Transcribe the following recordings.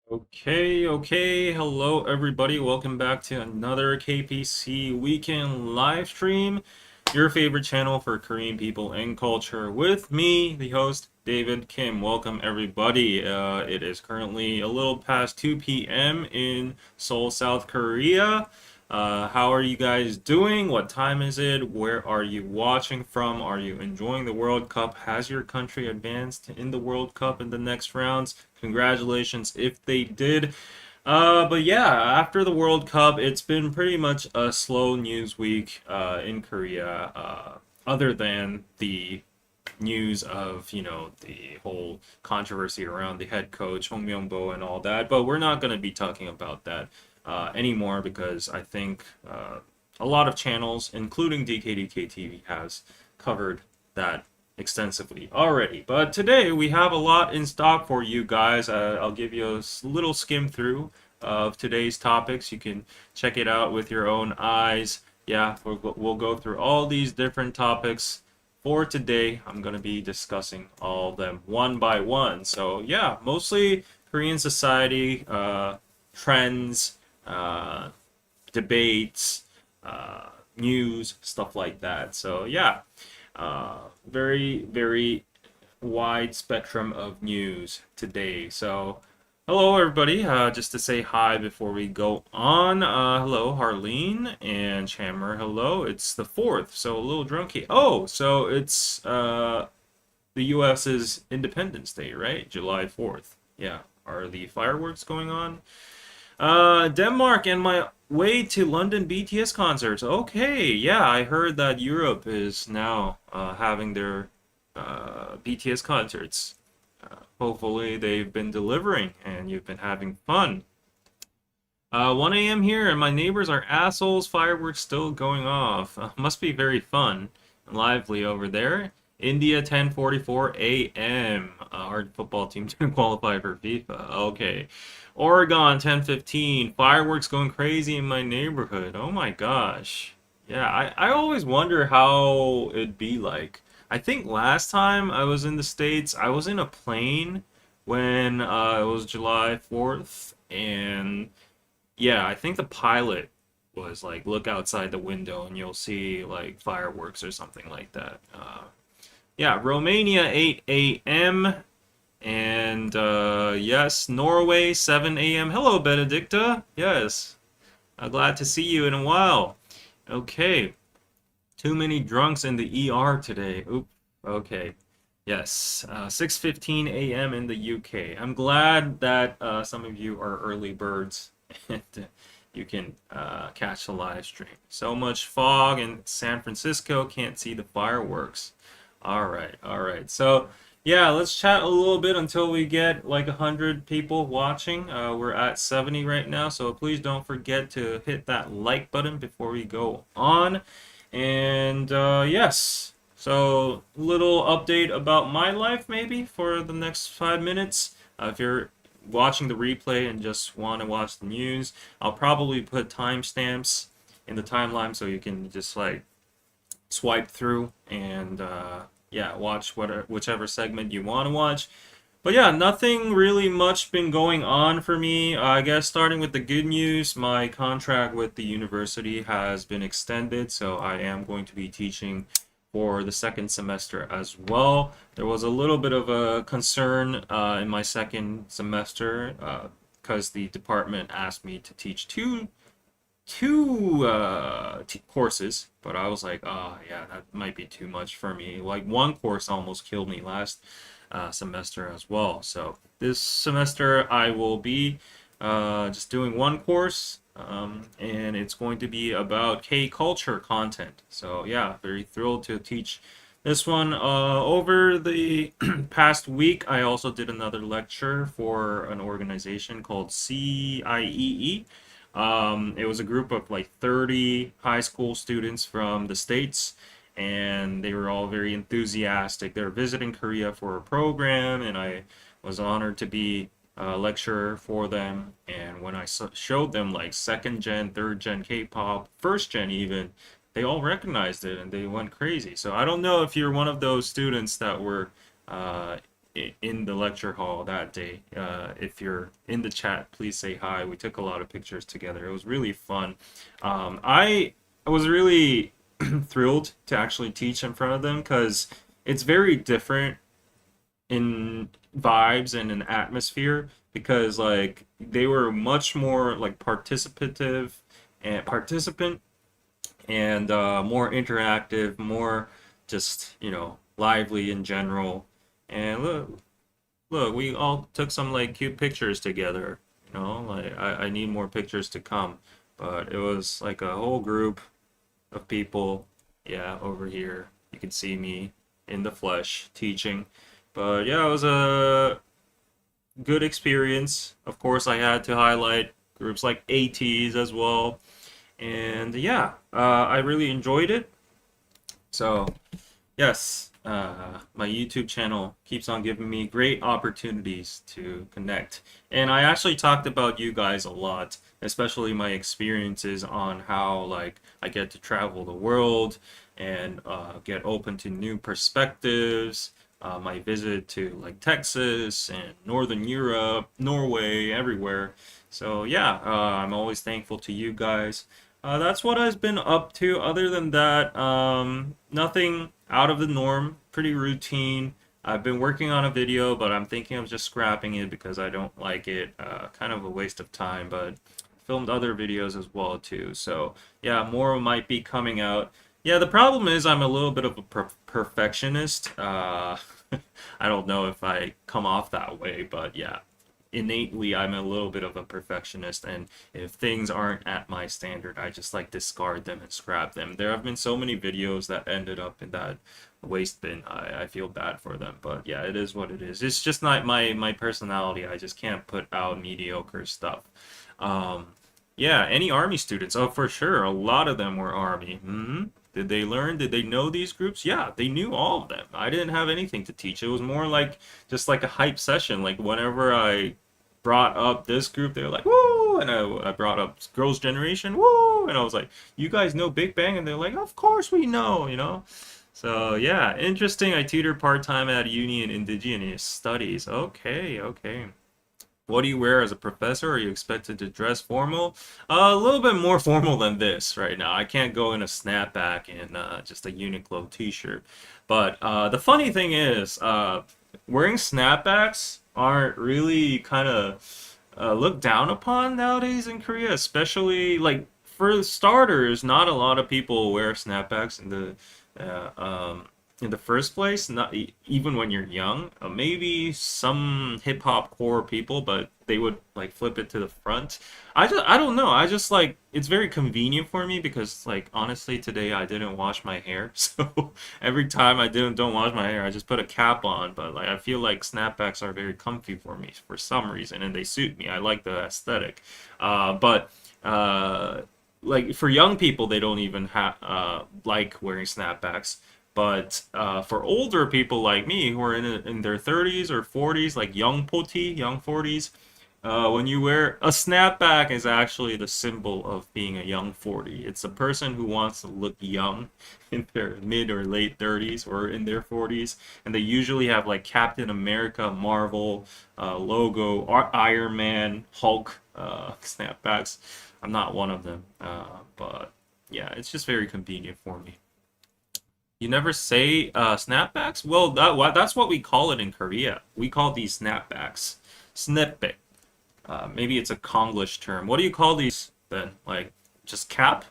Okay. Hello, everybody. Welcome back to another KPC weekend live stream. Your favorite channel for Korean people and culture. With me, the host, David Kim. Welcome, everybody. It is currently a little past 2 p.m. in Seoul, South Korea. How are you guys doing? What time is it? Where are you watching from? Are you enjoying the World Cup? Has your country advanced in the World Cup in the next rounds? Congratulations if they did. But yeah, after the World Cup, it's been pretty much a slow news week in Korea, other than the news of, the whole controversy around the head coach, Hong Myung-bo, and all that. But we're not going to be talking about that anymore because I think a lot of channels, including DKDK TV, has covered that extensively already. But today we have a lot in stock for you guys. I'll give you a little skim through of today's topics. You can check it out with your own eyes. Yeah, we'll go through all these different topics. For today, I'm going to be discussing all of them one by one. So yeah, mostly Korean society, trends, debates, news, stuff like that. So yeah, very wide spectrum of news today. So hello everybody. Just to say hi before we go on. Hello Harleen and Chammer. Hello. It's the 4th, so a little drunky. Oh, so it's the U.S.'s Independence Day, right? July 4th. Yeah. Are the fireworks going on? Denmark and my way to London BTS concerts. Okay, yeah, I heard that Europe is now having their BTS concerts. Hopefully they've been delivering and you've been having fun. 1 a.m. here and my neighbors are assholes. Fireworks still going off. Must be very fun and lively over there. India 10:44 a.m. Our football team didn't qualify for FIFA. Okay. Oregon 10:15. Fireworks going crazy in my neighborhood. Oh my gosh. Yeah, I always wonder how it'd be like. I think last time I was in the States, I was in a plane when it was July 4th, and yeah, I think the pilot was like, look outside the window and you'll see like fireworks or something like that. Yeah, Romania 8 a.m. And yes, Norway 7 a.m. Hello, Benedicta. Yes, glad to see you in a while. Okay, too many drunks in the ER today. Oop. Okay. Yes, 6:15 a.m. in the UK. I'm glad that some of you are early birds and you can catch the live stream. So much fog in San Francisco, can't see the fireworks. All right. So, yeah, let's chat a little bit until we get like 100 people watching. We're at 70 right now, so please don't forget to hit that like button before we go on. And yes, so little update about my life maybe for the next 5 minutes. If you're watching the replay and just want to watch the news, I'll probably put timestamps in the timeline so you can just like swipe through and yeah, watch whichever segment you want to watch. But yeah, nothing really much been going on for me. I guess starting with the good news, my contract with the university has been extended, so I am going to be teaching for the second semester as well. There was a little bit of a concern in my second semester because the department asked me to teach two courses, but I was like, oh yeah, that might be too much for me. Like one course almost killed me last semester as well. So this semester I will be just doing one course, and it's going to be about K-culture content. So yeah, very thrilled to teach this one. Over the past week, I also did another lecture for an organization called CIEE. It was a group of like 30 high school students from the States, and they were all very enthusiastic. They were visiting Korea for a program, and I was honored to be a lecturer for them. And when I showed them like second gen, third gen K-pop, first gen even, they all recognized it and they went crazy. So I don't know if you're one of those students that were in the lecture hall that day. If you're in the chat, please say hi. We took a lot of pictures together. It was really fun. I was really thrilled to actually teach in front of them because it's very different in vibes and in atmosphere because like they were much more like participative and participant and more interactive, more just lively in general. And look, we all took some like cute pictures together. Like I need more pictures to come, but it was like a whole group of people. Yeah, over here you can see me in the flesh teaching. But yeah, it was a good experience. Of course, I had to highlight groups like ATs as well. And yeah, I really enjoyed it. So yes, my YouTube channel keeps on giving me great opportunities to connect. And I actually talked about you guys a lot, especially my experiences on how like I get to travel the world and get open to new perspectives. My visit to like Texas and Northern Europe, Norway, everywhere. So yeah, I'm always thankful to you guys. That's what I've been up to. Other than that, nothing out of the norm. Pretty routine. I've been working on a video, but I'm thinking of just scrapping it because I don't like it. Kind of a waste of time, but filmed other videos as well too. So yeah, more might be coming out. Yeah, the problem is I'm a little bit of a perfectionist. I don't know if I come off that way, but yeah, innately I'm a little bit of a perfectionist, and if things aren't at my standard, I just like discard them and scrap them. There have been so many videos that ended up in that waste bin. I feel bad for them, but yeah, it is what it is. It's just not my personality. I just can't put out mediocre stuff. Um, yeah, any army students? Oh, for sure. A lot of them were army. Did they learn? Did they know these groups? Yeah, they knew all of them. I didn't have anything to teach. It was more like just like a hype session. Like whenever I brought up this group, they were like, woo! And I brought up Girls' Generation, woo! And I was like, you guys know Big Bang? And they're like, of course we know. So yeah, interesting. I tutor part-time at Uni in Indigenous Studies. Okay, okay. What do you wear as a professor? Are you expected to dress formal? A little bit more formal than this right now. I can't go in a snapback and just a Uniqlo t-shirt. But the funny thing is, wearing snapbacks aren't really kind of looked down upon nowadays in Korea, especially like for starters, not a lot of people wear snapbacks uh, um, in the first place. Not even when you're young. Maybe some hip hop core people, but they would like flip it to the front. I don't know. I just like it's very convenient for me because like honestly today I didn't wash my hair, so every time I don't wash my hair, I just put a cap on. But like I feel like snapbacks are very comfy for me for some reason, and they suit me. I like the aesthetic. But like for young people, they don't even have like wearing snapbacks. But for older people like me who are in their 30s or 40s, like young poti, young 40s, when you wear a snapback is actually the symbol of being a young 40. It's a person who wants to look young in their mid or late 30s or in their 40s, and they usually have like Captain America, Marvel logo, Iron Man, Hulk snapbacks. I'm not one of them, but yeah, it's just very convenient for me. You never say snapbacks? Well, that's what we call it in Korea. We call these snapbacks. Snapback. Maybe it's a Konglish term. What do you call these then? Like just cap?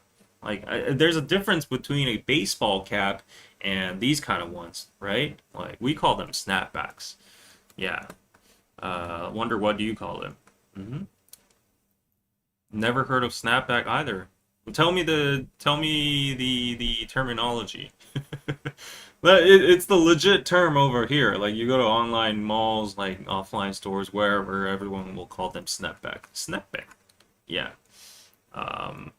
Like there's a difference between a baseball cap and these kind of ones, right? Like we call them snapbacks. Yeah. Wonder what do you call them? hmm Never heard of snapback either. Tell me the terminology. But it's the legit term over here. Like you go to online malls, like offline stores, wherever, everyone will call them snapback. Snapback. Yeah. Um,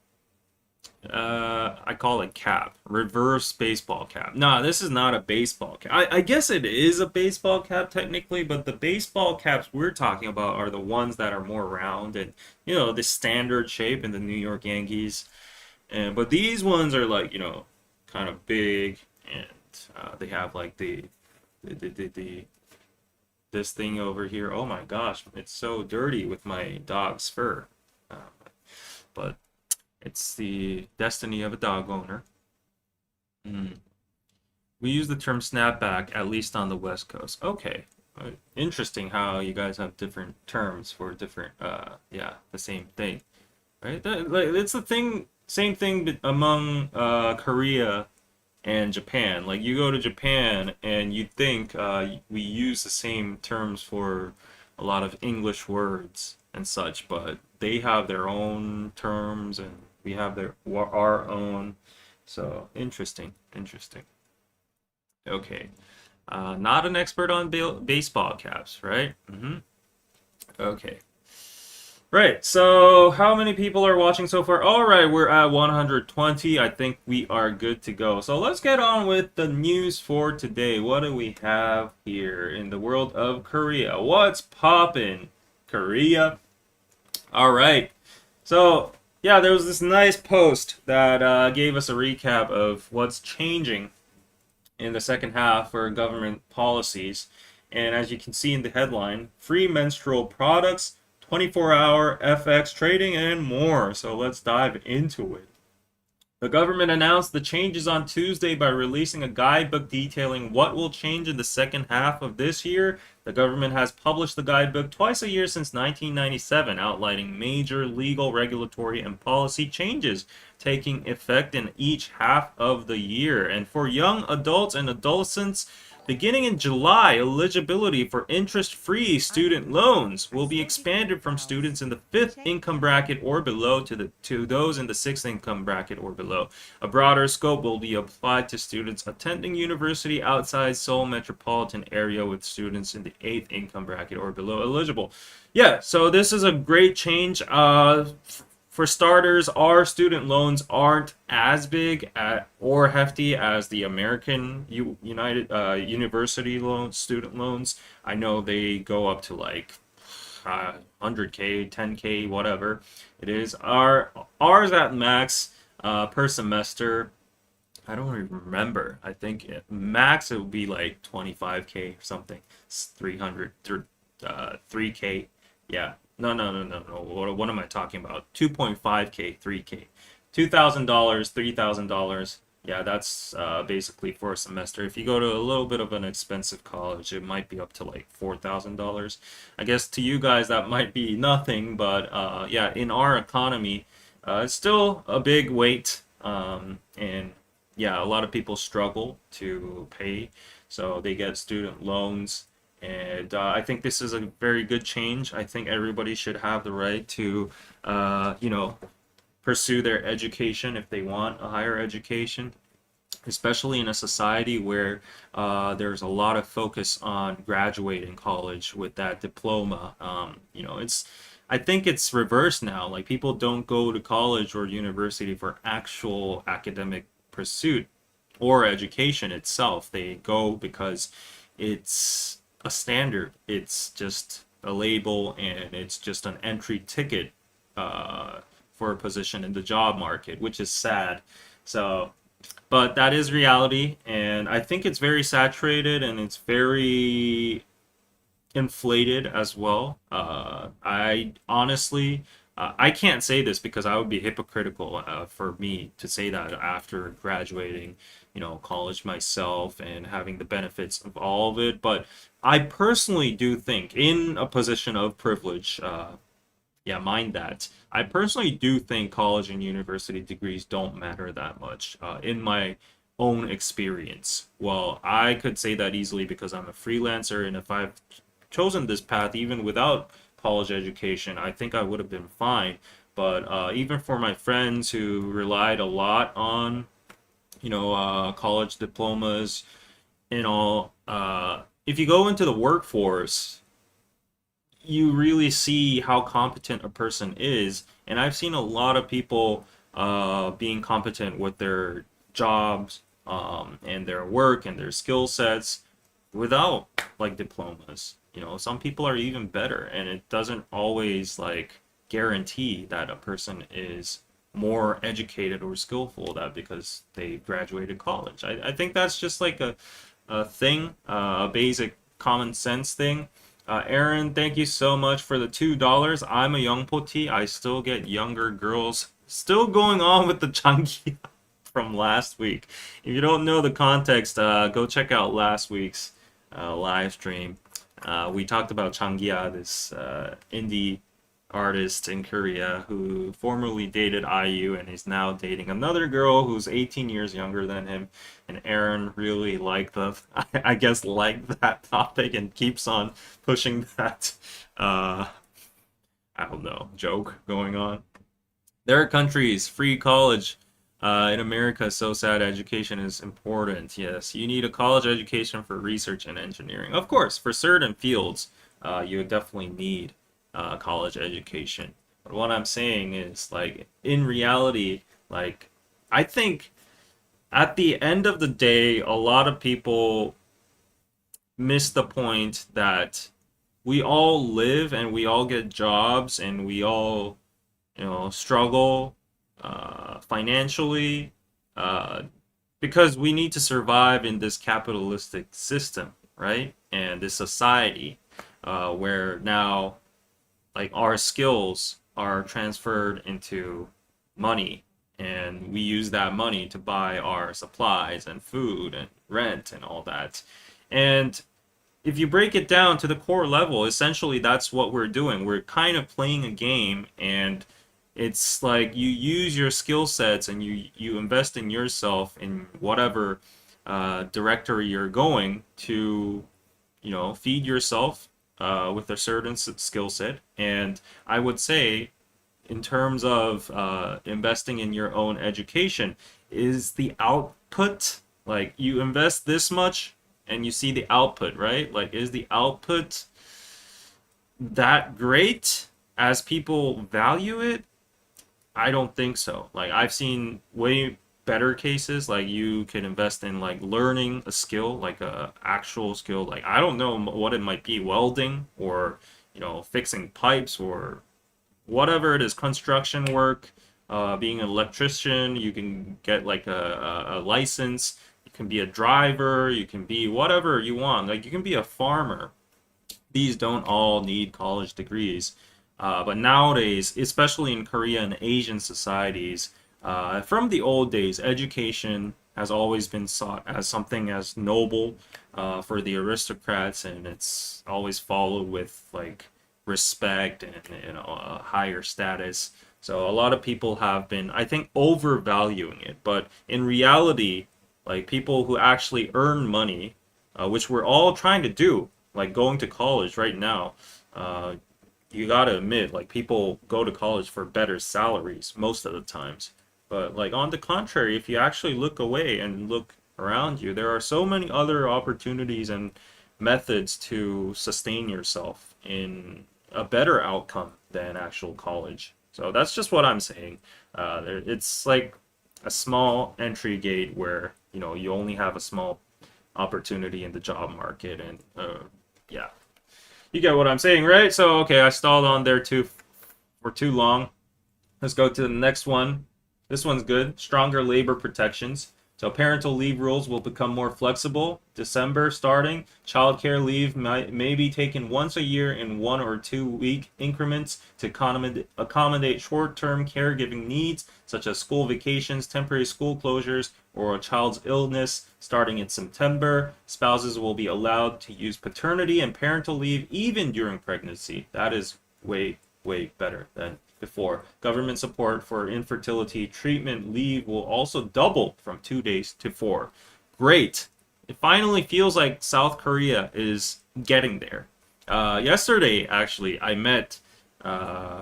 I call it cap. Reverse baseball cap. Nah, this is not a baseball cap. I guess it is a baseball cap technically, but the baseball caps we're talking about are the ones that are more round and, the standard shape in the New York Yankees. But these ones are like, kind of big and they have like the this thing over here. Oh my gosh, it's so dirty with my dog's fur. Uh, but it's the destiny of a dog owner. Mm. We use the term snapback, at least on the West Coast. Okay. Interesting how you guys have different terms for different, yeah, the same thing, right? Like, it's the thing, same thing among Korea and Japan. Like, you go to Japan and you think we use the same terms for a lot of English words and such, but they have their own terms and we have our own. So, interesting, interesting. Okay. Not an expert on baseball caps, right? Okay. Right, so how many people are watching so far? All right, we're at 120. I think we are good to go. So let's get on with the news for today. What do we have here in the world of Korea? What's poppin', Korea? All right. So, yeah, there was this nice post that gave us a recap of what's changing in the second half for government policies. And as you can see in the headline, free menstrual products, 24-hour FX trading, and more. So let's dive into it. The government announced the changes on Tuesday by releasing a guidebook detailing what will change in the second half of this year. The government has published the guidebook twice a year since 1997, outlining major legal, regulatory, and policy changes taking effect in each half of the year. And for young adults and adolescents, beginning in July, eligibility for interest-free student loans will be expanded from students in the fifth income bracket or below to those in the sixth income bracket or below. A broader scope will be applied to students attending university outside Seoul metropolitan area with students in the eighth income bracket or below eligible. Yeah, so this is a great change. For starters, our student loans aren't as big or hefty as the American United University loans, student loans. I know they go up to like 100K, 10K, whatever it is. Ours at max per semester. I don't even remember. I think max it would be like 25K or something. It's 300, 3K. Yeah. No. What am I talking about? 2.5K, 3K. $2,000, $3,000. Yeah, that's basically for a semester. If you go to a little bit of an expensive college, it might be up to like $4,000. I guess to you guys that might be nothing, but yeah, in our economy, it's still a big weight. And yeah, a lot of people struggle to pay, so they get student loans. And I think this is a very good change. I think everybody should have the right to, pursue their education if they want a higher education, especially in a society where there's a lot of focus on graduating college with that diploma. I think it's reversed now. Like people don't go to college or university for actual academic pursuit or education itself. They go because it's a standard. It's just a label and it's just an entry ticket for a position in the job market, which is sad. So, but that is reality, and I think it's very saturated and it's very inflated as well. I honestly, I can't say this because I would be hypocritical for me to say that after graduating, college myself and having the benefits of all of it. But I personally do think, in a position of privilege, yeah, mind that. I personally do think college and university degrees don't matter that much in my own experience. Well, I could say that easily because I'm a freelancer, and if I've chosen this path even without college education, I think I would have been fine. But even for my friends who relied a lot on, college diplomas and all, if you go into the workforce, you really see how competent a person is. And I've seen a lot of people being competent with their jobs and their work and their skill sets without like diplomas. Some people are even better, and it doesn't always like guarantee that a person is more educated or skillful that because they graduated college. I think that's just like a thing, a basic common sense thing. Aaron, thank you so much for the $2. I'm a young poti. I still get younger girls. Still going on with the changi from last week. If you don't know the context, go check out last week's live stream. We talked about Changia, this indie artist in Korea who formerly dated IU and is now dating another girl who's 18 years younger than him. And Aaron really liked I guess, liked that topic and keeps on pushing that, I don't know, joke going on. There are countries, free college. In America, so sad, education is important. Yes, you need a college education for research and engineering. Of course, for certain fields, you definitely need college education. But what I'm saying is, like, in reality, like, I think at the end of the day, a lot of people miss the point that we all live and we all get jobs and we all, struggle financially, uh, because we need to survive in this capitalistic system, right? And this society, where now, like, our skills are transferred into money, and we use that money to buy our supplies and food and rent and all that. And if you break it down to the core level, essentially that's what we're doing. We're kind of playing a game, and it's like you use your skill sets and you invest in yourself in whatever directory you're going to, feed yourself with a certain skill set. And I would say, in terms of investing in your own education, is the output, like, you invest this much and you see the output, right? Like, is the output that great as people value it? I don't think so. Like, I've seen way better cases. Like, you can invest in, like, learning a skill, like a actual skill. Like, I don't know what it might be, welding or, fixing pipes or whatever it is, construction work, being an electrician. You can get, like, a license. You can be a driver. You can be whatever you want. Like, you can be a farmer. These don't all need college degrees. But nowadays, especially in Korea and Asian societies, from the old days, education has always been sought as something as noble for the aristocrats, and it's always followed with, like, respect and, a higher status. So a lot of people have been, I think, overvaluing it. But in reality, like, people who actually earn money, which we're all trying to do, like going to college right now. You gotta admit, like, people go to college for better salaries most of the times. But, like, on the contrary, if you actually look away and look around you, there are so many other opportunities and methods to sustain yourself in a better outcome than actual college. So that's just what I'm saying. It's like a small entry gate where, you only have a small opportunity in the job market, and yeah. You get what I'm saying, right? So, okay, I stalled on there too for too long. Let's go to the next one. This one's good. Stronger labor protections. So parental leave rules will become more flexible. December starting. Childcare leave may be taken once a year in 1 or 2 week increments to accommodate short-term caregiving needs, such as school vacations, temporary school closures, or a child's illness. Starting in September, spouses will be allowed to use paternity and parental leave even during pregnancy. That is way, way better than before. Government support for infertility treatment leave will also double from 2 days to 4. Great. It finally feels like South Korea is getting there. Yesterday, actually, I met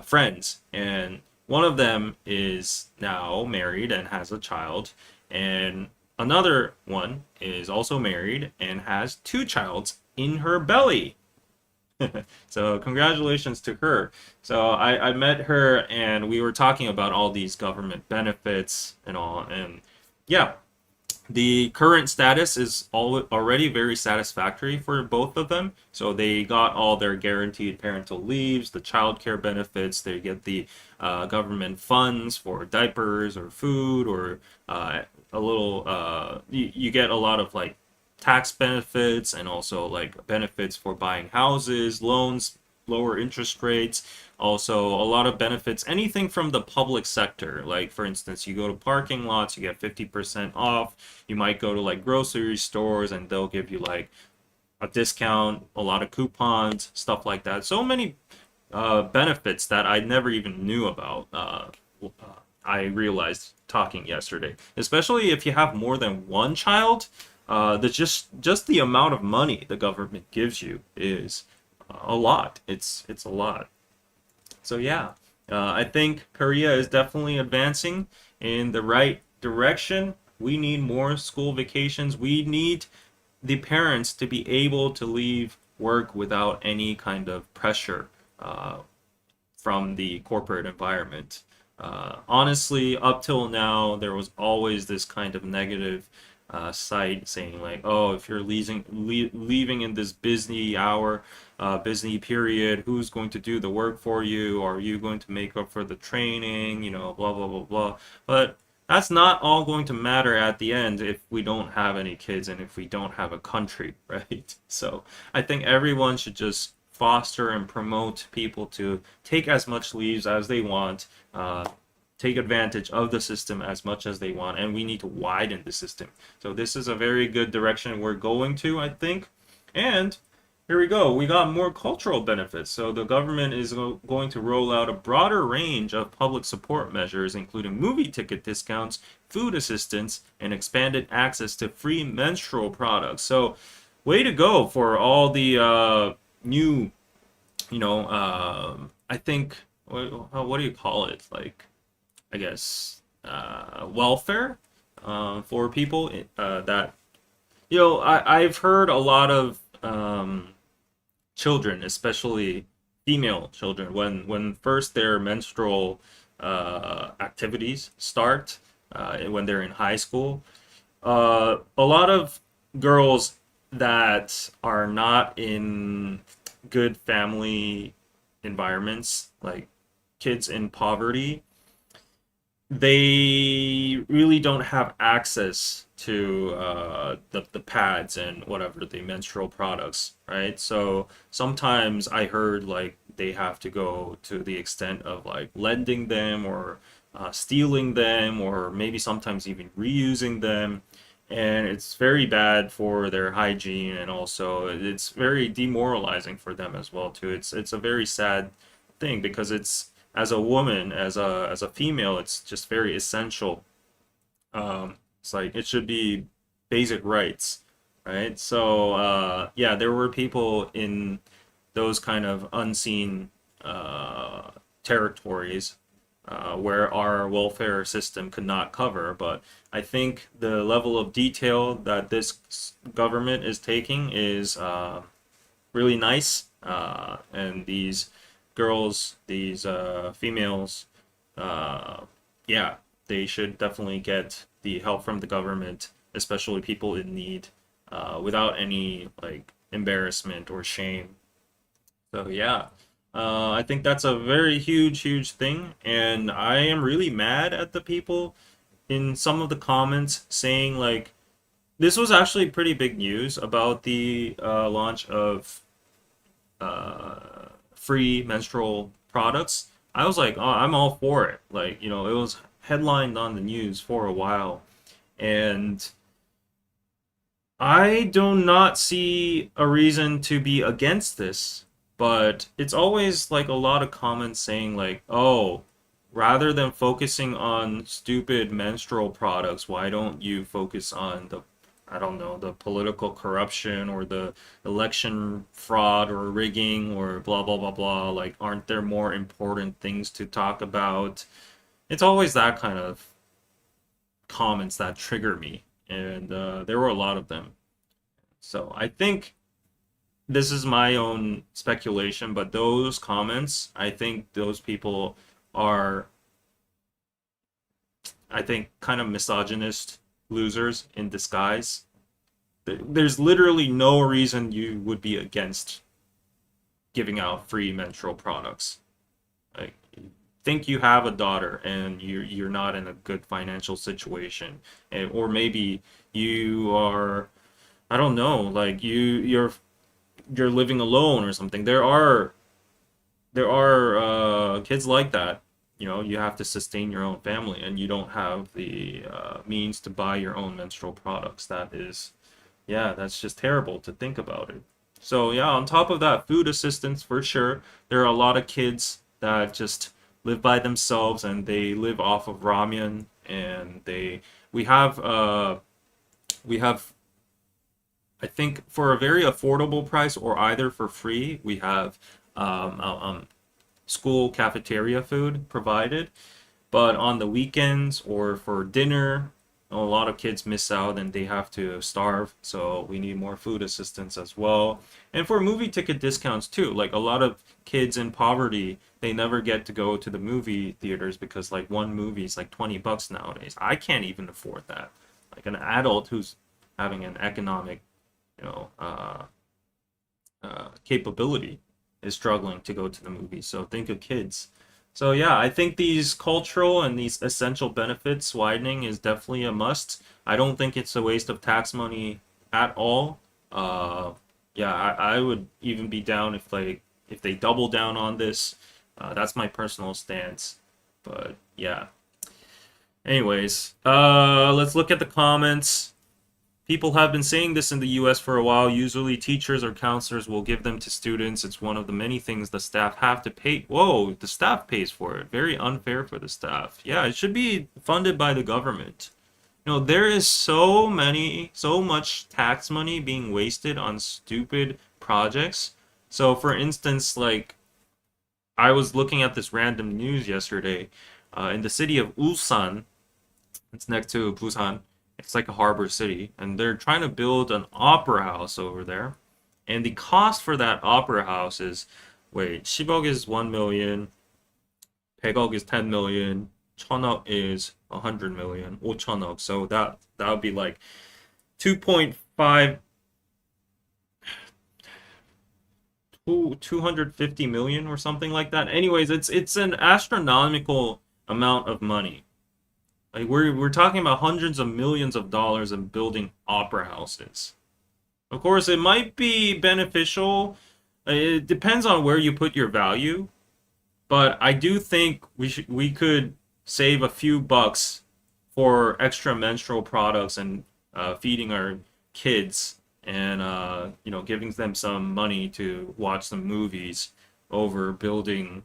friends, and one of them is now married and has a child, and another one is also married and has 2 childs in her belly. So congratulations to her. So I met her and we were talking about all these government benefits and all. And yeah, the current status is already very satisfactory for both of them. So they got all their guaranteed parental leaves, the childcare benefits. They get the government funds for diapers or food, or a little. You get a lot of, like, tax benefits and also like benefits for buying houses, loans, lower interest rates, also a lot of benefits, anything from the public sector. Like for instance, you go to parking lots, you get 50% off. You might go to like grocery stores and they'll give you like a discount, a lot of coupons, stuff like that. So many benefits that I never even knew about. I realized talking yesterday, especially if you have more than one child, the just the amount of money the government gives you is a lot. It's a lot. So yeah, I think Korea is definitely advancing in the right direction. We need more school vacations. We need the parents to be able to leave work without any kind of pressure uh, from the corporate environment. Honestly, up till now, there was always this kind of negative site saying like, oh, if you're leaving in this busy hour, busy period, who's going to do the work for you? Are you going to make up for the training? You know, blah blah blah blah. But that's not all going to matter at the end if we don't have any kids and if we don't have a country, right? So I think everyone should just foster and promote people to take as much leaves as they want, take advantage of the system as much as they want, and we need to widen the system. So this is a very good direction we're going to, I think. And here we go. We got more cultural benefits. So the government is going to roll out a broader range of public support measures, including movie ticket discounts, food assistance, and expanded access to free menstrual products. So way to go for all the new, I think, what do you call it? Like, I guess, welfare for people that, I've heard a lot of children, especially female children, when first their menstrual activities start, when they're in high school, a lot of girls that are not in good family environments, like kids in poverty, they really don't have access to the pads and whatever the menstrual products, right? So sometimes I heard like they have to go to the extent of like lending them or stealing them or maybe sometimes even reusing them. And it's very bad for their hygiene and also it's very demoralizing for them as well too. It's a very sad thing because it's as a woman, as a female, it's just very essential. It's like it should be basic rights, right? So yeah, there were people in those kind of unseen territories where our welfare system could not cover. But I think the level of detail that this government is taking is really nice. And these girls, these females, uh, yeah, they should definitely get the help from the government, especially people in need, without any like embarrassment or shame. So yeah, I think that's a very huge, huge thing, and I am really mad at the people in some of the comments saying like this was actually pretty big news about the launch of free menstrual products. I was like, oh, I'm all for it. Like, it was headlined on the news for a while. And I do not see a reason to be against this, but it's always like a lot of comments saying like, oh, rather than focusing on stupid menstrual products, why don't you focus on the, I don't know, the political corruption or the election fraud or rigging or blah blah blah blah. Like, aren't there more important things to talk about? It's always that kind of comments that trigger me, and there were a lot of them. So I think this is my own speculation, but those comments, I think those people are, I think, kind of misogynist losers in disguise. There's literally no reason you would be against giving out free menstrual products. Like, think you have a daughter and you're not in a good financial situation, or maybe you are I don't know, like you're living alone or something. There are kids like that. You know, you have to sustain your own family, and you don't have the means to buy your own menstrual products. That is, yeah, that's just terrible to think about it. So yeah, on top of that, food assistance for sure. There are a lot of kids that just live by themselves and they live off of ramen, and we have uh we have I think for a very affordable price or either for free, we have school cafeteria food provided. But on the weekends or for dinner, a lot of kids miss out and they have to starve. So we need more food assistance as well. And for movie ticket discounts too. Like a lot of kids in poverty, they never get to go to the movie theaters because like one movie is like 20 bucks nowadays. I can't even afford that. Like an adult who's having an economic, you know, capability is struggling to go to the movies. So think of kids. So yeah, I think these cultural and these essential benefits widening is definitely a must. I don't think it's a waste of tax money at all. Uh, yeah, I would even be down if they double down on this. That's my personal stance. But yeah. Anyways, let's look at the comments. People have been saying this in the US for a while. Usually, teachers or counselors will give them to students. It's one of the many things the staff have to pay. Whoa, the staff pays for it. Very unfair for the staff. Yeah, it should be funded by the government. You know, there is so much tax money being wasted on stupid projects. So, for instance, like, I was looking at this random news yesterday. In the city of Ulsan, it's next to Busan. It's like a harbor city, and they're trying to build an opera house over there. And the cost for that opera house is, wait, 10억 is 1 million, 100억 is 10 million, 1000억 is 100 million, 5천억. So that would be like 2.5 250 million or something like that. Anyways, it's an astronomical amount of money. Like we're talking about hundreds of millions of dollars in building opera houses. Of course, it might be beneficial. It depends on where you put your value, but I do think we could save a few bucks for extra menstrual products and feeding our kids and you know, giving them some money to watch some movies over building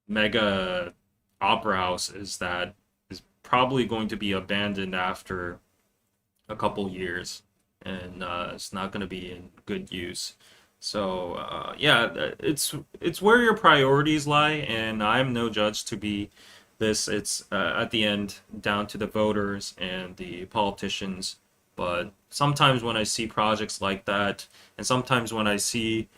mega opera houses that is probably going to be abandoned after a couple years, and it's not going to be in good use. So yeah, it's where your priorities lie, and I'm no judge to be this. It's at the end down to the voters and the politicians. But sometimes when I see projects like that, and sometimes when I see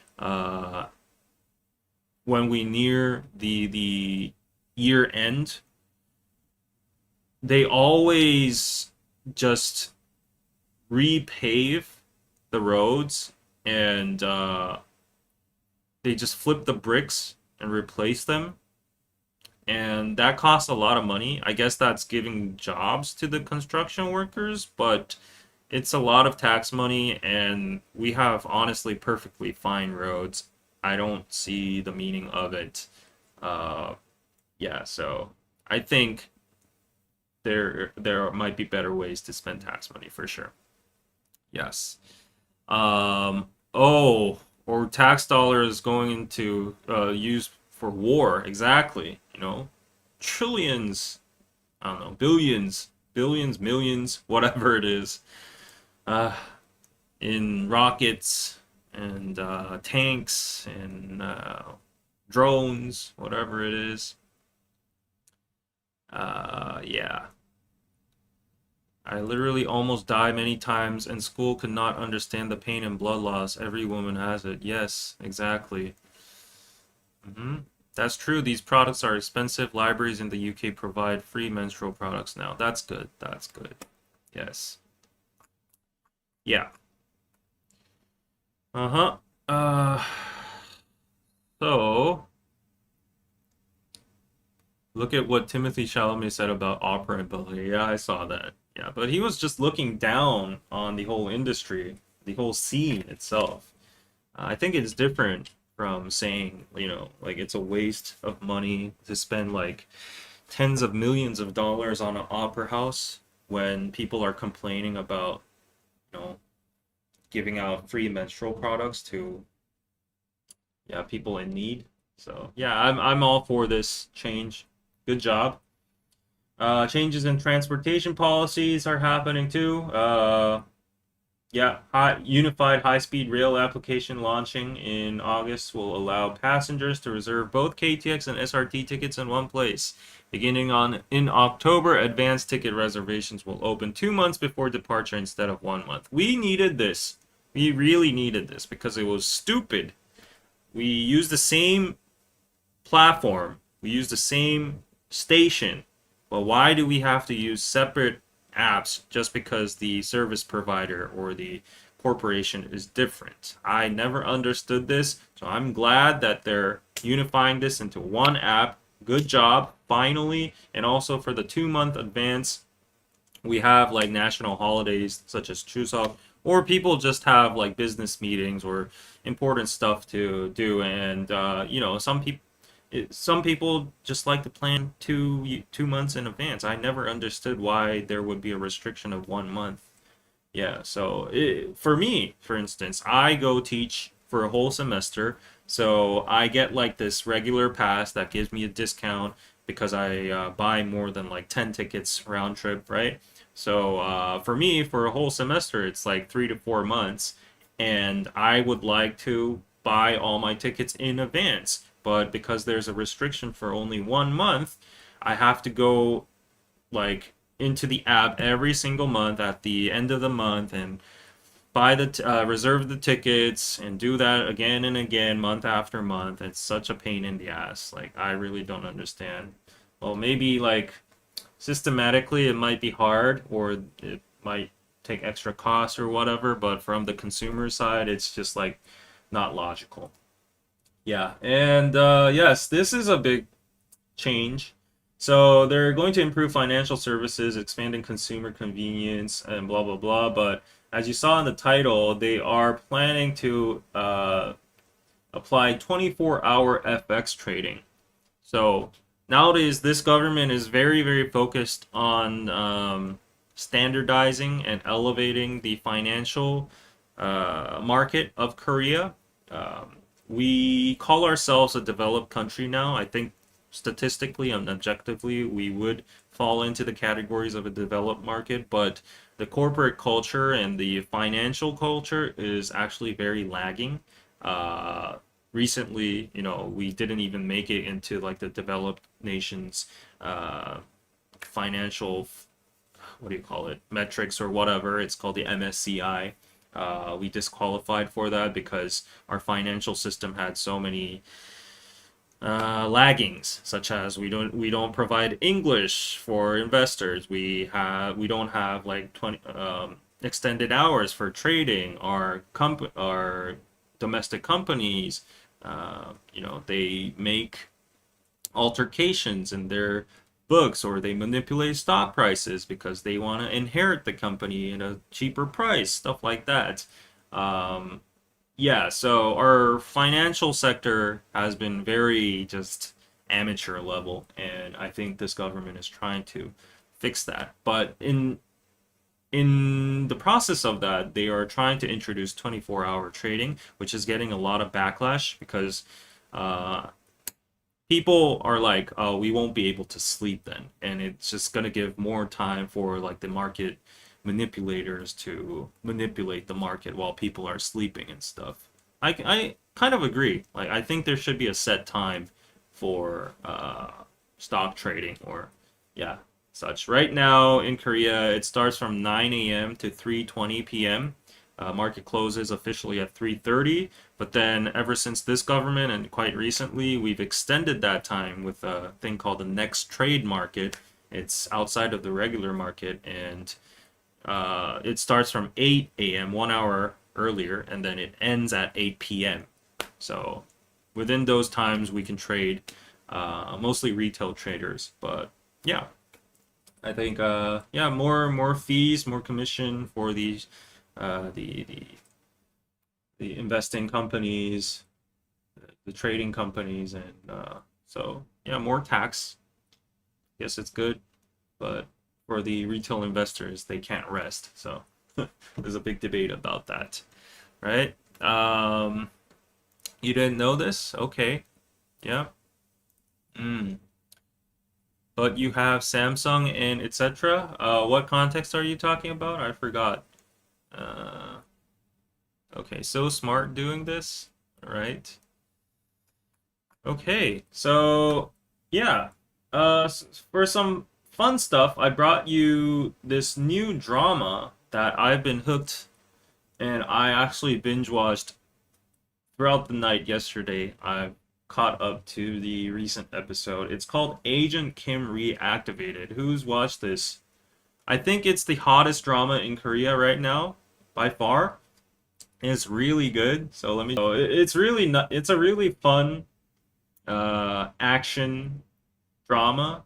when we near the year end, they always just repave the roads, and they just flip the bricks and replace them, and that costs a lot of money. I guess that's giving jobs to the construction workers, but it's a lot of tax money, and we have honestly perfectly fine roads. I don't see the meaning of it. Uh, yeah, so I think there might be better ways to spend tax money for sure. Yes. Oh, or tax dollars going into used for war. Exactly. You know, trillions. I don't know, billions, millions, whatever it is, uh, in rockets and tanks and drones, whatever it is. Yeah. I literally almost died many times, and school could not understand the pain and blood loss. Every woman has it. Yes, exactly. hmm That's true. These products are expensive. Libraries in the UK provide free menstrual products now. That's good. That's good. Yes. Yeah. Uh-huh. Uh, so look at what Timothy Chalamet said about opera ability. Yeah, I saw that. Yeah, but he was just looking down on the whole industry. the whole scene itself. I think it's different from saying, like it's a waste of money to spend like tens of millions of dollars on an opera house when people are complaining about, you know, giving out free menstrual products to, yeah, people in need. So yeah, I'm all for this change. Good job. Changes in transportation policies are happening too. Yeah, unified high-speed rail application launching in August will allow passengers to reserve both KTX and SRT tickets in one place. Beginning in October, advanced ticket reservations will open 2 months before departure instead of 1 month. We needed this. We really needed this because it was stupid. We used the same platform. We use the same station. But why do we have to use separate apps just because the service provider or the corporation is different? I never understood this, so I'm glad that they're unifying this into one app. Good job, finally. And also for the 2 month advance, we have like national holidays such as Chuseok, or people just have like business meetings or important stuff to do, and some people just like to plan 2 months in advance. I never understood why there would be a restriction of 1 month. Yeah, so for me, for instance, I go teach for a whole semester, so I get like this regular pass that gives me a discount because I buy more than like 10 tickets round trip, right? So for me, for a whole semester, it's like 3 to 4 months, and I would like to buy all my tickets in advance. But because there's a restriction for only 1 month, I have to go like into the app every single month at the end of the month and buy reserve the tickets and do that again and again month after month. It's such a pain in the ass. Like I really don't understand. Well, maybe like systematically it might be hard or it might take extra costs or whatever, but from the consumer side, it's just like not logical. Yeah, and yes, this is a big change. So they're going to improve financial services, expanding consumer convenience, and blah blah blah. But as you saw in the title, they are planning to apply 24-hour FX trading. So nowadays, this government is very, very focused on standardizing and elevating the financial market of Korea. We call ourselves a developed country now. I think statistically and objectively, we would fall into the categories of a developed market, but the corporate culture and the financial culture is actually very lagging. Recently, we didn't even make it into like the developed nations financial, what do you call it, metrics or whatever. It's called the MSCI. We disqualified for that because our financial system had so many laggings, such as we don't provide English for investors. We don't have like 20 extended hours for trading. Our domestic companies, they make altercations in their books, or they manipulate stock prices because they want to inherit the company at a cheaper price, stuff like that. Um, yeah, so our financial sector has been very just amateur level, and I think this government is trying to fix that. But in the process of that, they are trying to introduce 24-hour trading, which is getting a lot of backlash because uh, people are like, oh, we won't be able to sleep then, and it's just gonna give more time for like the market manipulators to manipulate the market while people are sleeping and stuff. I kind of agree. Like, I think there should be a set time for stock trading or, yeah, such. Right now in Korea, it starts from 9 a.m. to 3:20 p.m. Market closes officially at 3:30, but then ever since this government and quite recently, we've extended that time with a thing called the next trade market. It's outside of the regular market, and it starts from 8 a.m., 1 hour earlier, and then it ends at 8 p.m. So within those times, we can trade, mostly retail traders. But yeah, I think yeah, more fees, more commission for these the the investing companies, the trading companies, and so yeah, more tax. Yes, it's good, but for the retail investors, they can't rest. So there's a big debate about that, right? You didn't know this? Okay, yeah. Mm. But you have Samsung and etc. What context are you talking about? I forgot. Uh, okay, so smart doing this, right? Okay, so yeah, for some fun stuff, I brought you this new drama that I've been hooked, and I actually binge watched throughout the night yesterday. I caught up to the recent episode. It's called Agent Kim Reactivated. Who's watched this? I think it's the hottest drama in Korea right now, by far. And it's really good. So let me. So it's really not. It's a really fun action drama.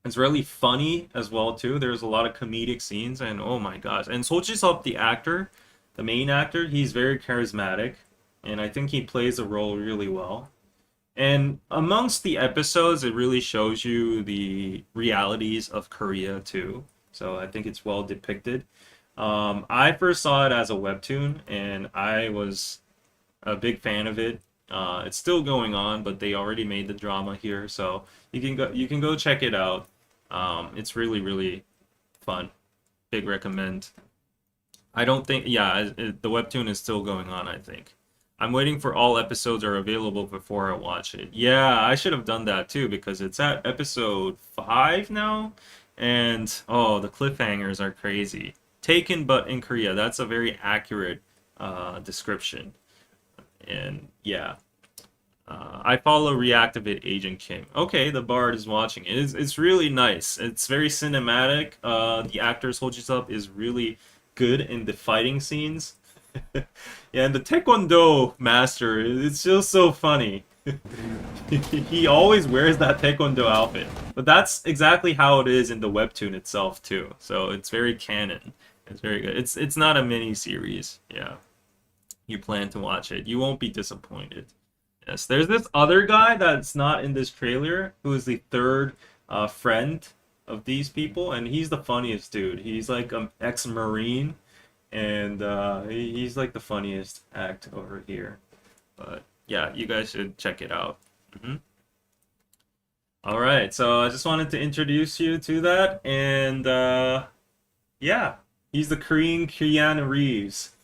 It's really funny as well too. There's a lot of comedic scenes, and oh my gosh! And So Ji-sub, the actor, the main actor, he's very charismatic, and I think he plays the role really well. And amongst the episodes, it really shows you the realities of Korea too. So I think it's well depicted. I first saw it as a webtoon, and I was a big fan of it. It's still going on, but they already made the drama here, so you can go check it out. It's really fun. Big recommend. I don't think yeah, the webtoon is still going on, I think. I'm waiting for all episodes are available before I watch it. Yeah, I should have done that too because it's at episode 5 now, and oh, the cliffhangers are crazy. Taken but in Korea. That's a very accurate description. And yeah, I follow Reactivate Agent Kim. Okay, the Bard is watching. It's really nice. It's very cinematic. The actor Seo Ji-sub is really good in the fighting scenes. Yeah, and the Taekwondo master, it's just so funny. He always wears that Taekwondo outfit. But that's exactly how it is in the webtoon itself too. So it's very canon. It's very good. It's not a mini series. Yeah. You plan to watch it. You won't be disappointed. Yes, there's this other guy that's not in this trailer who is the third friend of these people, and he's the funniest dude. He's like an ex-Marine, and he's like the funniest act over here. But yeah, you guys should check it out. Hmm. All right, so I just wanted to introduce you to that, and yeah, he's the Korean Keanu Reeves.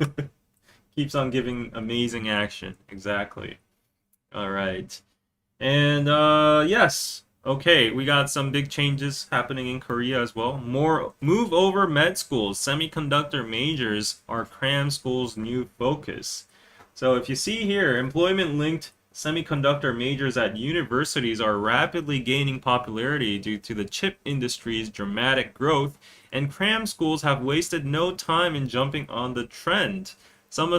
Keeps on giving amazing action. Exactly. All right. And yes. Okay, we got some big changes happening in Korea as well. More move over med schools. Semiconductor majors are cram schools' new focus. So if you see here, employment-linked semiconductor majors at universities are rapidly gaining popularity due to the chip industry's dramatic growth, and cram schools have wasted no time in jumping on the trend. Some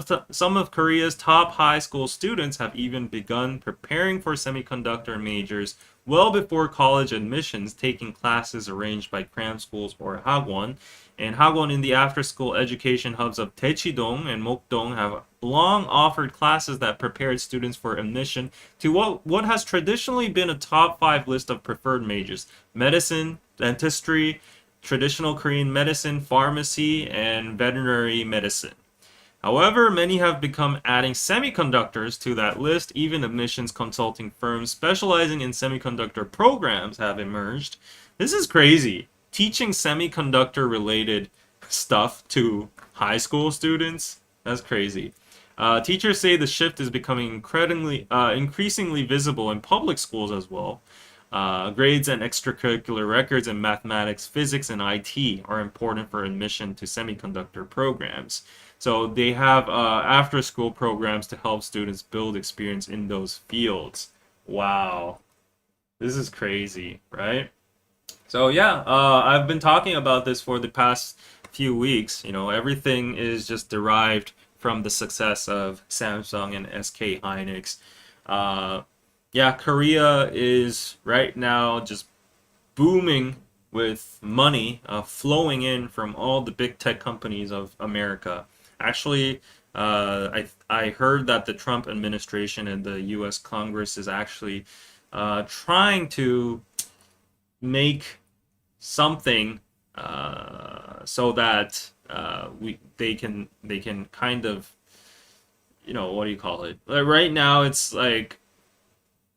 of Korea's top high school students have even begun preparing for semiconductor majors well before college admissions, taking classes arranged by cram schools or hagwon. And hagwon in the after-school education hubs of Daechi-dong and Mokdong have long offered classes that prepared students for admission to what has traditionally been a top 5 list of preferred majors: medicine, dentistry, traditional Korean medicine, pharmacy, and veterinary medicine. However, many have become adding semiconductors to that list. Even admissions consulting firms specializing in semiconductor programs have emerged. This is crazy. Teaching semiconductor related stuff to high school students? That's crazy. Teachers say the shift is becoming increasingly visible in public schools as well. Grades and extracurricular records in mathematics, physics, and IT are important for admission to semiconductor programs. So they have after-school programs to help students build experience in those fields. Wow, this is crazy, right? So yeah, I've been talking about this for the past few weeks. You know, everything is just derived from the success of Samsung and SK Hynix. Uh, yeah, Korea is right now just booming with money flowing in from all the big tech companies of America. Actually, I heard that the Trump administration and the U.S. Congress is actually trying to make something so that they can kind of, what do you call it? Like right now, it's like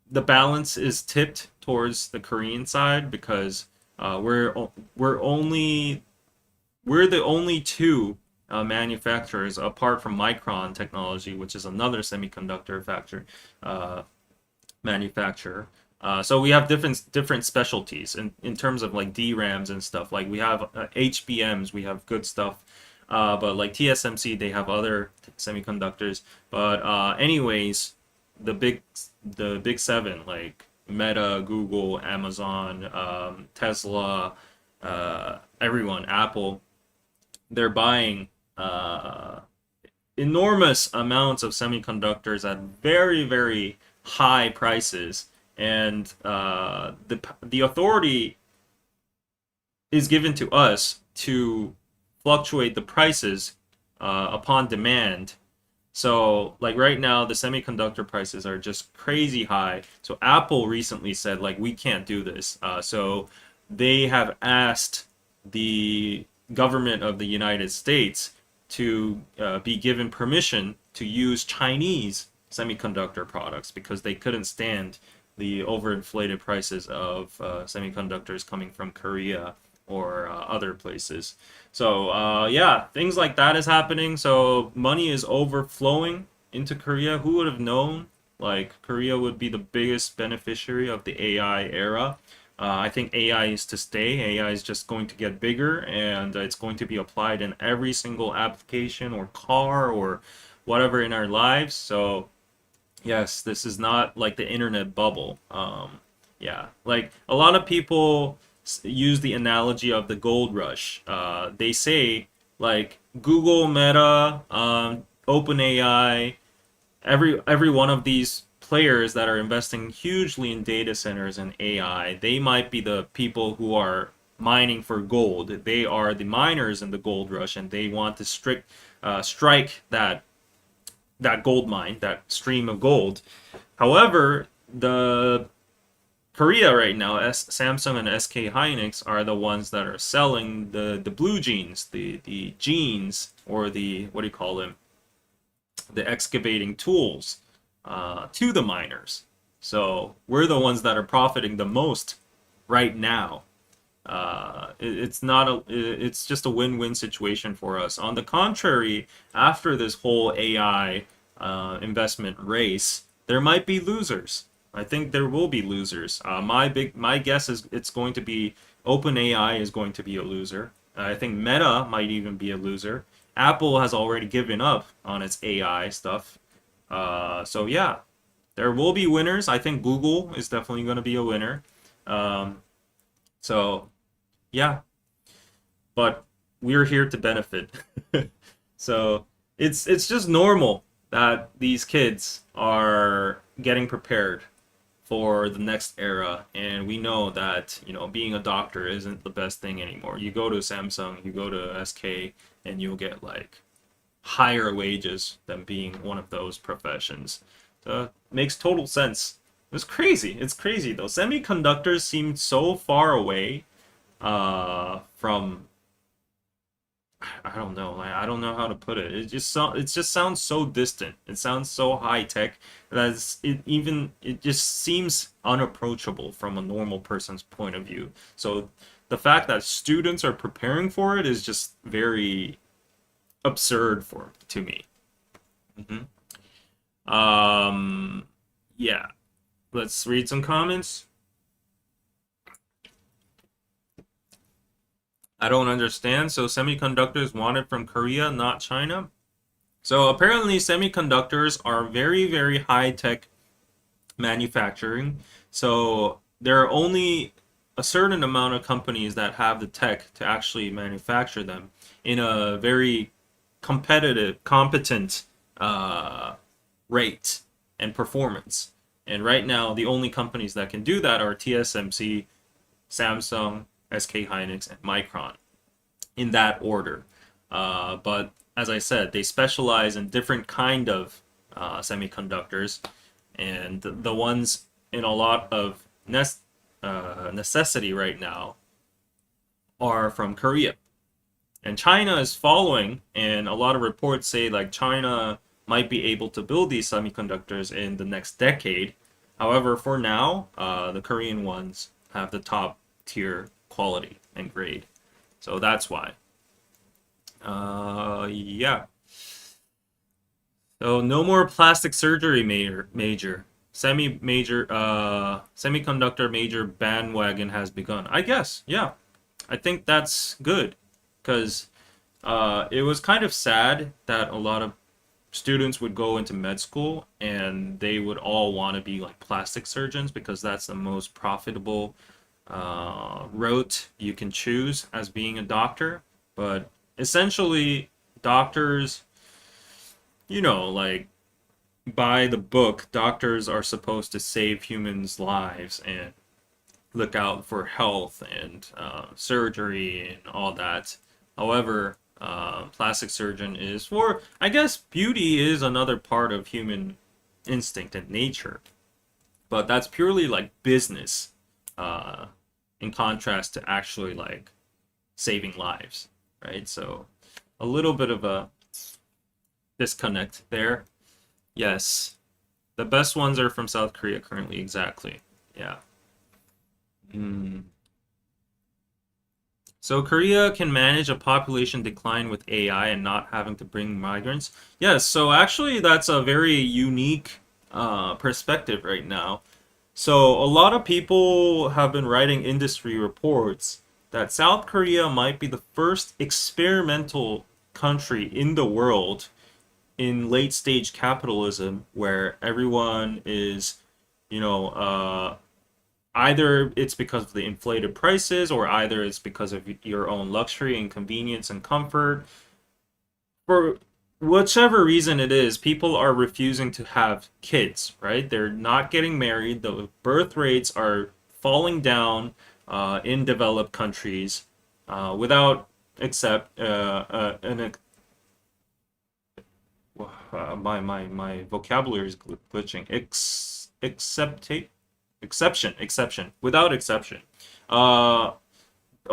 the balance is tipped towards the Korean side because we're only we're the only two manufacturers apart from Micron Technology, which is another semiconductor factor uh, manufacturer. So we have different specialties in terms of like DRAMs and stuff. Like we have HBMs, we have good stuff. But like TSMC, they have other semiconductors. But anyways, the big the big seven like Meta, Google, Amazon, Tesla, everyone, Apple, they're buying enormous amounts of semiconductors at very high prices, and the authority is given to us to fluctuate the prices upon demand. So, like right now, the semiconductor prices are just crazy high. So Apple recently said, like, we can't do this. So they have asked the government of the United States to be given permission to use Chinese semiconductor products because they couldn't stand the overinflated prices of semiconductors coming from Korea or other places. So yeah, things like that is happening. So money is overflowing into Korea. Who would have known? Like Korea would be the biggest beneficiary of the AI era. I think AI is to stay. AI is just going to get bigger, and it's going to be applied in every single application or car or whatever in our lives. So yes, this is not like the internet bubble. Yeah, like a lot of people use the analogy of the gold rush. They say like Google, Meta, OpenAI, every one of these players that are investing hugely in data centers and AI, they might be the people who are mining for gold. They are the miners in the gold rush, and they want to strike that gold mine, that stream of gold. However, the Korea right now, Samsung and SK Hynix are the ones that are selling the blue jeans, the jeans, or the, what do you call them, the excavating tools to the miners. So we're the ones that are profiting the most right now. It's not it's just a win-win situation for us. On the contrary, after this whole AI investment race, there might be losers. I think there will be losers. My guess is it's going to be OpenAI is going to be a loser. I think Meta might even be a loser. Apple has already given up on its AI stuff. So yeah, there will be winners. I think Google is definitely going to be a winner. Um, so yeah, but we're here to benefit. So it's just normal that these kids are getting prepared for the next era, and we know that being a doctor isn't the best thing anymore. You go to Samsung, you go to SK, and you'll get like higher wages than being one of those professions. So it makes total sense. It's crazy. It's crazy though. Semiconductors seem so far away from, I don't know. Like, I don't know how to put it. It just sounds so distant. It sounds so high tech that it just seems unapproachable from a normal person's point of view. So the fact that students are preparing for it is just very absurd to me. Yeah. Let's read some comments. I don't understand. So semiconductors wanted from Korea, not China. So apparently semiconductors are very high tech manufacturing. So there are only a certain amount of companies that have the tech to actually manufacture them in a very competent rate and performance. And right now, the only companies that can do that are TSMC, Samsung, SK Hynix, and Micron, in that order. But as I said, they specialize in different kind of semiconductors, and the ones in a lot of necessity right now are from Korea. And China is following, and a lot of reports say like China might be able to build these semiconductors in the next decade. However, for now, the Korean ones have the top tier quality and grade. So that's why. Yeah. So no more plastic surgery major. Semiconductor major bandwagon has begun. I guess, yeah. I think that's good because it was kind of sad that a lot of students would go into med school and they would all want to be like plastic surgeons because that's the most profitable route you can choose as being a doctor. But essentially, doctors, like by the book, doctors are supposed to save humans' lives and look out for health and surgery and all that. However, plastic surgeon is for, I guess, beauty is another part of human instinct and nature, but that's purely like business, uh, in contrast to actually like saving lives, right? So a little bit of a disconnect there. Yes, the best ones are from South Korea currently, exactly. Yeah. Mm. So Korea can manage a population decline with AI and not having to bring migrants. Yes, so actually that's a very unique perspective right now. So a lot of people have been writing industry reports that South Korea might be the first experimental country in the world in late stage capitalism where everyone is, you know, either it's because of the inflated prices or either it's because of your own luxury and convenience and comfort. For whichever reason it is, people are refusing to have kids, right? They're not getting married. The birth rates are falling down in developed countries without except my vocabulary is glitching. Exception, without exception. Uh,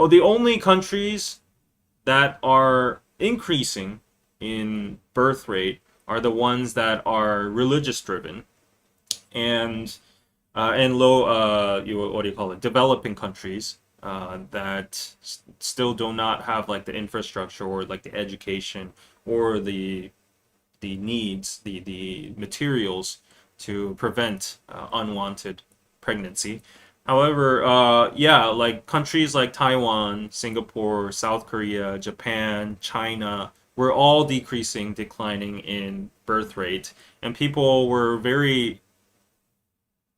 the only countries that are increasing in birth rate are the ones that are religious driven and low what do you call it, developing countries that still do not have like the infrastructure or like the education or the needs, the materials to prevent unwanted pregnancy. However, yeah, like countries like Taiwan, Singapore, South Korea, Japan, China were all declining in birth rate, and people were very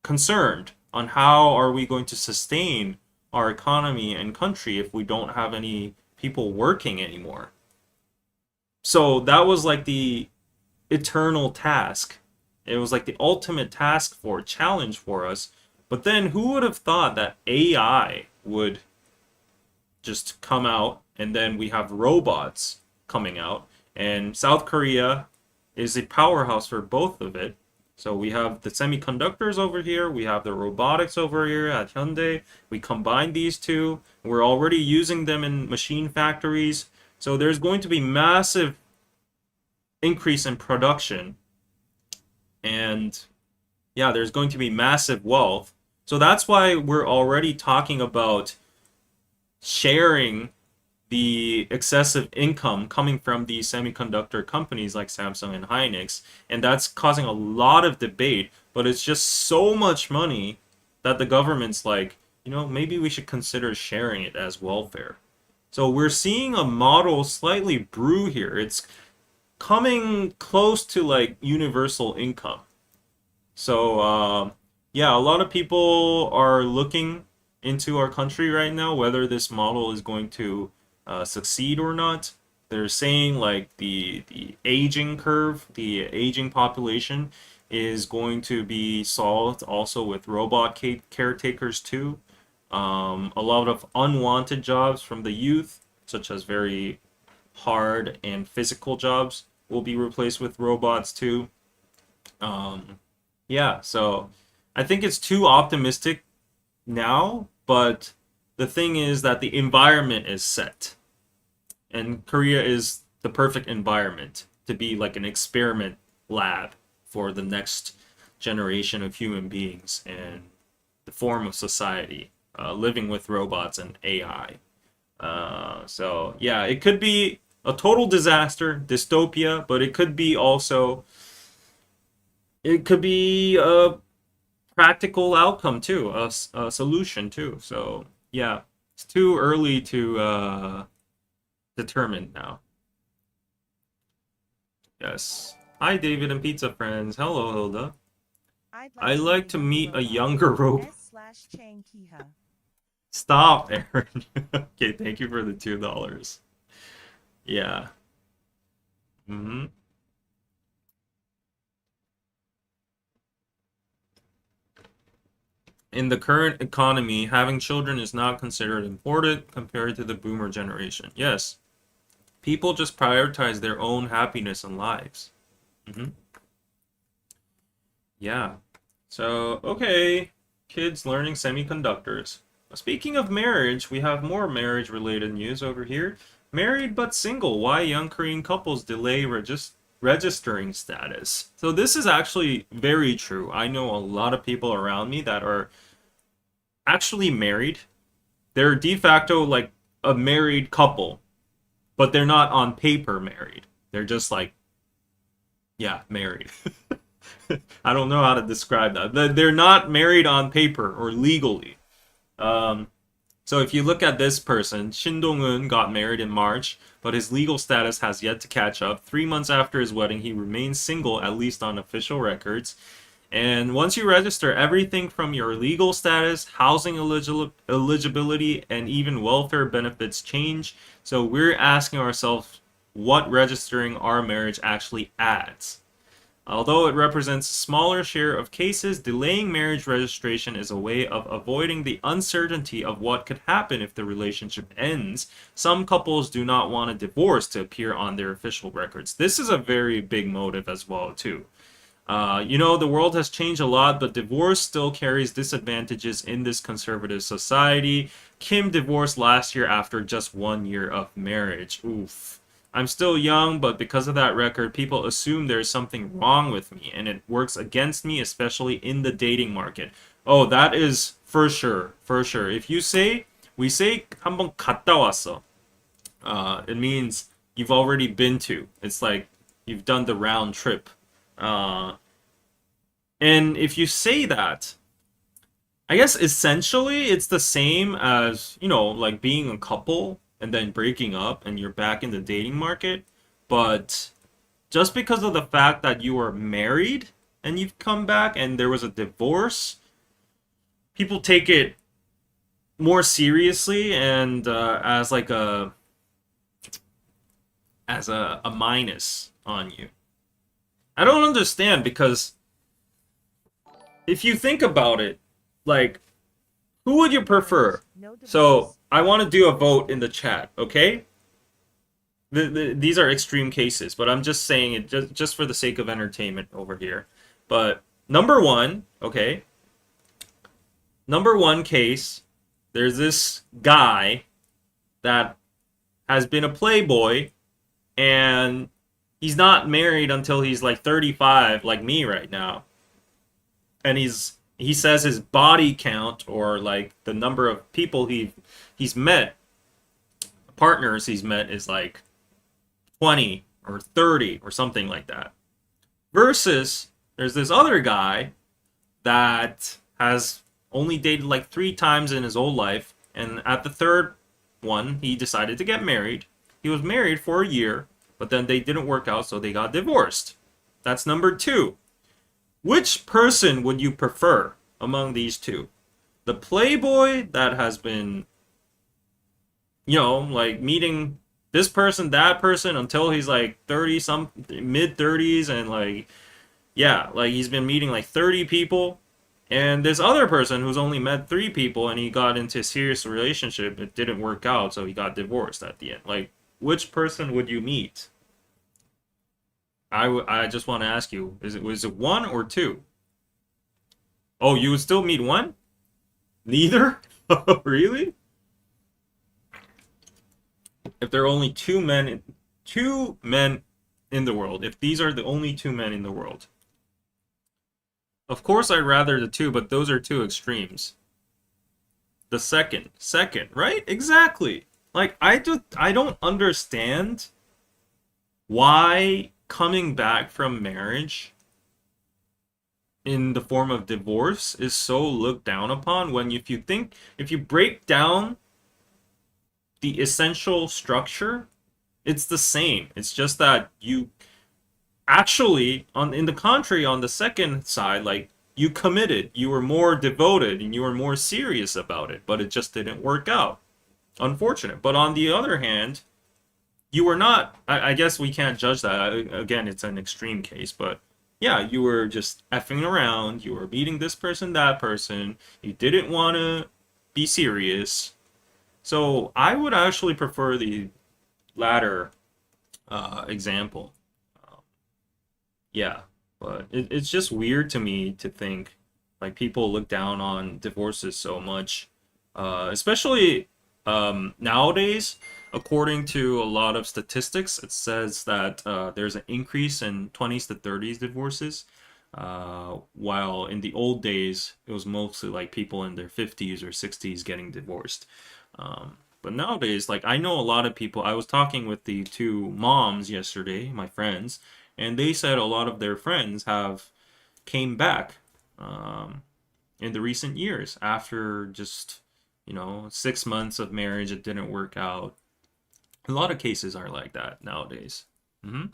concerned on how are we going to sustain our economy and country if we don't have any people working anymore. So that was like the eternal task. It was like the ultimate task for challenge for us. But then who would have thought that AI would just come out and then we have robots coming out and South Korea is a powerhouse for both of it. So we have the semiconductors over here, we have the robotics over here at Hyundai. We combine these two. We're already using them in machine factories. So there's going to be massive increase in production and yeah, there's going to be massive wealth. So that's why we're already talking about sharing the excessive income coming from these semiconductor companies like Samsung and Hynix, and that's causing a lot of debate, but it's just so much money that the government's like, maybe we should consider sharing it as welfare. So we're seeing a model slightly brew here. It's coming close to like universal income. So, yeah, a lot of people are looking into our country right now, whether this model is going to succeed or not. They're saying like the aging curve, the aging population is going to be solved also with robot caretakers too. A lot of unwanted jobs from the youth, such as very hard and physical jobs will be replaced with robots too. Yeah, so I think it's too optimistic now, but the thing is that the environment is set, and Korea is the perfect environment to be like an experiment lab for the next generation of human beings and the form of society, living with robots and AI. So yeah, it could be a total disaster, dystopia, but it could be a practical outcome too, a solution too. So yeah, it's too early to determine now. Yes. Hi, David and pizza friends. Hello, Hilda. I like to meet a younger robot. Stop, Aaron. Okay, thank you for the $2. Yeah. Mm-hmm. In the current economy, having children is not considered important compared to the boomer generation. Yes. People just prioritize their own happiness and lives. Mm-hmm. Yeah. So, okay. Kids learning semiconductors. Speaking of marriage, we have more marriage-related news over here. Married but single. Why young Korean couples delay registering status. So this is actually very true. I know a lot of people around me that are actually married. They're de facto like a married couple, but they're not on paper married. They're just like, yeah, married. I don't know how to describe that. They're not married on paper or legally. Um, so if you look at this person, Shin Dong-eun got married in March, but his legal status has yet to catch up. 3 months after his wedding, he remains single, at least on official records. And once you register, everything from your legal status, housing eligibility, and even welfare benefits change. So we're asking ourselves what registering our marriage actually adds. Although it represents a smaller share of cases, delaying marriage registration is a way of avoiding the uncertainty of what could happen if the relationship ends. Some couples do not want a divorce to appear on their official records. This is a very big motive as well, too. The world has changed a lot, but divorce still carries disadvantages in this conservative society. Kim divorced last year after just 1 year of marriage. Oof. I'm still young, but because of that record, people assume there's something wrong with me, and it works against me, especially in the dating market. Oh, that is for sure, for sure. If we say 한번 갔다 왔어, it means you've already been to. It's like you've done the round trip. And if you say that, I guess essentially it's the same as, like being a couple and then breaking up and you're back in the dating market. But just because of the fact that you are married and you've come back and there was a divorce, people take it more seriously and as like a minus on you. I don't understand, because if you think about it, like, who would you prefer? So I want to do a vote in the chat, okay? These are extreme cases, but I'm just saying it just for the sake of entertainment over here. But number one, okay? Number one case, there's this guy that has been a playboy, and he's not married until he's like 35, like me right now. And he says his body count, or like the number of people he's met, partners he's met, is like 20 or 30 or something like that. Versus there's this other guy that has only dated like 3 times in his whole life, and at the third one he decided to get married. He was married for a year, but then they didn't work out, so they got divorced. That's number 2. Which person would you prefer among these two? The playboy that has been, like meeting this person, that person, until he's like 30, mid 30s, and like, yeah, like he's been meeting like 30 people. And this other person who's only met 3 people, and he got into a serious relationship, it didn't work out, so he got divorced at the end. Like, which person would you meet? I just want to ask you, was it one or two? Oh, you would still meet one? Neither? Really? If there are only two men in the world, if these are the only two men in the world, of course I'd rather the two, but those are two extremes. The second, right? Exactly. Like I don't understand why coming back from marriage in the form of divorce is so looked down upon when if you break down the essential structure, it's the same. It's just that you actually on in the contrary on the second side, like you committed, you were more devoted and you were more serious about it, but it just didn't work out. Unfortunate. But on the other hand, you were not. I guess we can't judge that. Again, it's an extreme case, but yeah, you were just effing around. You were meeting this person, that person. You didn't want to be serious. So I would actually prefer the latter example. Yeah, but it's just weird to me to think like people look down on divorces so much, especially nowadays. According to a lot of statistics, it says that there's an increase in 20s to 30s divorces, while in the old days it was mostly like people in their 50s or 60s getting divorced. But nowadays, like I know a lot of people. I was talking with the two moms yesterday, my friends, and they said a lot of their friends have came back in the recent years after just 6 months of marriage. It didn't work out. A lot of cases are like that nowadays. hmm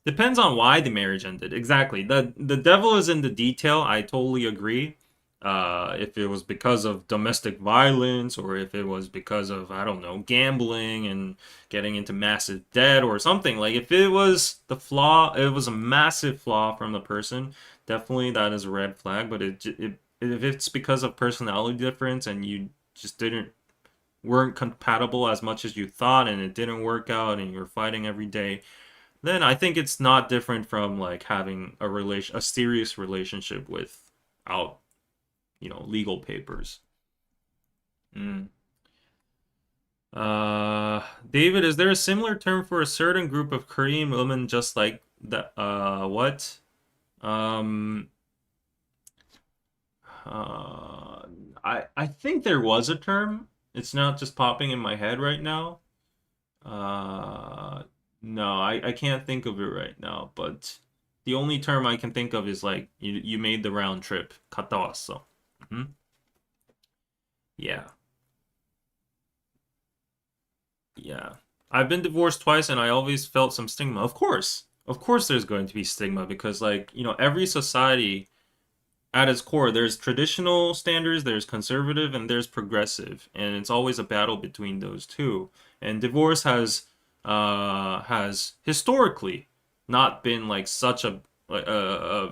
Depends on why the marriage ended. Exactly. The devil is in the detail. I totally agree. If it was because of domestic violence or if it was because of, I don't know, gambling and getting into massive debt or something. Like if it was the flaw, it was a massive flaw from the person, definitely that is a red flag. But if it's because of personality difference and you just didn't weren't compatible as much as you thought and it didn't work out and you're fighting every day, then I think it's not different from like having a serious relationship without legal papers. Mm. David, is there a similar term for a certain group of Korean women just like that? What? Um, uh, I think there was a term. It's not just popping in my head right now. Uh, no, I can't think of it right now. But the only term I can think of is like you made the round trip. 갔다 왔어. Mhm. Yeah. Yeah. I've been divorced twice and I always felt some stigma. Of course. Of course there's going to be stigma because like, every society at its core, there's traditional standards, there's conservative, and there's progressive, and it's always a battle between those two. And divorce has historically not been like such a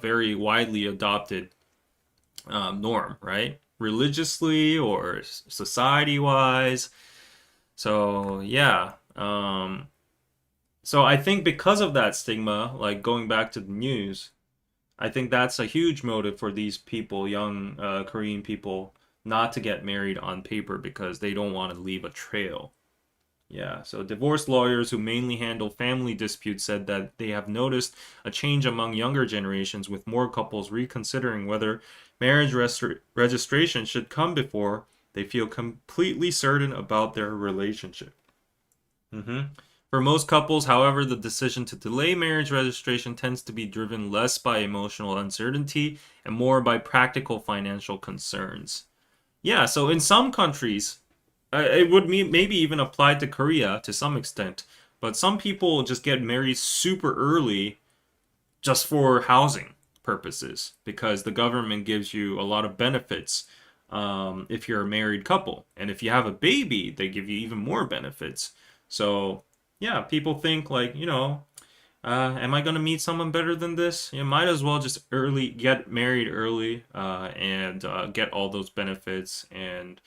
very widely adopted norm, right? Religiously or society wise. So yeah. So I think because of that stigma, like going back to the news, I think that's a huge motive for these people, young Korean people, not to get married on paper because they don't want to leave a trail. Yeah, so divorce lawyers who mainly handle family disputes said that they have noticed a change among younger generations with more couples reconsidering whether marriage registration should come before they feel completely certain about their relationship. hmm For most couples, however, the decision to delay marriage registration tends to be driven less by emotional uncertainty and more by practical financial concerns. Yeah, so in some countries, it would maybe even apply to Korea to some extent, but some people just get married super early just for housing purposes because the government gives you a lot of benefits if you're a married couple. And if you have a baby, they give you even more benefits. So, yeah, people think like, am I gonna meet someone better than this? You might as well just early get married early and get all those benefits and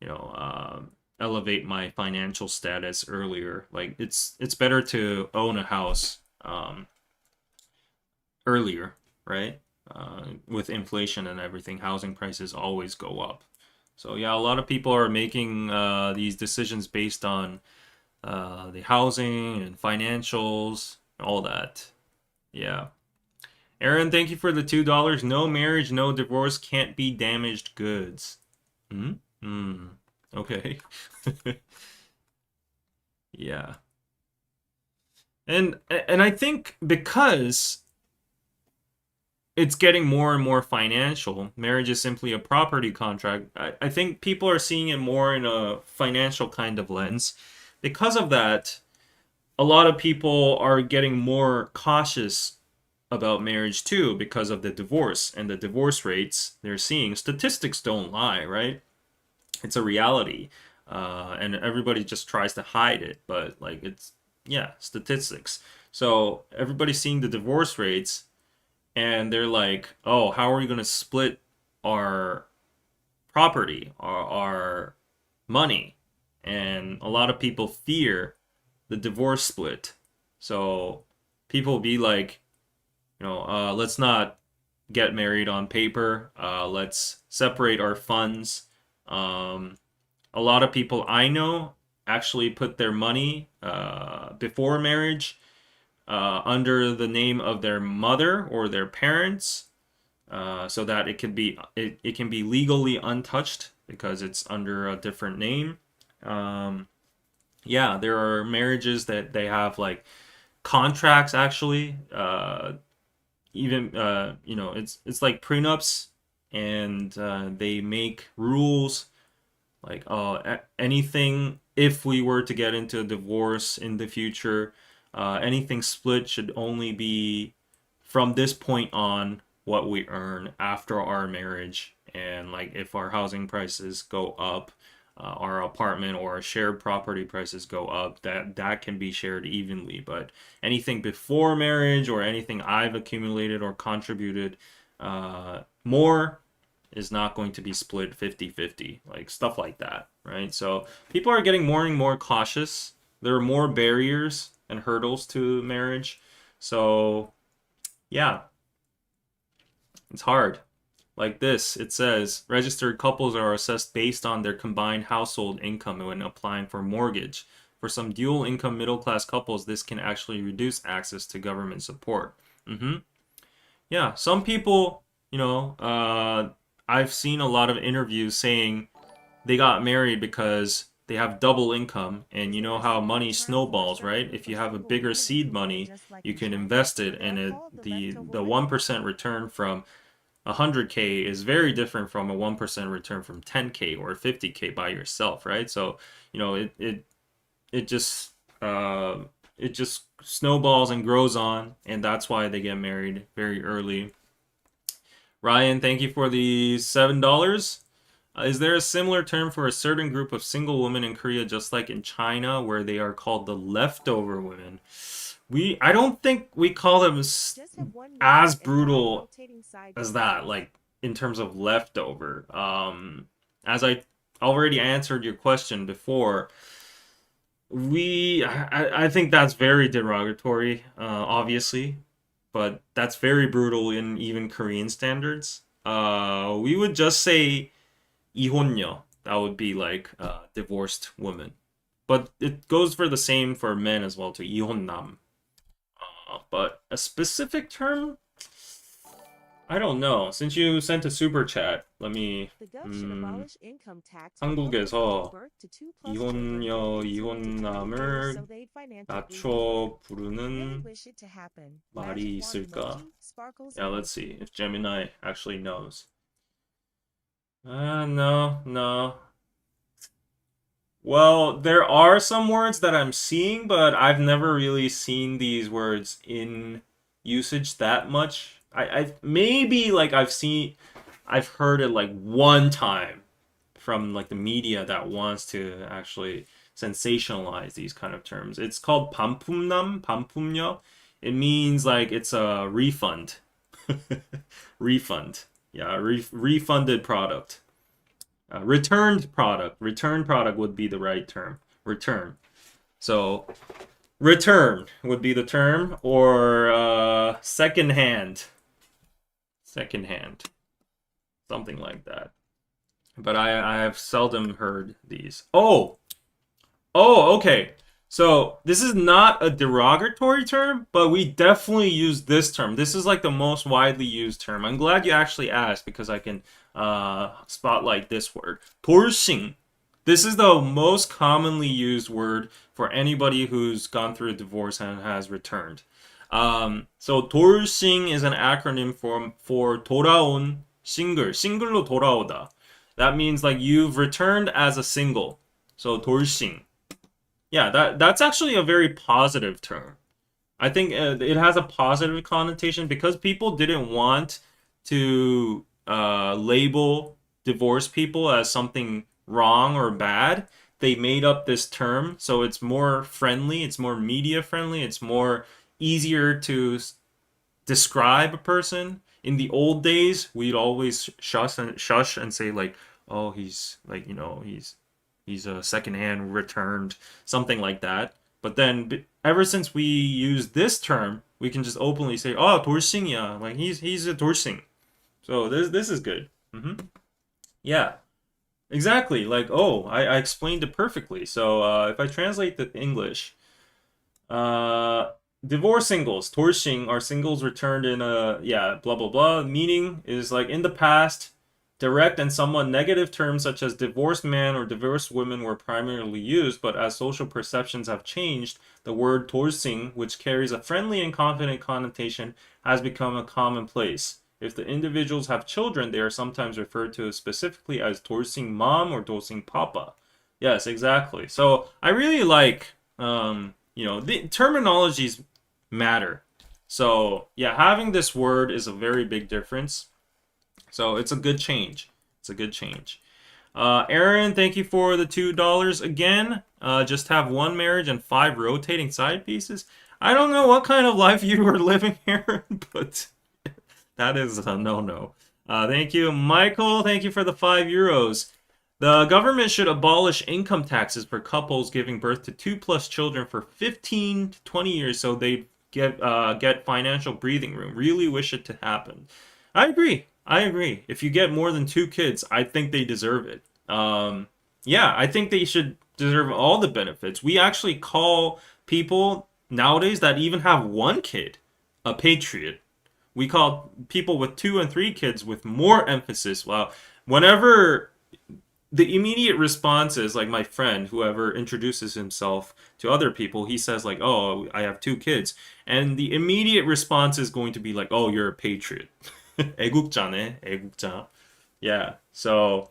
you know elevate my financial status earlier. Like it's better to own a house earlier, right? With inflation and everything, housing prices always go up. So yeah, a lot of people are making these decisions based on the housing and financials, all that. Yeah. Aaron, thank you for the $2. No marriage, no divorce can't be damaged goods. Hmm? Hmm. Okay. Yeah. And I think because it's getting more and more financial, marriage is simply a property contract. I think people are seeing it more in a financial kind of lens. Because of that, a lot of people are getting more cautious about marriage too because of the divorce and the divorce rates they're seeing. Statistics don't lie, right? It's a reality. And everybody just tries to hide it, but like it's, yeah, statistics. So everybody's seeing the divorce rates and they're like, oh, how are we going to split our property, our money? And a lot of people fear the divorce split. So people be like, let's not get married on paper. Let's separate our funds. Um, a lot of people I know actually put their money before marriage under the name of their mother or their parents, so that it can be legally untouched because it's under a different name. Um, yeah, there are marriages that they have like contracts actually. Even it's like prenups, and they make rules like anything if we were to get into a divorce in the future, anything split should only be from this point on what we earn after our marriage. And like if our housing prices go up, our apartment or our shared property prices go up, that can be shared evenly. But anything before marriage or anything I've accumulated or contributed more is not going to be split 50-50, like stuff like that, right? So people are getting more and more cautious. There are more barriers and hurdles to marriage. So yeah, it's hard. Like this, it says registered couples are assessed based on their combined household income when applying for mortgage. For some dual income middle class couples, this can actually reduce access to government support. Mm-hmm. Yeah, some people, I've seen a lot of interviews saying they got married because they have double income, and you know how money snowballs, right? If you have a bigger seed money, you can invest it, and the 1% return from 100K is very different from a 1% return from 10K or 50K by yourself, right? So, it just uh, it just snowballs and grows on, and that's why they get married very early. Ryan, thank you for the $7. Is there a similar term for a certain group of single women in Korea, just like in China, where they are called the leftover women? I don't think we call them as brutal as that, like in terms of leftover. As I already answered your question before, I think that's very derogatory, obviously, but that's very brutal in even Korean standards. We would just say 이혼녀. That would be like divorced woman. But it goes for the same for men as well, to 이혼남. But a specific term? I don't know. Since you sent a super chat, let me. 한국에서 이혼녀, 이혼남을 낮춰 부르는 말이 있을까? Yeah, let's see if Gemini actually knows. No, no. Well, there are some words that I'm seeing, but I've never really seen these words in usage that much. I've maybe like I've heard it like one time from like the media that wants to actually sensationalize these kind of terms. It's called 반품남, 반품녀. It means like it's a refund. Refund. Yeah, refunded product. Returned product. Returned product would be the right term. Return. So return would be the term, or second hand. Second hand. Something like that. But I have seldom heard these. Oh, okay. So this is not a derogatory term, but we definitely use this term. This is like the most widely used term. I'm glad you actually asked because I can spotlight this word. Dolsing. This is the most commonly used word for anybody who's gone through a divorce and has returned. So Dolsing is an acronym for 돌아온 싱글. 싱글로 돌아오다. That means like you've returned as a single. So 돌싱. Yeah, that's actually a very positive term. I think it has a positive connotation because people didn't want to label divorced people as something wrong or bad. They made up this term, so it's more friendly, it's more media friendly, it's more easier to describe a person. In the old days, we'd always shush and say like, "Oh, he's like, he's a secondhand returned," something like that. But then, ever since we use this term, we can just openly say, "Oh, 돌싱이야." Like he's a 돌싱. So this is good. Yeah, exactly. Like, oh, I explained it perfectly. So if I translate the English, uh, divorce singles, 돌싱, are singles returned in a, yeah, blah blah blah. Meaning is like in the past, direct and somewhat negative terms such as divorced man or divorced women were primarily used, but as social perceptions have changed, the word 돌싱, which carries a friendly and confident connotation, has become a commonplace. If the individuals have children, they are sometimes referred to specifically as 돌싱 mom or 돌싱 papa. Yes, exactly. So I really like, the terminologies matter. So yeah, having this word is a very big difference. So it's a good change. It's a good change. Aaron, thank you for the $2 again. Just have one marriage and 5 rotating side pieces. I don't know what kind of life you were living here, but that is a no-no. Thank you, Michael. Thank you for the €5. The government should abolish income taxes for couples giving birth to 2+ children for 15 to 20 years so they get financial breathing room. Really wish it to happen. I agree. I agree. If you get more than 2 kids, I think they deserve it. Yeah, I think they should deserve all the benefits. We actually call people nowadays that even have 1 kid a patriot. We call people with 2 and 3 kids with more emphasis. Well, whenever the immediate response is like my friend, whoever introduces himself to other people, he says like, "Oh, I have 2 kids," and the immediate response is going to be like, "Oh, you're a patriot." 애국자네, 애국자. Yeah. So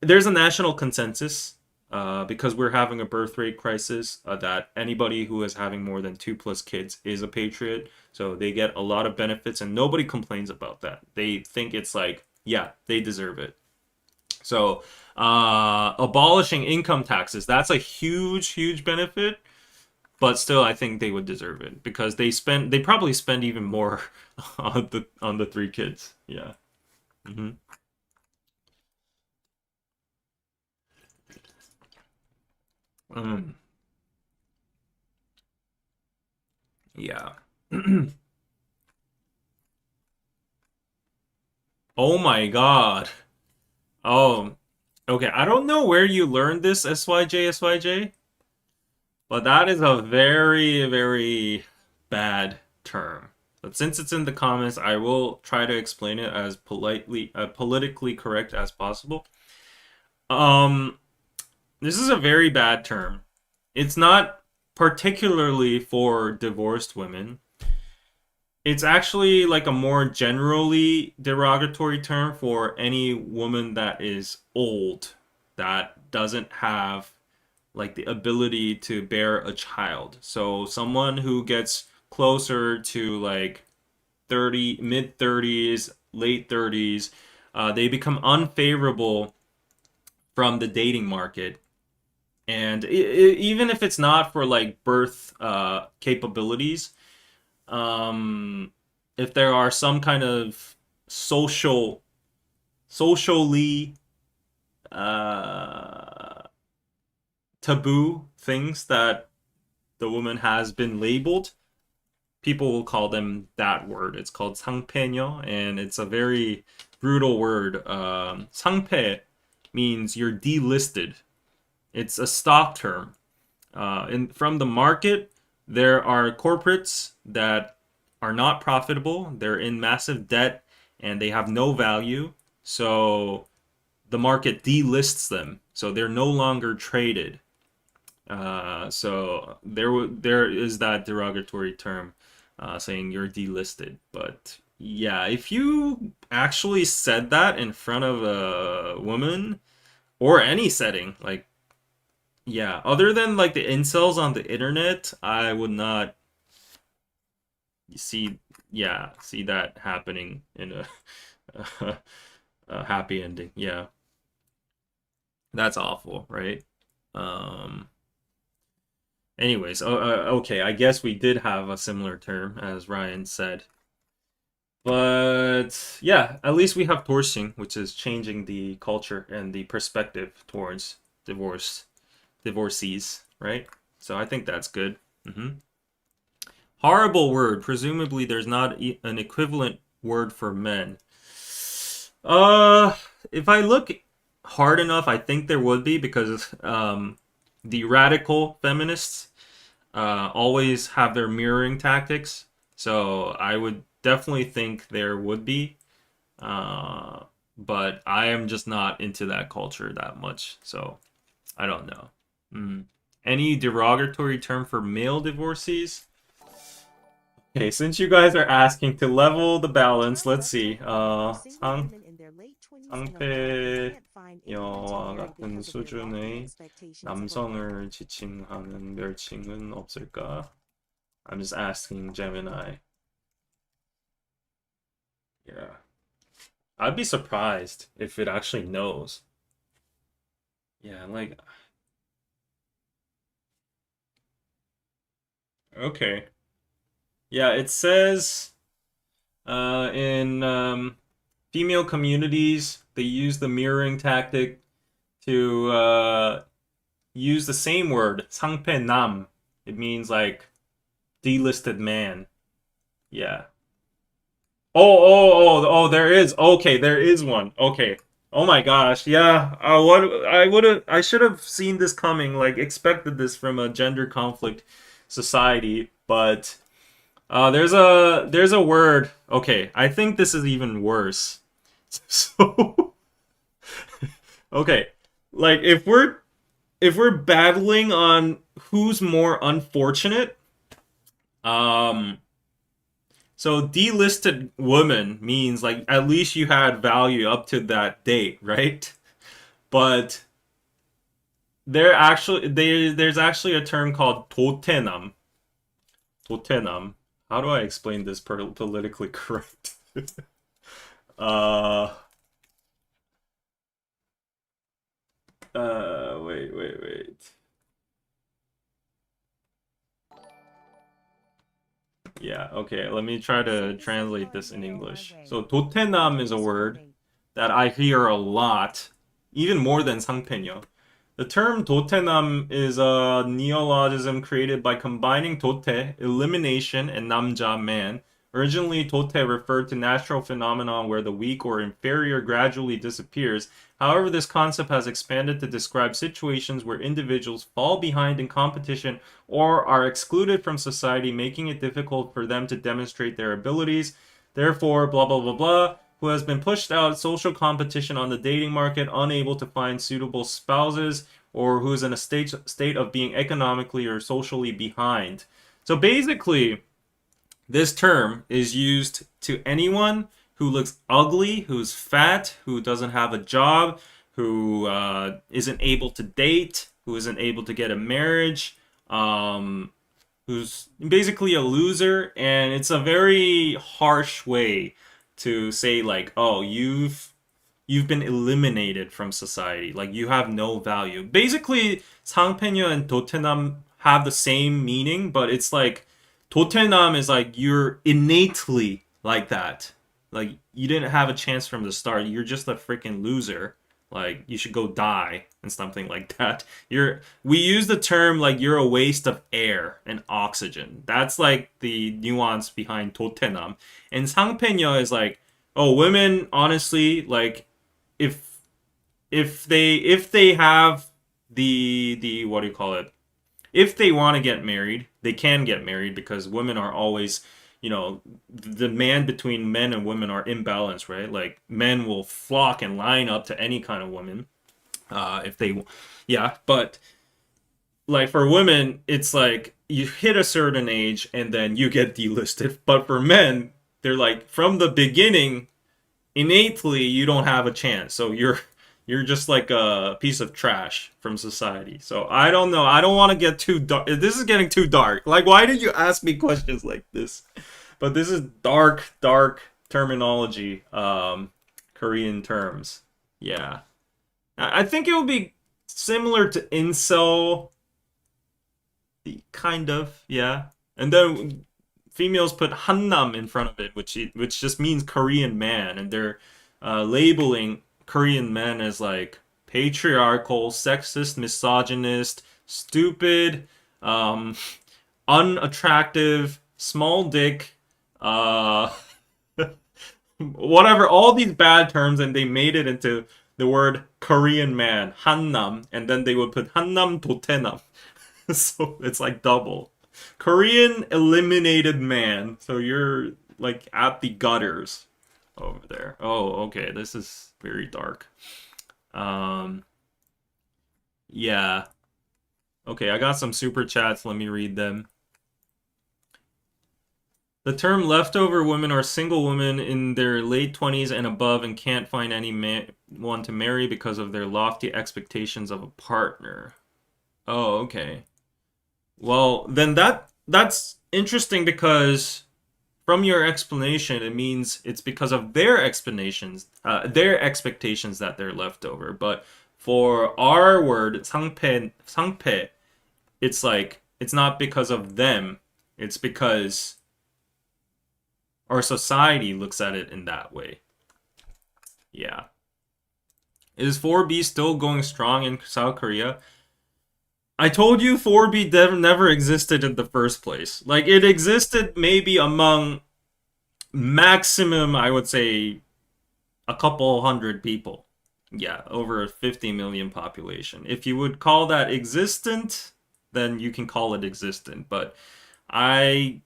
there's a national consensus because we're having a birth rate crisis that anybody who is having more than 2+ kids is a patriot. So they get a lot of benefits and nobody complains about that. They think it's like, yeah, they deserve it. So abolishing income taxes, that's a huge, huge benefit. But still, I think they would deserve it because they probably spend even more on the 3 kids. Yeah. hmm Mm, yeah. Oh my God. Oh, okay. I don't know where you learned this, SYJ, but that is a very, very bad term. But since it's in the comments, I will try to explain it as politically correct as possible. Um, this is a very bad term. It's not particularly for divorced women. It's actually like a more generally derogatory term for any woman that is old, that doesn't have like the ability to bear a child. So someone who gets closer to like 30, mid 30s, late 30s, they become unfavorable from the dating market. And even if it's not for like birth capabilities, um, if there are some kind of social, socially uh, taboo things that the woman has been labeled, people will call them that word. It's called Sangpae-nyeo, and it's a very brutal word. Sangpae means you're delisted. It's a stock term. From the market, there are corporates that are not profitable. They're in massive debt and they have no value. So the market delists them. So they're no longer traded. So there is that derogatory term saying you're delisted. But yeah, if you actually said that in front of a woman or any setting, like yeah, other than like the incels on the internet, I would not see see that happening in a, a happy ending. Yeah, that's awful, right? Um, Anyways, okay, I guess we did have a similar term as Ryan said. But yeah, at least we have Dorsing, which is changing the culture and the perspective towards divorcees, right? So I think that's good. Horrible word. Presumably, there's not an equivalent word for men. Uh, if I look hard enough, I think there would be because the radical feminists always have their mirroring tactics. So I would definitely think there would be. Uh, but I am just not into that culture that much. So I don't know. Mm. Any derogatory term for male divorcees? Okay, since you guys are asking to level the balance, let's see. 상패여와 같은 수준의 남성을 지칭하는 별칭은 없을까? I'm just asking Gemini. Yeah. I'd be surprised if it actually knows. Yeah, like okay. Yeah, it says in female communities, they use the mirroring tactic to use the same word, Sangpae-nam. It means like delisted man. Yeah. There is. Okay, there is one. Okay. Oh my gosh. Yeah. I should have seen this coming, like expected this from a gender conflict society, but there's a word. Okay, I think this is even worse. So, okay, like if we're battling on who's more unfortunate, um, so delisted woman means like at least you had value up to that date, right? But there's actually a term called Dotae-nam. Dotae-nam. How do I explain this politically correct? uh, wait. Yeah, okay, let me try to translate this in English. So, Dotae-nam is a word that I hear a lot, even more than Sangpae-nyeo. The term Dotae-nam is a neologism created by combining Dotae, elimination, and namja, man. Originally, Dotae referred to natural phenomenon where the weak or inferior gradually disappears. However, this concept has expanded to describe situations where individuals fall behind in competition or are excluded from society, making it difficult for them to demonstrate their abilities. Therefore, blah blah blah blah, who has been pushed out social competition on the dating market, unable to find suitable spouses, or who is in a state of being economically or socially behind. So basically, this term is used to anyone who looks ugly, who's fat, who doesn't have a job, who isn't able to date, who isn't able to get a marriage, who's basically a loser, and it's a very harsh way to say like, oh, you've been eliminated from society, like you have no value. Basically, Sangpae-nyeo and Dotae-nam have the same meaning, but it's like Dotae-nam is like you're innately like that. Like you didn't have a chance from the start. You're just a freaking loser. Like you should go die and something like that. We use the term like you're a waste of air and oxygen. That's like the nuance behind Dotae-nam. And Sangpae-nyeo is like, oh, women honestly like if if they have the what do you call it? If they want to get married, they can get married because women are always, the demand between men and women are imbalanced, right? Like men will flock and line up to any kind of woman, if they, yeah. But like for women, it's like you hit a certain age and then you get delisted. But for men, they're like from the beginning, innately you don't have a chance. So you're just like a piece of trash from society. So I don't know. I don't want to get too dark. This is getting too dark. Like, why did you ask me questions like this? But this is dark, dark terminology. Korean terms. Yeah. I think it would be similar to incel, kind of. Yeah. And then females put hannam in front of it, which just means Korean man, and they're labeling Korean men as like patriarchal, sexist, misogynist, stupid, unattractive, small dick, uh, whatever, all these bad terms, and they made it into the word Korean man, hannam, and then they would put hannam Dotae-nam. So it's like double. Korean eliminated man. So you're like at the gutters over there. Oh, okay. This is very dark. Um, yeah. Okay, I got some super chats. Let me read them. The term leftover women are single women in their late 20s and above and can't find anyone to marry because of their lofty expectations of a partner. Oh, okay. Well, then that's interesting because from your explanation, it means it's because of their expectations that they're left over. But for our word, sangpae, it's like it's not because of them. It's because our society looks at it in that way. Yeah. Is 4B still going strong in South Korea? I told you 4B never existed in the first place. Like, it existed maybe among maximum, I would say, a couple hundred people. Yeah, over a 50 million population. If you would call that existent, then you can call it existent. But I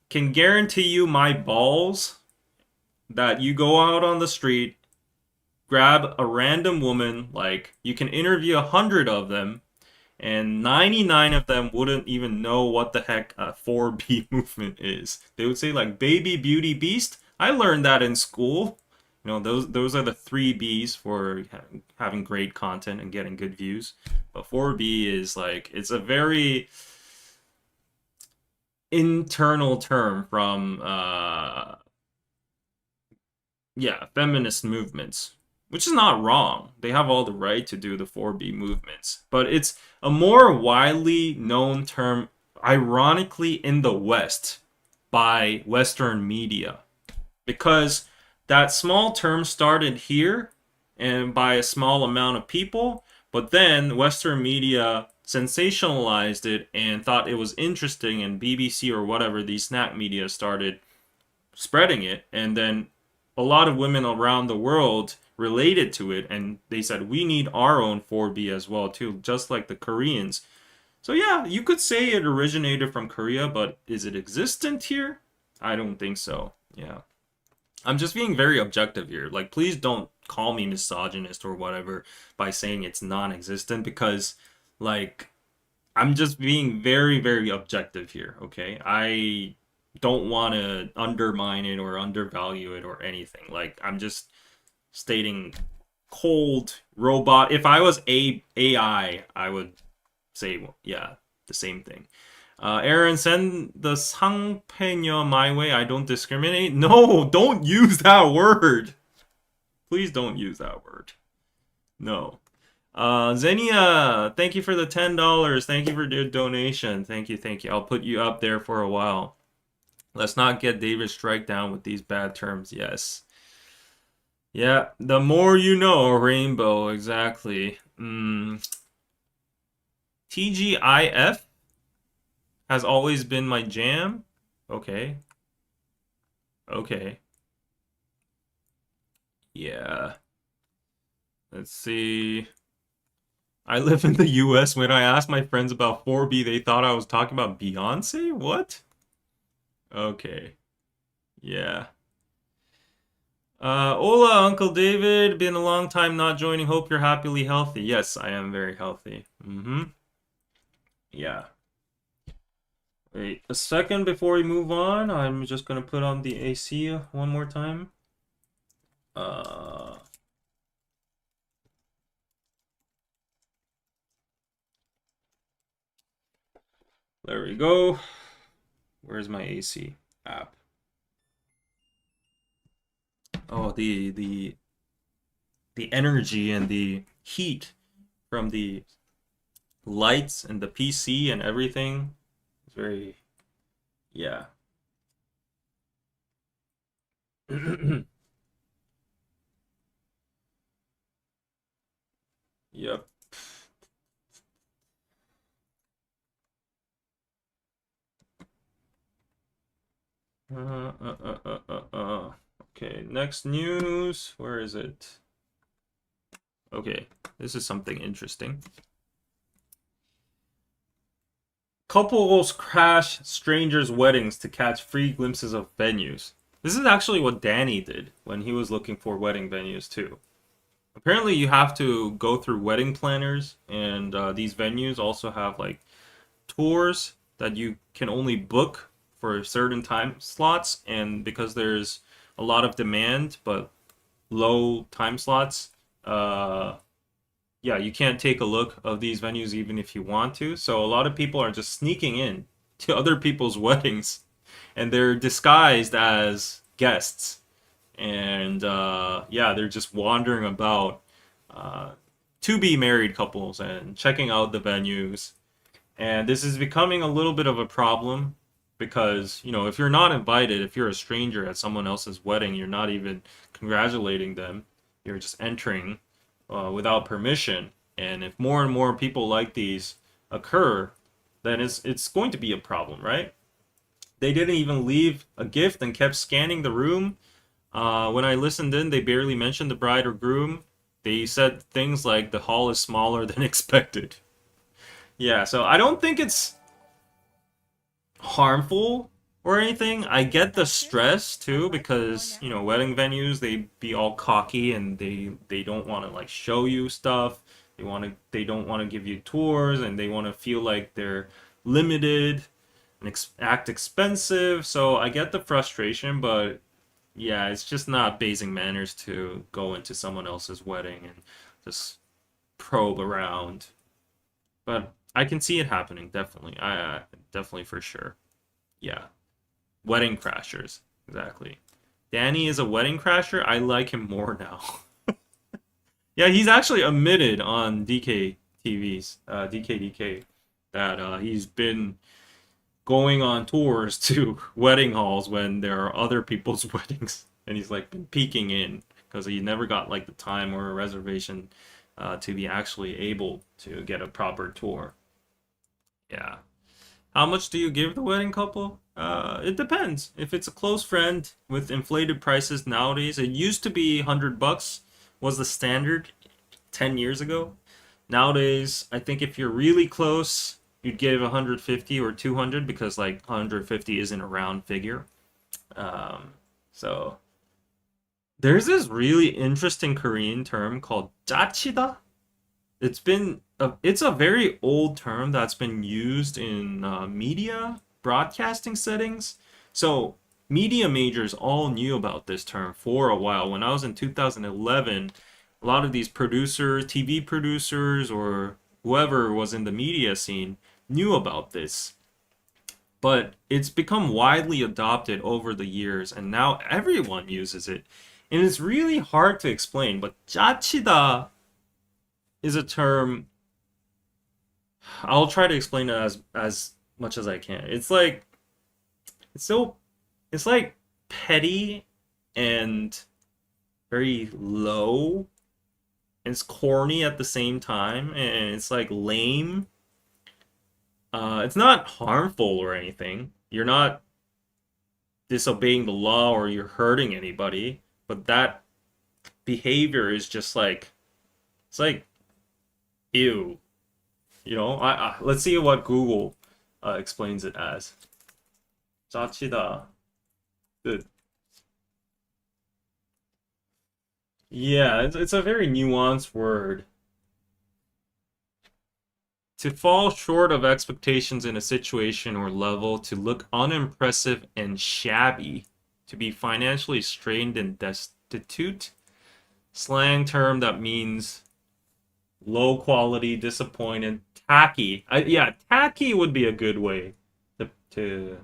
can guarantee you my balls that you go out on the street, grab a random woman, like, you can interview 100 of them, and 99 of them wouldn't even know what the heck a 4B movement is. They would say like baby, beauty, beast. I learned that in school. Those are the 3 Bs for having great content and getting good views. But 4B is like, it's a very internal term from feminist movements, which is not wrong. They have all the right to do the 4B movements. But it's a more widely known term, ironically, in the West by Western media. Because that small term started here and by a small amount of people, but then Western media sensationalized it and thought it was interesting, and BBC or whatever, these snack media started spreading it, and then a lot of women around the world related to it, and they said we need our own 4B as well too, just like the Koreans. So yeah, you could say it originated from Korea, but is it existent here? I don't think so. Yeah. I'm just being very objective here. Like, please don't call me misogynist or whatever by saying it's non-existent, because like I'm just being very, very objective here, okay? I don't want to undermine it or undervalue it or anything. Like, I'm just stating cold robot. If I was AI, I would say, well, yeah, the same thing. Aaron, send the Sangpae-nyeo my way. I don't discriminate. No, don't use that word. Please don't use that word. No. Xenia, thank you for the $10. Thank you for your donation. Thank you, thank you. I'll put you up there for a while. Let's not get David strike down with these bad terms. Yes. Yeah, the more you know, Rainbow, exactly. TGIF has always been my jam. Okay, okay. Yeah. Let's see. I live in the US. When I asked my friends about 4B, they thought I was talking about Beyonce? What? Okay. Yeah. Hola, Uncle David. Been a long time not joining. Hope you're happily healthy. Yes, I am very healthy. Yeah. Wait a second before we move on. I'm just gonna put on the AC one more time. Uh, there we go. Where's my AC app? Oh, the energy and the heat from the lights and the PC and everything. It's very, yeah. Yep. Okay, next news. Where is it? Okay, this is something interesting. Couples crash strangers' weddings to catch free glimpses of venues. This is actually what Danny did when he was looking for wedding venues too. Apparently, you have to go through wedding planners, and these venues also have like tours that you can only book for certain time slots. And because there's a lot of demand but low time slots, yeah, you can't take a look of these venues even if you want to. So a lot of people are just sneaking in to other people's weddings, and they're disguised as guests. And yeah, they're just wandering about uh, to be married couples and checking out the venues. And this is becoming a little bit of a problem because, you know, if you're not invited, if you're a stranger at someone else's wedding, you're not even congratulating them. You're just entering without permission. And if more and more people like these occur, then it's going to be a problem, right? They didn't even leave a gift and kept scanning the room. When I listened in, they barely mentioned the bride or groom. They said things like the hall is smaller than expected. Yeah, so I don't think it's harmful or anything. I get the stress too because, you know, wedding venues, they be all cocky and they don't want to like show you stuff. They don't want to give you tours and they want to feel like they're limited and act expensive. So I get the frustration, but yeah, it's just not basic manners to go into someone else's wedding and just probe around. But I can see it happening, definitely. I definitely for sure. Yeah. Wedding crashers. Exactly. Danny is a wedding crasher. I like him more now. Yeah, he's actually admitted on DK TV's DKDK that he's been going on tours to wedding halls when there are other people's weddings, and he's like been peeking in because he never got like the time or a reservation to be actually able to get a proper tour. Yeah. How much do you give the wedding couple? It depends. If it's a close friend with inflated prices nowadays, it used to be $100 was the standard 10 years ago. Nowadays, I think if you're really close, you'd give 150 or 200 because like 150 isn't a round figure. Um, so there's this really interesting Korean term called jachida. It's a very old term that's been used in media broadcasting settings. So media majors all knew about this term for a while. When I was in 2011, a lot of these producers, TV producers, or whoever was in the media scene knew about this. But it's become widely adopted over the years, and now everyone uses it. And it's really hard to explain, but jachida is a term. I'll try to explain it as much as I can. It's so it's like petty and very low. It's corny at the same time, and it's like lame. It's not harmful or anything. You're not disobeying the law or you're hurting anybody, but that behavior is just like it's like ew. Let's see what Google explains it as. 짜치다. Good. Yeah, it's a very nuanced word. To fall short of expectations in a situation or level, to look unimpressive and shabby, to be financially strained and destitute. Slang term that means low quality, disappointed, tacky. Yeah, tacky would be a good way to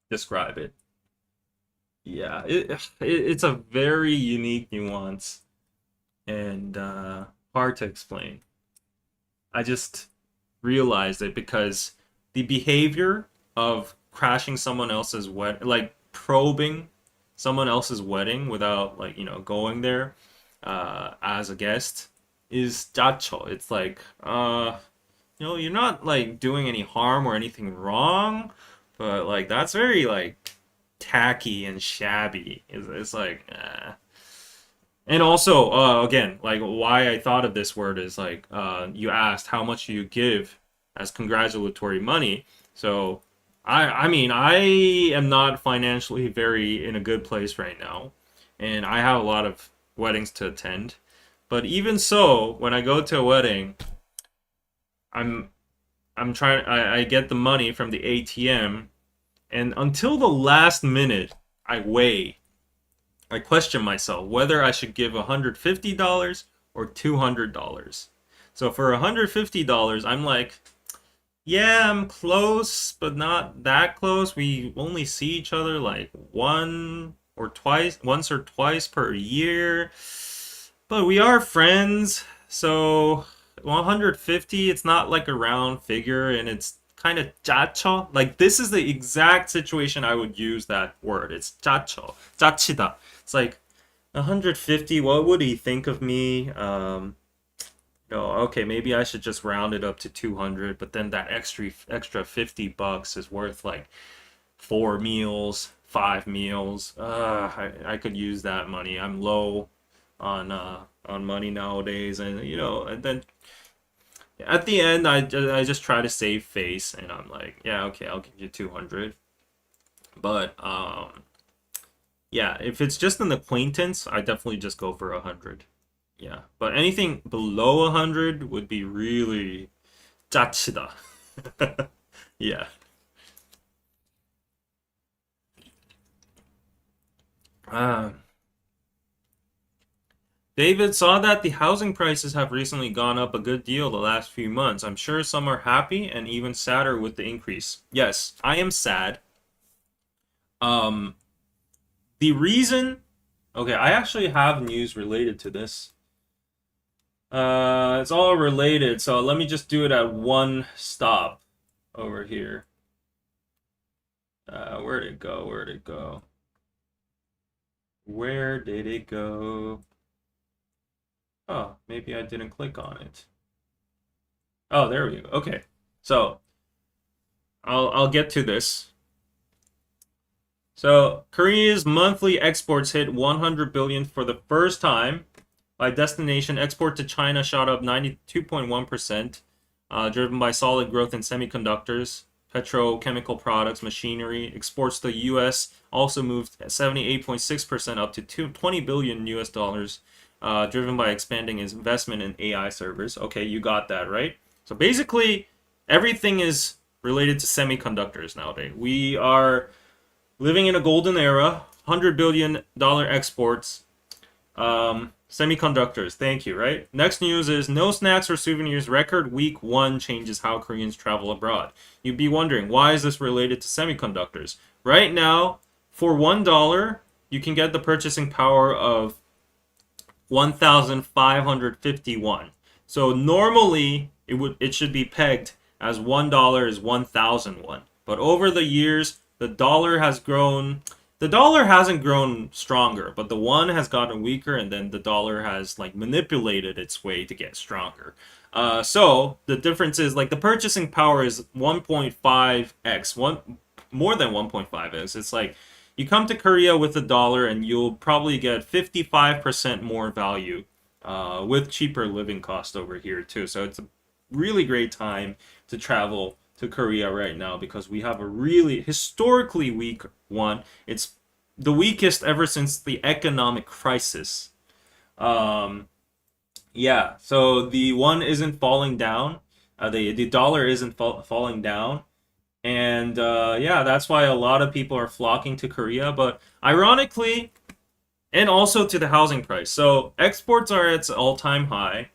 describe it. Yeah, it's a very unique nuance and hard to explain. I just realized it because the behavior of crashing someone else's like probing someone else's wedding without like going there as a guest is jacho. It's like you're not like doing any harm or anything wrong, but like that's very like tacky and shabby. It's like and also, again, like why I thought of this word is like you asked how much you give as congratulatory money. So I mean I am not financially very in a good place right now, and I have a lot of weddings to attend. But even so, when I go to a wedding, I'm I'm trying. I get the money from the ATM, and until the last minute, I weigh. I question myself whether I should give $150 or $200. So for $150, I'm like, yeah, I'm close, but not that close. We only see each other like once or twice per year. But we are friends, so 150, it's not like a round figure, and it's kind of 짜쳐. Like this is the exact situation I would use that word. It's 짜쳐, 짜치다. It's like 150. What would he think of me? No, okay, maybe I should just round it up to 200. But then that extra $50 is worth like 4 meals, 5 meals. I could use that money. I'm low on money nowadays, and and then at the end, I just try to save face, and I'm like, yeah, okay, I'll give you 200. But yeah, if it's just an acquaintance, I definitely just go for 100. Yeah, but anything below 100 would be really 짜치다. Yeah. Uh, David saw that the housing prices have recently gone up a good deal the last few months. I'm sure some are happy and even sadder with the increase. Yes, I am sad. Um, the reason, okay, I actually have news related to this. It's all related, so let me just do it at one stop over here. Where'd it go? Where'd it go? Where did it go? Oh, maybe I didn't click on it. Oh, there we go. Okay. So, I'll get to this. So, Korea's monthly exports hit 100 billion for the first time. By destination, export to China shot up 92.1%, driven by solid growth in semiconductors, petrochemical products, machinery. Exports to the US also moved 78.6% up to 20 billion US dollars, driven by expanding its investment in AI servers. Okay, you got that, right? So basically, everything is related to semiconductors nowadays. We are living in a golden era, $100 billion exports. Semiconductors, thank you, right? Next news is no snacks or souvenirs. Record week 1 changes how Koreans travel abroad. You'd be wondering, why is this related to semiconductors? Right now, for $1, you can get the purchasing power of 1,551. So normally it should be pegged as $1 is 1,001. But over the years, the dollar has grown. the dollar hasn't grown stronger, but the won has gotten weaker, and then the dollar has like manipulated its way to get stronger. So the difference is like the purchasing power is 1.5x, one more than 1.5x. It's like you come to Korea with a dollar, and you'll probably get 55% more value with cheaper living cost over here too. So it's a really great time to travel to Korea right now because we have a really historically weak one. It's the weakest ever since the economic crisis. Um, yeah, so the one isn't falling down. The dollar isn't falling down, and yeah, that's why a lot of people are flocking to Korea. But ironically, and also to the housing price. So exports are at its all-time high.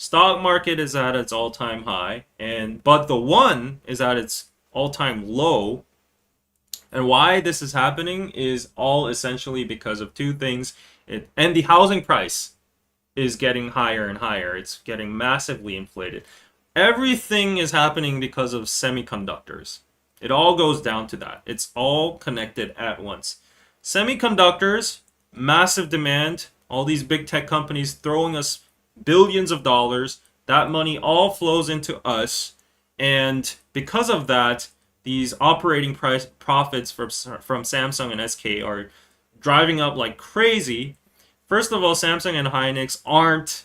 Stock market is at its all-time high, and but the won is at its all-time low. And why this is happening is all essentially because of two things. And the housing price is getting higher and higher. It's getting massively inflated. Everything is happening because of semiconductors. It all goes down to that. It's all connected at once. Semiconductors, massive demand, all these big tech companies throwing us billions of dollars. That money all flows into us. And because of that, these operating profits from Samsung and SK are driving up like crazy. First of all, Samsung and Hynix aren't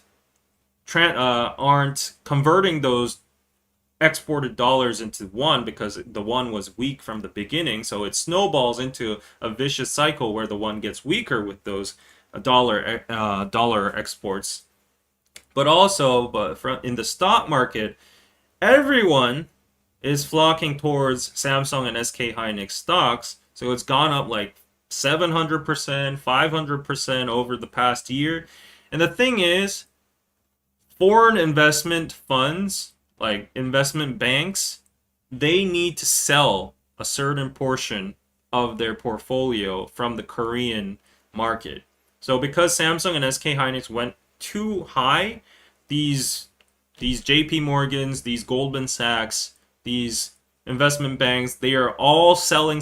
converting those exported dollars into won because the won was weak from the beginning. So it snowballs into a vicious cycle where the won gets weaker with those dollar exports. But also, in the stock market, everyone is flocking towards Samsung and SK Hynix stocks. So it's gone up like 700%, 500% over the past year. And the thing is, foreign investment funds, like investment banks, they need to sell a certain portion of their portfolio from the Korean market. So because Samsung and SK Hynix went too high, these JP Morgans, these Goldman Sachs, these investment banks, they are all selling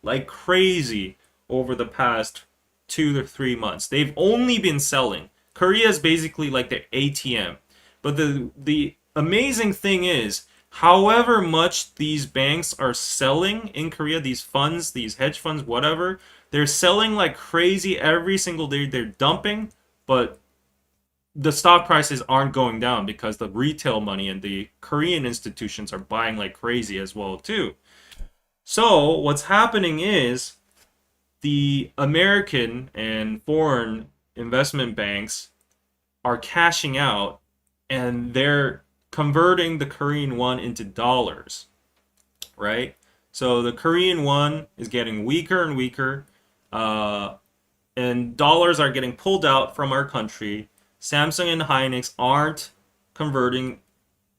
like crazy over the past 2 to 3 months. They've only been selling. Korea is basically like the ATM. But the amazing thing is, however much these banks are selling in Korea, these funds, these hedge funds, whatever, they're selling like crazy every single day. They're dumping, but the stock prices aren't going down because the retail money and the Korean institutions are buying like crazy as well too. So what's happening is the American and foreign investment banks are cashing out and they're converting the Korean won into dollars, right? So the Korean won is getting weaker and weaker, and dollars are getting pulled out from our country. Samsung and Hynix aren't converting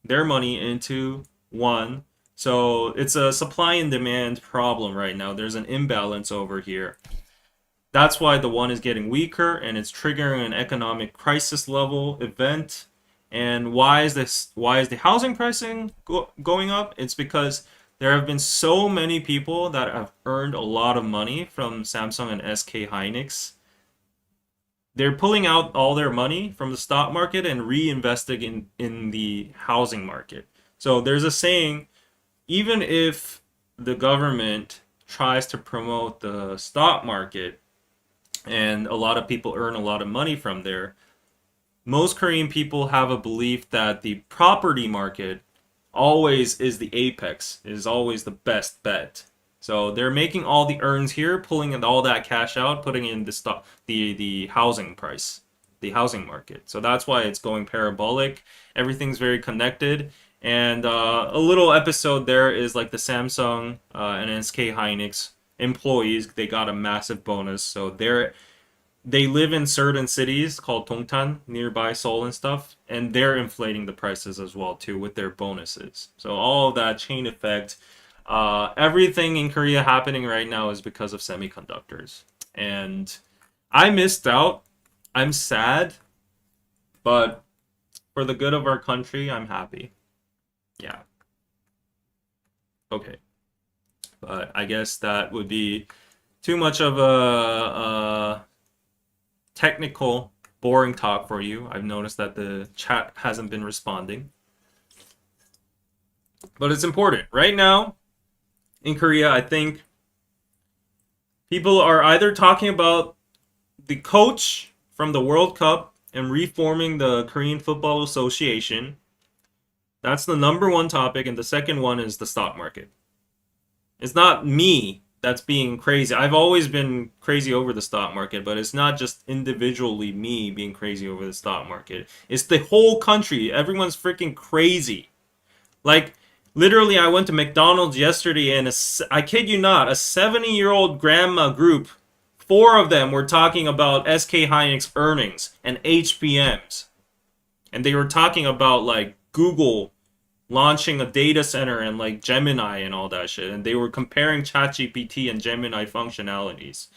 their money into won. So it's a supply and demand problem right now. There's an imbalance over here. That's why the won is getting weaker and it's triggering an economic crisis level event. And why is the housing pricing going up? It's because there have been so many people that have earned a lot of money from Samsung and SK Hynix. They're pulling out all their money from the stock market and reinvesting in the housing market. So there's a saying, even if the government tries to promote the stock market and a lot of people earn a lot of money from there, most Korean people have a belief that the property market always is the apex, is always the best bet. So they're making all the earns here, pulling all that cash out, putting in the housing price, the housing market. So that's why it's going parabolic. Everything's very connected. And a little episode there is like the Samsung and SK Hynix employees. They got a massive bonus. So they live in certain cities called Dongtan, nearby Seoul and stuff, and they're inflating the prices as well too with their bonuses. So all of that chain effect. Everything in Korea happening right now is because of semiconductors. And I missed out. I'm sad. But for the good of our country, I'm happy. Yeah. Okay. But I guess that would be too much of a technical, boring talk for you. I've noticed that the chat hasn't been responding. But it's important. Right now, in Korea, I think people are either talking about the coach from the World Cup and reforming the Korean Football Association. That's the number one topic, and the second one is the stock market. It's not me that's being crazy. I've always been crazy over the stock market, but it's not just individually me being crazy over the stock market. It's the whole country. Everyone's freaking crazy. Like, literally, I went to McDonald's yesterday, and I kid you not, a 70-year-old grandma group, 4 of them were talking about SK Hynix earnings and HBMs. And they were talking about, like, Google launching a data center and, like, Gemini and all that shit. And they were comparing ChatGPT and Gemini functionalities.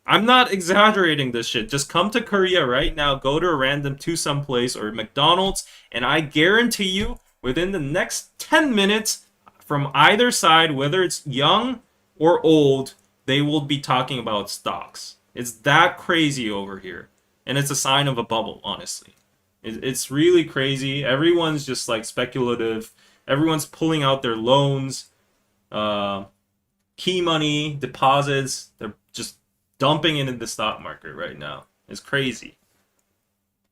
I'm not exaggerating this shit. Just come to Korea right now, go to a random to someplace or McDonald's, and I guarantee you, within the next 10 minutes, from either side, whether it's young or old, they will be talking about stocks. It's that crazy over here. And it's a sign of a bubble, honestly. It's really crazy. Everyone's just like speculative. Everyone's pulling out their loans, key money, deposits. They're just dumping into the stock market right now. It's crazy.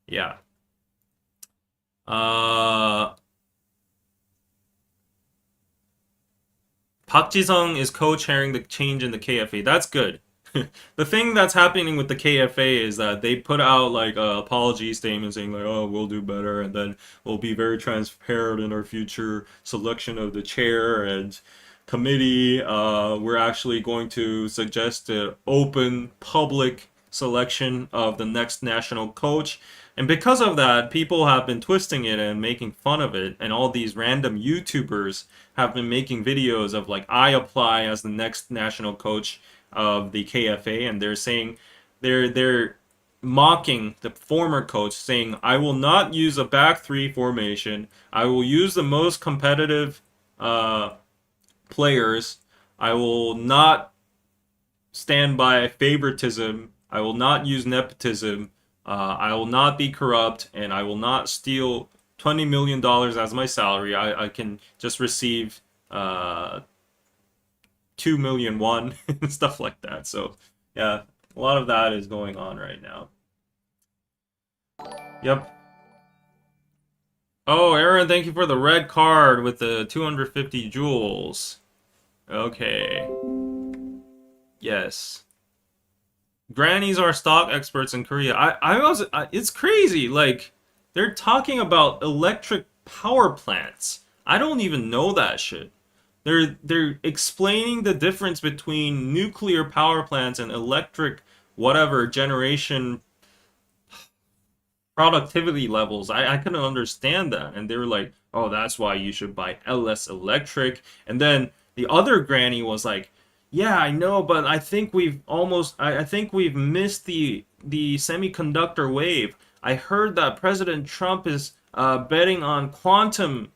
Yeah. Park Ji-sung is co-chairing the change in the KFA. That's good. The thing that's happening with the KFA is that they put out like a apology statement saying like, oh, we'll do better, and then we'll be very transparent in our future selection of the chair and committee. We're actually going to suggest an open public selection of the next national coach. And because of that, people have been twisting it and making fun of it, and all these random YouTubers have been making videos of like, I apply as the next national coach of the KFA, and they're saying they're mocking the former coach, saying, I will not use a back three formation. I will use the most competitive players. I will not stand by favoritism. I will not use nepotism. I will not be corrupt, and I will not steal $20 million as my salary. I can just receive 2 million won and stuff like that. So yeah, a lot of that is going on right now. Yep. Oh, Aaron, thank you for the red card with the 250 jewels. Okay. Yes. Grannies are stock experts in Korea. It's crazy. Like, they're talking about electric power plants. I don't even know that shit. They're explaining the difference between nuclear power plants and electric whatever generation productivity levels. I couldn't understand that. And they were like, oh, that's why you should buy LS Electric. And then the other granny was like, yeah, I know, but I think we've missed the semiconductor wave. I heard that President Trump is betting on quantum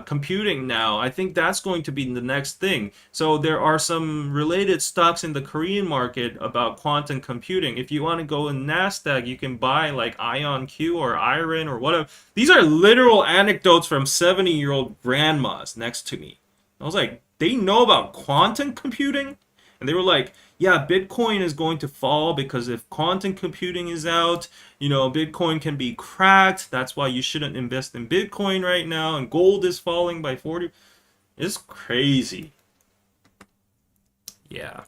computing now. I think that's going to be the next thing. So there are some related stocks in the Korean market about quantum computing. If you want to go in NASDAQ, you can buy like IonQ or IRIN or whatever. These are literal anecdotes from 70-year-old grandmas next to me. I was like, they know about quantum computing? And they were like, yeah, Bitcoin is going to fall because if quantum computing is out, you know, Bitcoin can be cracked. That's why you shouldn't invest in Bitcoin right now. And gold is falling by 40. It's crazy. Yeah.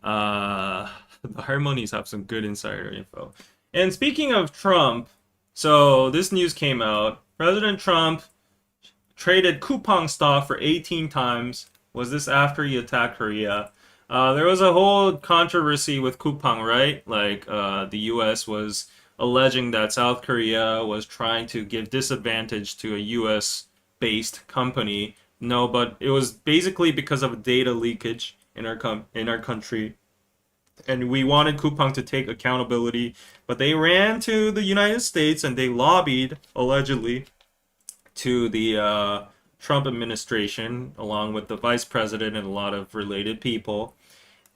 The Harmonies have some good insider info. And speaking of Trump, so this news came out. President Trump traded Coupang stock for 18 times. Was this after he attacked Korea? There was a whole controversy with Coupang, right? Like, the US was alleging that South Korea was trying to give disadvantage to a US-based company. No, but it was basically because of data leakage in our country. And we wanted Coupang to take accountability. But they ran to the United States and they lobbied, allegedly, to the Trump administration, along with the vice president and a lot of related people.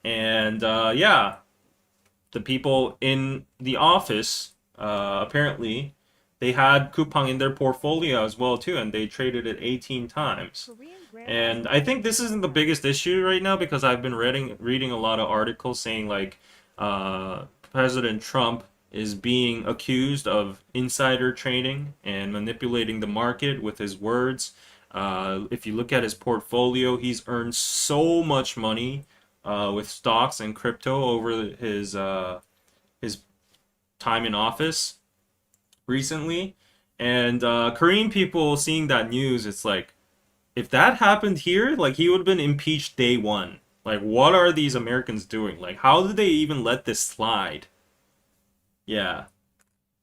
And yeah, the people in the office apparently they had Coupang in their portfolio as well too, and they traded it 18 times. And I think this isn't the biggest issue right now because I've been reading a lot of articles saying like President Trump is being accused of insider trading and manipulating the market with his words. If you look at his portfolio, he's earned so much money with stocks and crypto over his time in office recently. And Korean people seeing that news, it's like, if that happened here, like he would have been impeached day one. Like, what are these Americans doing? Like, how did they even let this slide? Yeah,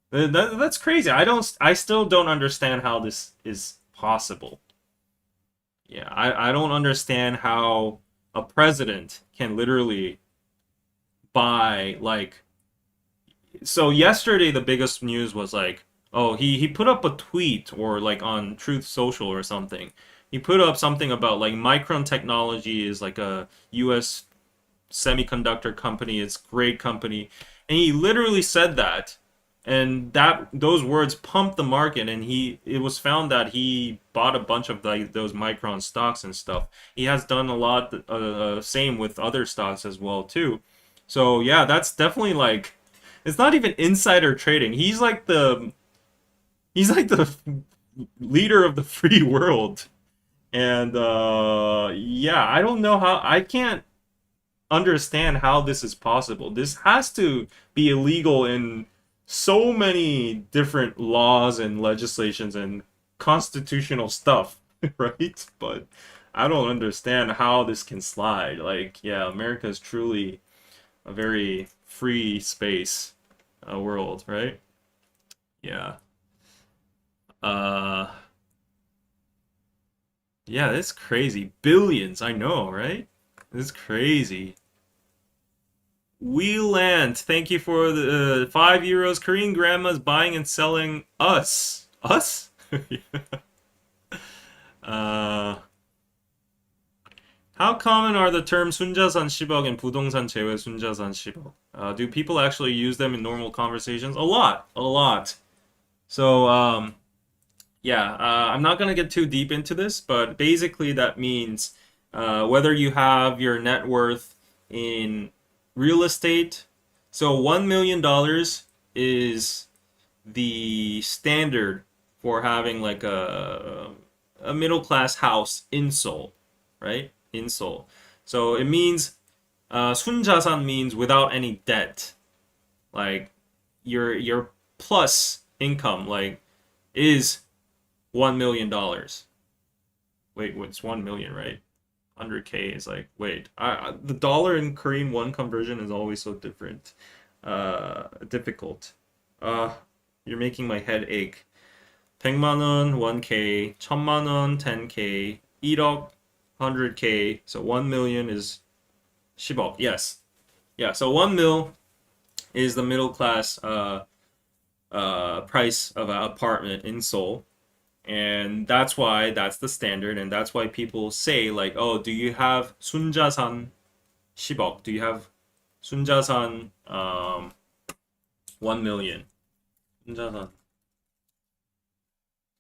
that's crazy. I still don't understand how this is possible. Yeah, I don't understand how a president can literally buy like. So yesterday, the biggest news was like, oh, he put up a tweet or like on Truth Social or something. He put up something about like Micron Technology is like a U.S. semiconductor company. It's a great company, and he literally said that, and that those words pumped the market. And it was found that he bought a bunch of like those Micron stocks and stuff. He has done a lot, same with other stocks as well too. So yeah, that's definitely like it's not even insider trading. He's like the leader of the free world. And yeah, I don't know how I can't understand how this is possible. This has to be illegal in so many different laws and legislations and constitutional stuff, right? But I don't understand how this can slide. Like, yeah, America is truly a very free space world, right? Yeah. Uh, yeah, it's crazy. Billions, I know, right? It's crazy. Wheeland, thank you for the €5. Korean grandmas buying and selling us. Us? uh, how common are the terms 순자산 10억 and 부동산 제외 순자산 10억? Do people actually use them in normal conversations? A lot, a lot. So, yeah, I'm not gonna get too deep into this, but basically that means whether you have your net worth in real estate. So $1 million is the standard for having like a middle class house in Seoul, right? In Seoul. So it means 순자산 means without any debt. Like your plus income like is $1 million. Wait, what's 1 million, right? 100K is like, wait, the dollar in Korean won conversion is always so different, difficult. Uh, you're making my head ache. 100만 원, 1K, 1000만 원, 10K, 1억, 100K. So 1 million is 10억. Yes. Yeah, so 1 mil is the middle class price of an apartment in Seoul. And that's why that's the standard, and that's why people say like, "Oh, do you have 순자산 10억? Do you have 순자산 1 million?" 순자산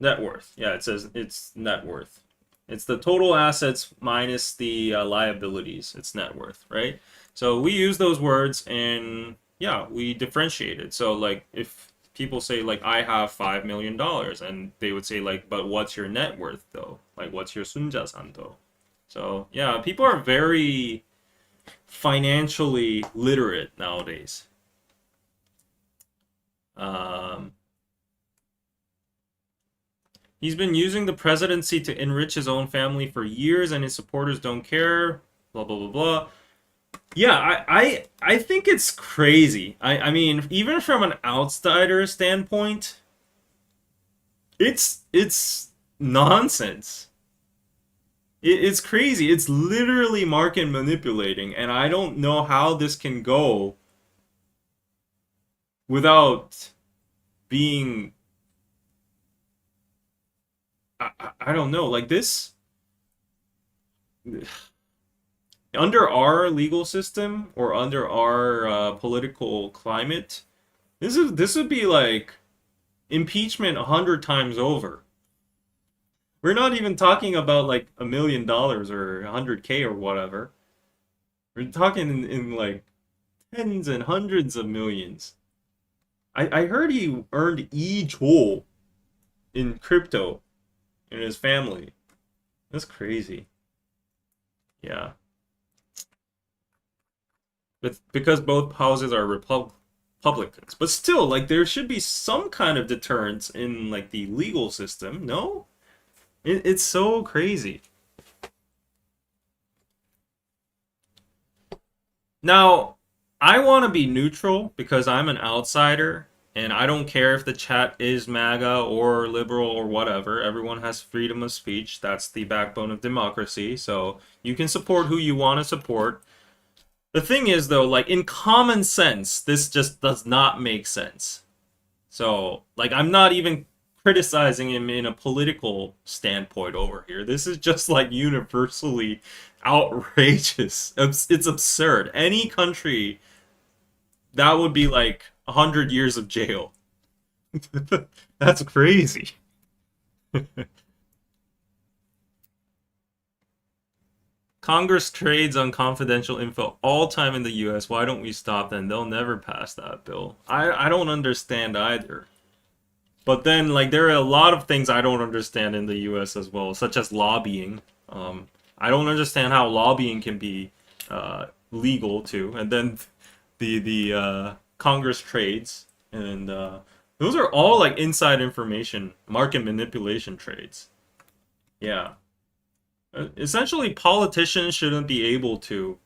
net worth. Yeah, it says it's net worth. It's the total assets minus the liabilities. It's net worth, right? So we use those words, and yeah, we differentiate it. So like if people say like I have $5 million, and they would say like, but what's your net worth though? Like what's your 순자산 though? So yeah, people are very financially literate nowadays. Um, he's been using the presidency to enrich his own family for years, and his supporters don't care. Blah blah blah blah. Yeah, I think it's crazy. I mean, even from an outsider standpoint, it's nonsense. It's crazy. It's literally market manipulating, and I don't know how this can go without being. I don't know. Like this, under our legal system or under our political climate, this would be like impeachment 100 times over. We're not even talking about like $1 million or 100K or whatever. We're talking in like tens and hundreds of millions. I heard he earned each in crypto in his family. That's crazy. Yeah. But because both houses are Republicans. But still, like there should be some kind of deterrence in like the legal system, no? It's so crazy. Now, I want to be neutral because I'm an outsider and I don't care if the chat is MAGA or liberal or whatever. Everyone has freedom of speech. That's the backbone of democracy. So you can support who you want to support. The thing is, though, like in common sense, this just does not make sense. So, like, I'm not even criticizing him in a political standpoint over here. This is just like universally outrageous. It's absurd. Any country that would be like 100 years of jail. That's crazy. Congress trades on confidential info all time in the US. Why don't we stop them? They'll never pass that bill. I don't understand either. But then, like, there are a lot of things I don't understand in the U.S. as well, such as lobbying. I don't understand how lobbying can be legal too. And then the Congress trades, and those are all like inside information, market manipulation trades. Yeah, essentially, politicians shouldn't be able to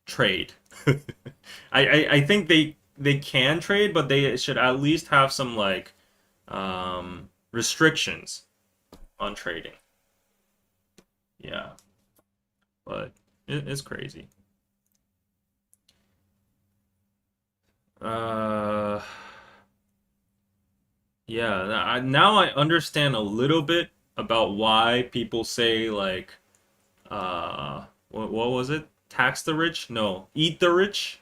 trade. I think they can trade, but they should at least have some like restrictions on trading. Yeah, but it's crazy. Uh, yeah. Now I understand a little bit about why people say like, what was it? Tax the rich? No, eat the rich,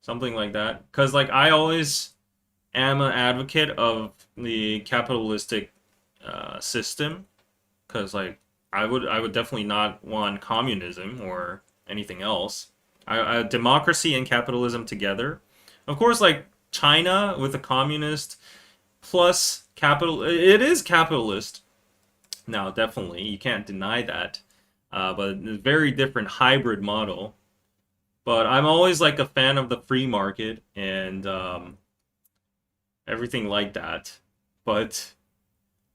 something like that. Because like I always am an advocate of the capitalistic system because like I would definitely not want communism or anything else. Democracy and capitalism together. Of course, like China with a communist plus capital, it is capitalist now. Definitely, you can't deny that. But it's a very different hybrid model. But I'm always like a fan of the free market and everything like that. But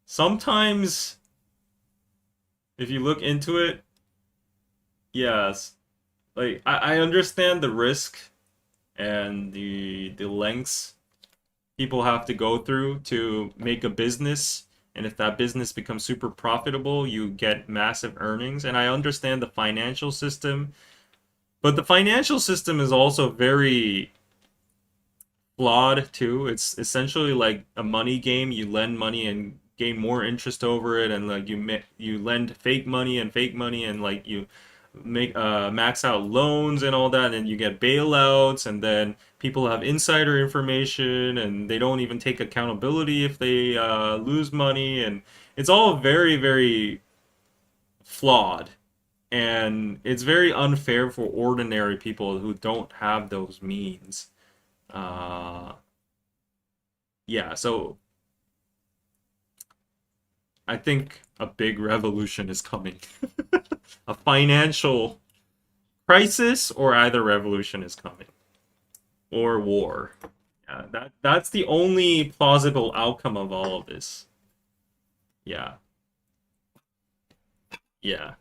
sometimes, if you look into it, yes, like I understand the risk and the lengths people have to go through to make a business. And if that business becomes super profitable, you get massive earnings. And I understand the financial system, but the financial system is also very flawed too. It's essentially like a money game. You lend money and gain more interest over it, and like you lend fake money, and like you make max out loans and all that, and you get bailouts, and then people have insider information, and they don't even take accountability if they lose money, and it's all very flawed. And it's very unfair for ordinary people who don't have those means. Uh, yeah, so I think a big revolution is coming. A financial crisis or either revolution is coming. Or war. Yeah, that's the only plausible outcome of all of this. Yeah. Yeah.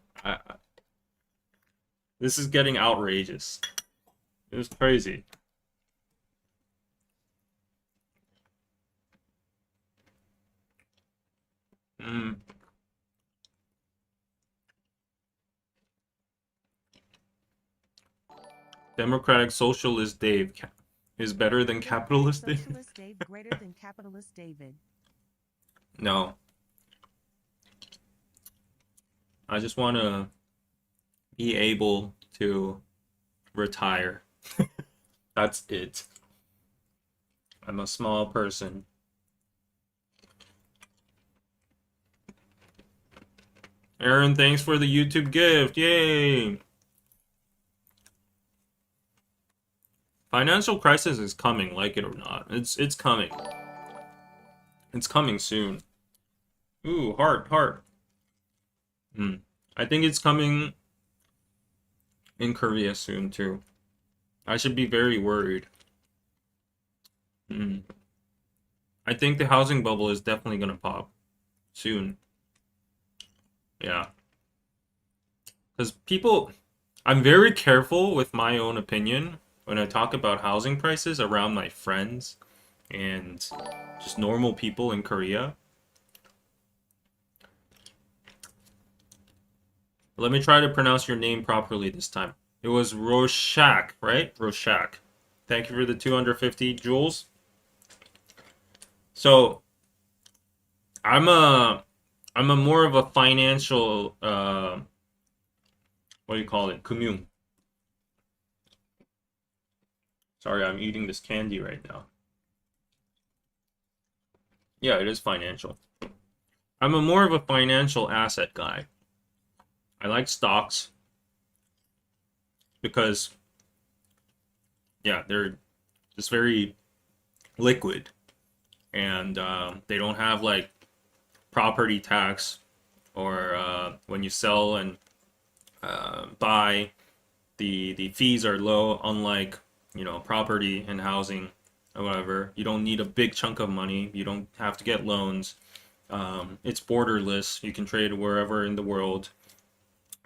This is getting outrageous. It was crazy. Mm. Democratic Socialist Dave is better than capitalist Dave? Socialist Dave greater than capitalist David. No. I just want to be able to retire. That's it. I'm a small person. Aaron, thanks for the YouTube gift. Yay! Financial crisis is coming, like it or not. It's coming. It's coming soon. Ooh, heart. I think it's coming in Korea soon too. I should be very worried. I think the housing bubble is definitely gonna pop soon. Yeah. Because people, I'm very careful with my own opinion when I talk about housing prices around my friends and just normal people in Korea. Let me try to pronounce your name properly this time. It was Roshak, right? Roshak. Thank you for the 250 joules. So, I'm a more of a financial what do you call it? Commune. Sorry, I'm eating this candy right now. Yeah, it is financial. I'm a more of a financial asset guy. I like stocks because, yeah, they're just very liquid and they don't have like property tax or when you sell and buy, the fees are low, unlike property and housing or whatever. You don't need a big chunk of money. You don't have to get loans. It's borderless. You can trade wherever in the world.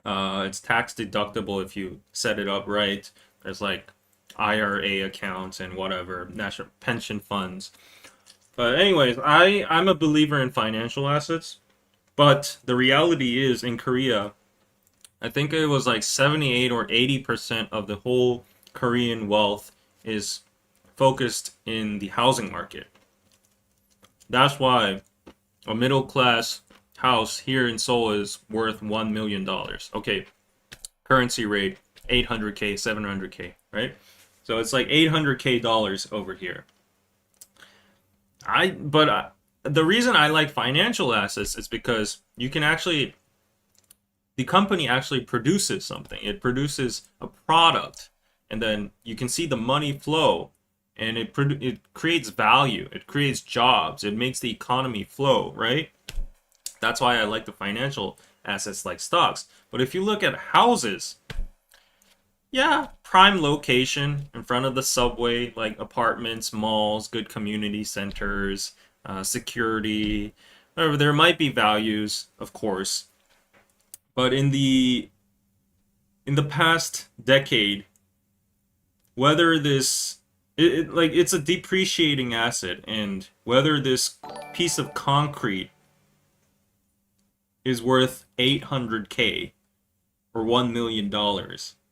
It's tax deductible if you set it up right. There's like IRA accounts and whatever, national pension funds. But anyways, I'm a believer in financial assets. But the reality is in Korea, I think it was like 78 or 80% of the whole Korean wealth is focused in the housing market. That's why a middle class house here in Seoul is worth $1 million. Okay, currency rate 800K, 700K, right? So it's like 800K dollars over here. The reason I like financial assets is because you can actually, the company actually produces something. It produces a product, and then you can see the money flow, and it creates value. It creates jobs. It makes the economy flow, right? That's why I like the financial assets like stocks. But if you look at houses, yeah, prime location in front of the subway, like apartments, malls, good community centers, security. Whatever, there might be values, of course, but in the past decade, whether this like it's a depreciating asset, and whether this piece of concrete is worth 800K or $1 million.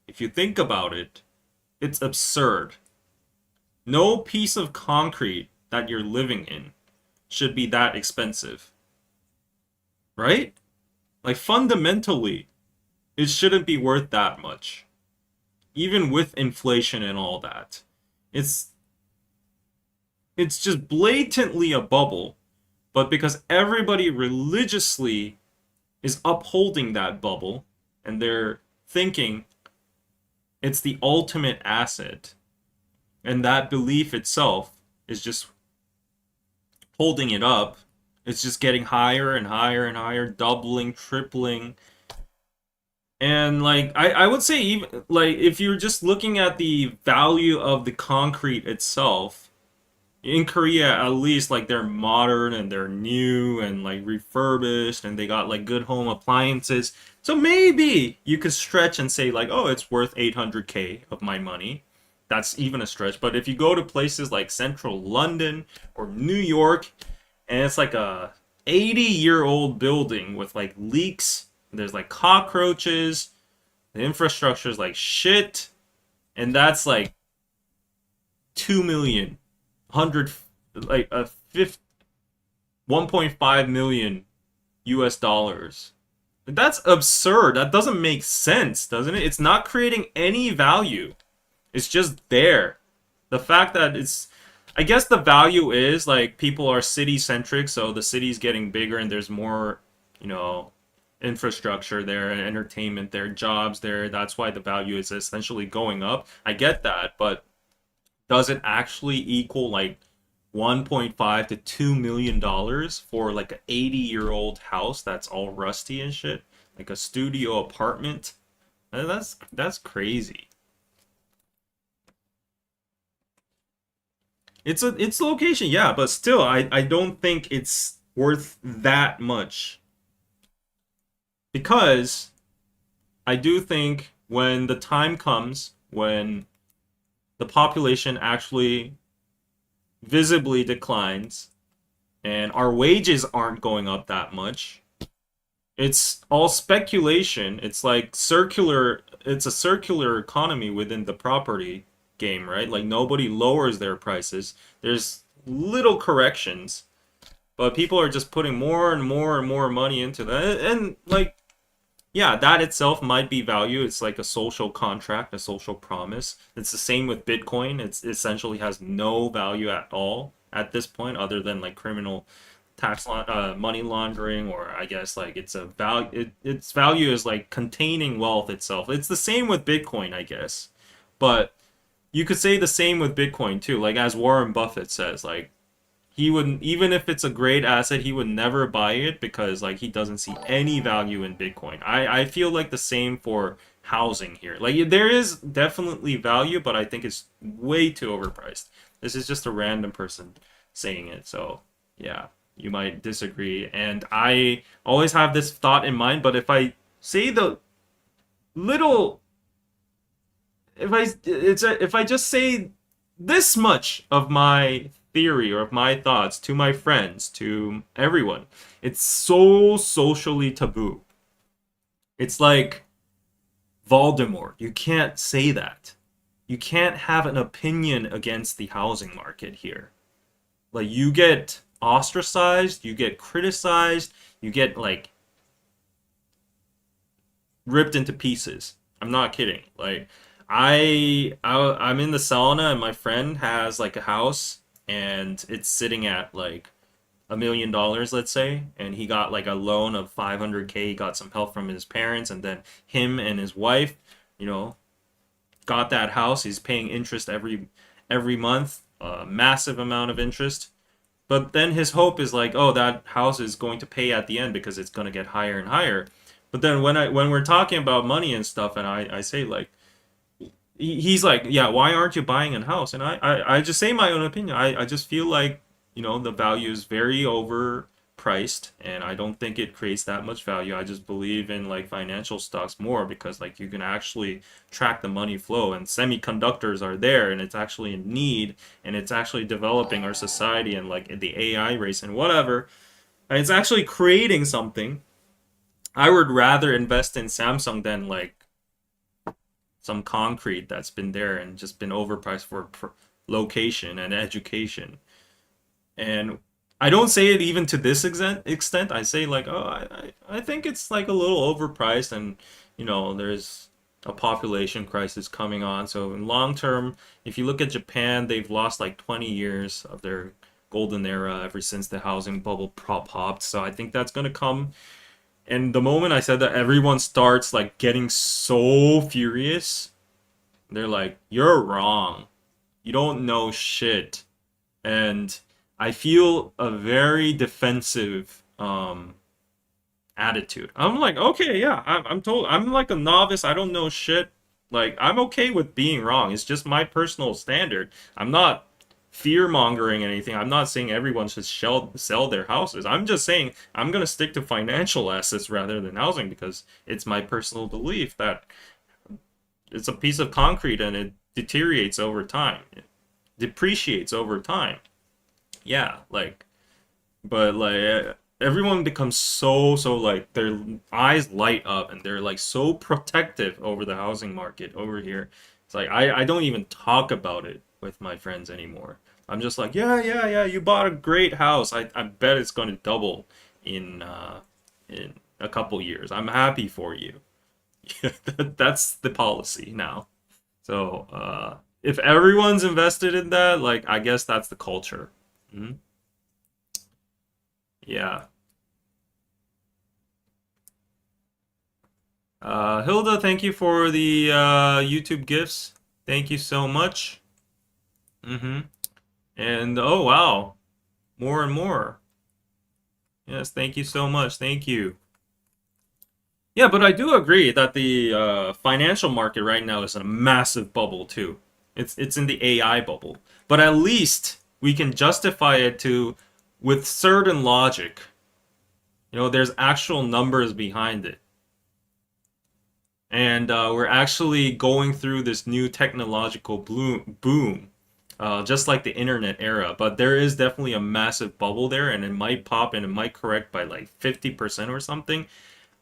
If you think about it, it's absurd. No piece of concrete that you're living in should be that expensive. Right? Like fundamentally, it shouldn't be worth that much. Even with inflation and all that. It's just blatantly a bubble, but because everybody religiously is upholding that bubble and they're thinking it's the ultimate asset, and that belief itself is just holding it up. It's just getting higher and higher and higher, doubling, tripling. And like I would say, even like if you're just looking at the value of the concrete itself, in Korea at least, like they're modern and they're new and like refurbished and they got like good home appliances. So maybe you could stretch and say like, oh, it's worth 800K of my money. That's even a stretch. But if you go to places like central London or New York, and it's like a 80-year-old building with like leaks, there's like cockroaches, the infrastructure is like shit, and that's like 2 million, 100, like a 1.5 million US dollars. That's absurd. That doesn't make sense, doesn't it? It's not creating any value. It's just there. The fact that it's, I guess the value is like people are city centric, so the city's getting bigger and there's more, you know, infrastructure there and entertainment there, jobs there. That's why the value is essentially going up. I get that, but does it actually equal like 1.5 to 2 million dollars for like an 80-year-old house that's all rusty and shit? Like a studio apartment? That's crazy. It's location, yeah, but still I don't think it's worth that much because I do think when the time comes when the population actually visibly declines and our wages aren't going up that much, it's all speculation. It's like circular, it's a circular economy within the property game, right? Like nobody lowers their prices. There's little corrections, but people are just putting more and more and more money into that. And like, yeah, that itself might be value. It's like a social contract, a social promise. It's the same with Bitcoin. It's essentially has no value at all at this point, other than like criminal money laundering, or I guess like it's a value. Its value is like containing wealth itself. It's the same with Bitcoin, I guess, but you could say the same with Bitcoin too. Like as Warren Buffett says, like he wouldn't, even if it's a great asset, he would never buy it because like he doesn't see any value in Bitcoin. I feel like the same for housing here. Like there is definitely value, but I think it's way too overpriced. This is just a random person saying it. So yeah, you might disagree. And I always have this thought in mind, but if I say the little, if I just say this much of my theory or of my thoughts to my friends, to everyone, it's so socially taboo. It's like Voldemort. You can't say that. You can't have an opinion against the housing market here. Like you get ostracized, you get criticized, you get like ripped into pieces. I'm not kidding. Like I'm in the sauna and my friend has like a house and it's sitting at like $1 million, let's say, and he got like a loan of 500K. He got some help from his parents, and then him and his wife, you know, got that house. He's paying interest every month, a massive amount of interest. But then his hope is like, oh, that house is going to pay at the end because it's going to get higher and higher. But then when we're talking about money and stuff, and I say like, he's like, yeah, why aren't you buying a house? And I just say my own opinion. I just feel like, you know, the value is very overpriced and I don't think it creates that much value. I just believe in like financial stocks more because like you can actually track the money flow and semiconductors are there and it's actually in need and it's actually developing our society and like the AI race and whatever. And it's actually creating something. I would rather invest in Samsung than like some concrete that's been there and just been overpriced for location and education. And I don't say it even to this extent. I say like, oh, I think it's like a little overpriced, and you know, there's a population crisis coming on. So in long term, if you look at Japan, they've lost like 20 years of their golden era ever since the housing bubble popped. So I think that's gonna come. And the moment I said that, everyone starts like getting so furious. They're like, "You're wrong. You don't know shit." And I feel a very defensive attitude. I'm like, okay, yeah, I'm told I'm like a novice. I don't know shit. Like, I'm okay with being wrong. It's just my personal standard. I'm not fear mongering anything. I'm not saying everyone should sell their houses. I'm just saying I'm gonna stick to financial assets rather than housing because it's my personal belief that it's a piece of concrete and it deteriorates over time. It depreciates over time. Yeah, like, but like everyone becomes so like their eyes light up and they're like so protective over the housing market over here. It's like I don't even talk about it with my friends anymore. I'm just like, yeah, you bought a great house. I bet it's going to double in a couple years. I'm happy for you. That's the policy now. So if everyone's invested in that, like I guess that's the culture. Mhm. Yeah. Hilda, thank you for the YouTube gifts. Thank you so much. Mm-hmm. And oh wow, more and more. Yes, thank you so much. Thank you. Yeah, but I do agree that the financial market right now is in a massive bubble too. It's in the AI bubble, but at least we can justify it to with certain logic. You know, there's actual numbers behind it, and we're actually going through this new technological boom, just like the internet era. But there is definitely a massive bubble there, and it might pop and it might correct by like 50% or something.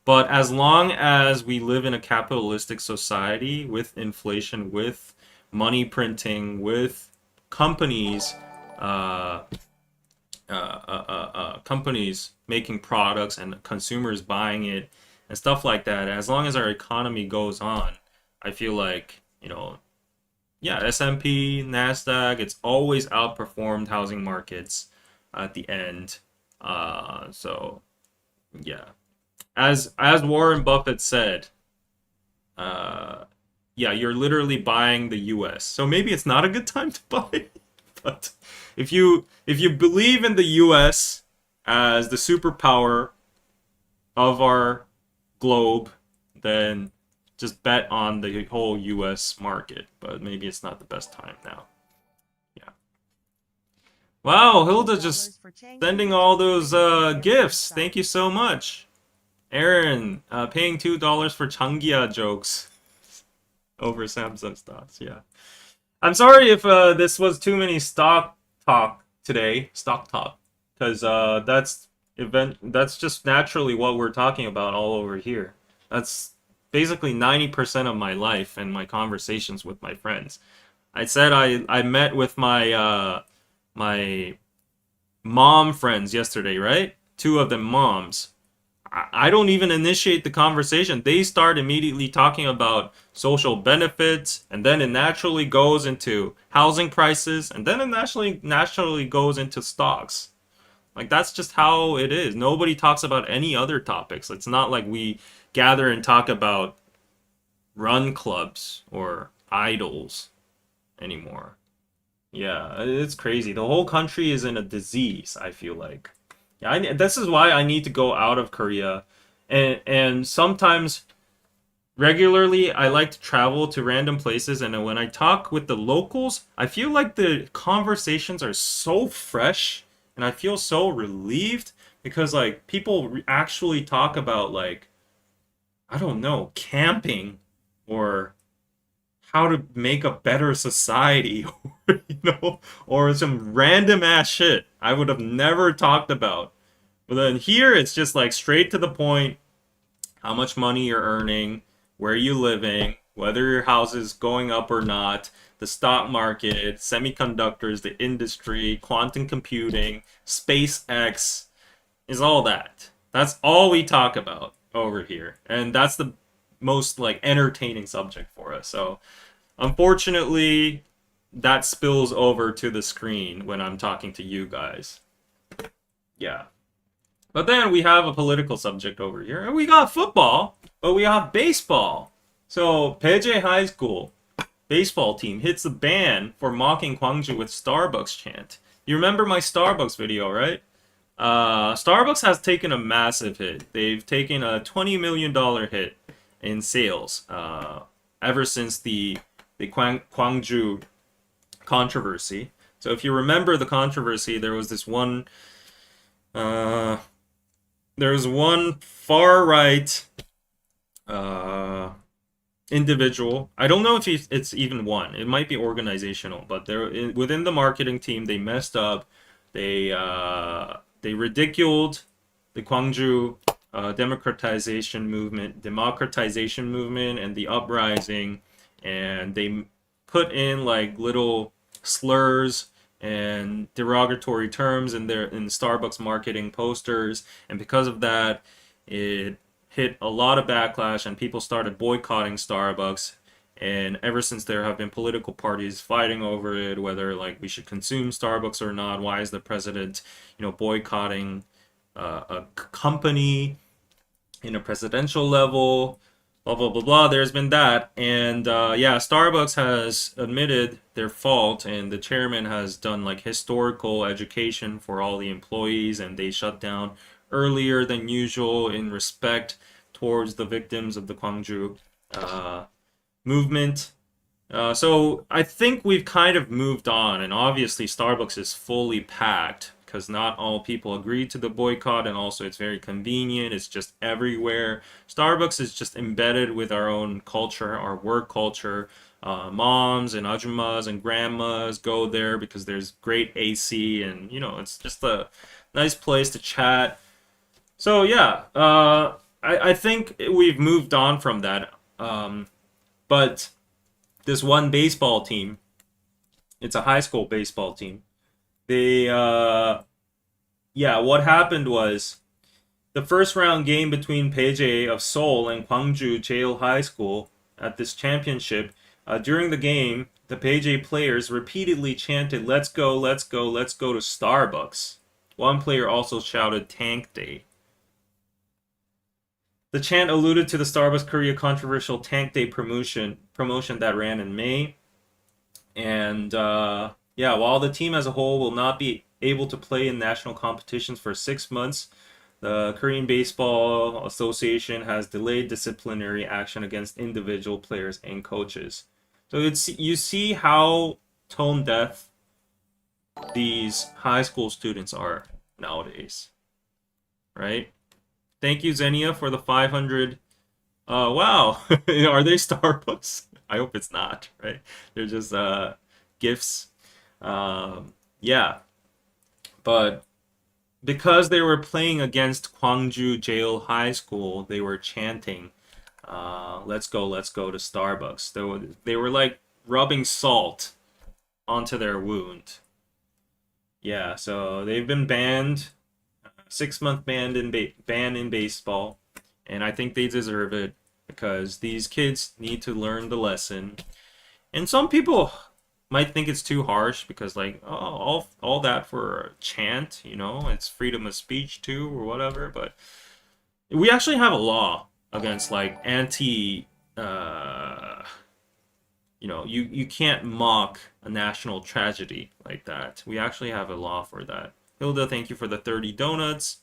But as long as we live in a capitalistic society with inflation, with money printing, with companies, uh, companies making products and consumers buying it and stuff like that, as long as our economy goes on, I feel like, yeah, S&P, Nasdaq, it's always outperformed housing markets at the end. So yeah, as Warren Buffett said, uh, yeah, you're literally buying the U.S. So maybe it's not a good time to buy, but if you believe in the U.S. as the superpower of our globe, then just bet on the whole U.S. market. But maybe it's not the best time now. Yeah. Wow, Hilda just $2 for Chang sending Yu all to those $3 gifts. Thank you so much. Aaron, paying $2 for Changia jokes over Samsung stocks. Yeah. I'm sorry if this was too many stock talk today, stock talk, because that's just naturally what we're talking about all over here. That's basically 90% of my life and my conversations with my friends. I said I met with my mom friends yesterday, right? Two of them moms. I don't even initiate the conversation. They start immediately talking about social benefits, and then it naturally goes into housing prices, and then it naturally goes into stocks. Like that's just how it is. Nobody talks about any other topics. It's not like we gather and talk about run clubs or idols anymore. Yeah, it's crazy. The whole country is in a disease, I feel like. Yeah, this is why I need to go out of Korea. And sometimes regularly I like to travel to random places, and when I talk with the locals, I feel like the conversations are so fresh and I feel so relieved because like people actually talk about like I don't know, camping or how to make a better society or or some random ass shit I would have never talked about. But then here it's just like straight to the point, how much money you're earning, where you living, whether your house is going up or not, the stock market, semiconductors, the industry, quantum computing, SpaceX, is all that. That's all we talk about over here. And that's the most like entertaining subject for us. So unfortunately, that spills over to the screen when I'm talking to you guys. Yeah. But then we have a political subject over here. And we got football, but we have baseball. So, Peje High School baseball team hits the ban for mocking Gwangju with Starbucks chant. You remember my Starbucks video, right? Starbucks has taken a massive hit. They've taken a $20 million hit in sales ever since the Gwangju controversy. So if you remember the controversy, uh, there was one far right uh, individual. I don't know if it's even one. It might be organizational, but they're within the marketing team. They messed up. They ridiculed the Gwangju democratization movement, and the uprising, and they put in like little slurs and derogatory terms in Starbucks marketing posters, and because of that, it hit a lot of backlash, and people started boycotting Starbucks. And ever since, there have been political parties fighting over it, whether like we should consume Starbucks or not. Why is the president, boycotting a company in a presidential level? Blah blah blah blah. There's been that, and yeah, Starbucks has admitted their fault, and the chairman has done like historical education for all the employees, and they shut down earlier than usual in respect towards the victims of the Gwangju uh, movement. So I think we've kind of moved on, and obviously Starbucks is fully packed because not all people agree to the boycott, and also it's very convenient. It's just everywhere. Starbucks is just embedded with our own culture, our work culture. Moms and ajumas and grandmas go there because there's great AC, and it's just a nice place to chat. So yeah, I think we've moved on from that. But this one baseball team, it's a high school baseball team. They, yeah, what happened was the first round game between PJ of Seoul and Gwangju Jail High School at this championship. During the game, the PJ players repeatedly chanted, "Let's go, let's go, let's go" to Starbucks. One player also shouted "Tank Day." The chant alluded to the Starbucks Korea controversial Tank Day promotion that ran in May. And yeah, while the team as a whole will not be able to play in national competitions for 6 months, the Korean Baseball Association has delayed disciplinary action against individual players and coaches. So you see how tone deaf these high school students are nowadays, right? Thank you, Xenia, for the 500. Wow. Are they Starbucks? I hope it's not, right? They're just gifts. Yeah. But because they were playing against Gwangju Jail High School, they were chanting, let's go to Starbucks. They were like rubbing salt onto their wound. Yeah, so they've been banned. 6-month ban in baseball, and I think they deserve it because these kids need to learn the lesson. And some people might think it's too harsh because, like, oh, all that for a chant, it's freedom of speech too or whatever. But we actually have a law against like anti. You can't mock a national tragedy like that. We actually have a law for that. Hilda, thank you for the 30 donuts.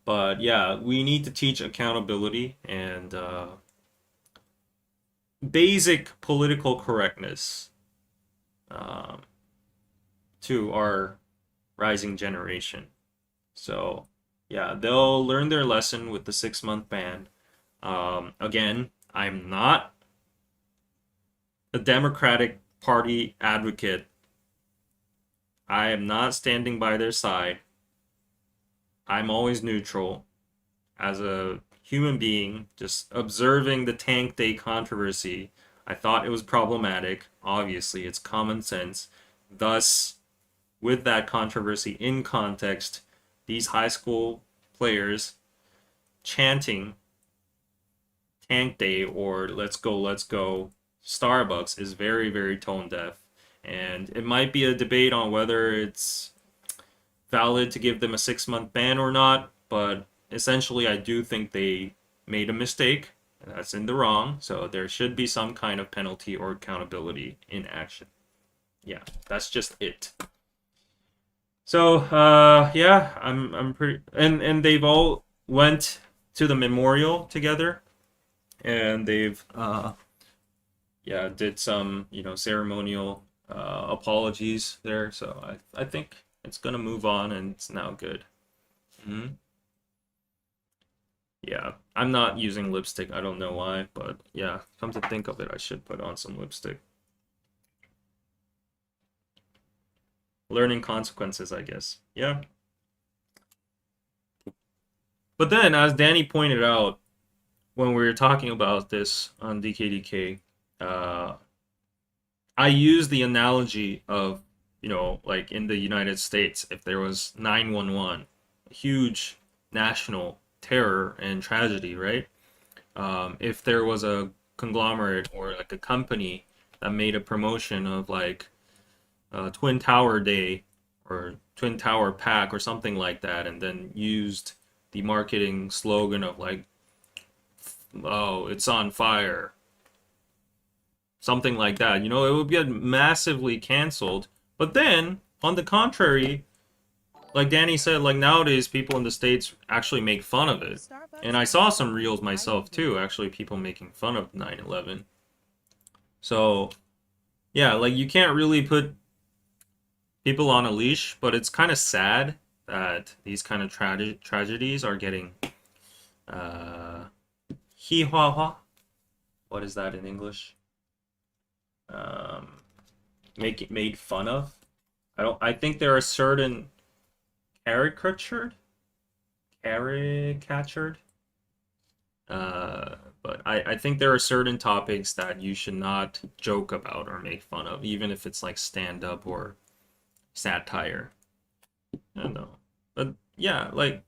But yeah, we need to teach accountability and basic political correctness to our rising generation. So yeah, they'll learn their lesson with the 6-month ban. Again, I'm not a Democratic Party advocate. I am not standing by their side. I'm always neutral as a human being, just observing the Tank Day controversy. I thought it was problematic. Obviously, it's common sense. Thus, with that controversy in context, these high school players chanting Tank Day or let's go, Starbucks is very, very tone deaf. And it might be a debate on whether it's valid to give them a 6-month ban or not, but essentially I do think they made a mistake. That's in the wrong, so there should be some kind of penalty or accountability in action. Yeah, that's just it. So yeah, I'm pretty, and they've all went to the memorial together, and they've yeah, did some ceremonial apologies there. So I think it's gonna move on, and it's now good. Hmm. Yeah, I'm not using lipstick. I don't know why, but yeah, come to think of it, I should put on some lipstick. Learning consequences, I guess. Yeah. But then, as Danny pointed out when we were talking about this on DKDK, I use the analogy of, like in the United States, if there was 911, a huge national terror and tragedy, right? If there was a conglomerate or like a company that made a promotion of like Twin Tower Day or Twin Tower Pack or something like that, and then used the marketing slogan of like, oh, it's on fire, something like that, it would get massively canceled. But then, on the contrary, like Danny said, like nowadays people in the States actually make fun of it. And Starbucks I has saw some developed reels a myself hybrid too, actually people making fun of 9/11. So, yeah, like you can't really put people on a leash, but it's kind of sad that these kind of tragedies are getting uh hihwa. What is that in English? Um, made fun of. I think there are certain caricatured, caricatured. But I think there are certain topics that you should not joke about or make fun of, even if it's like stand up or satire. I don't know. But yeah, like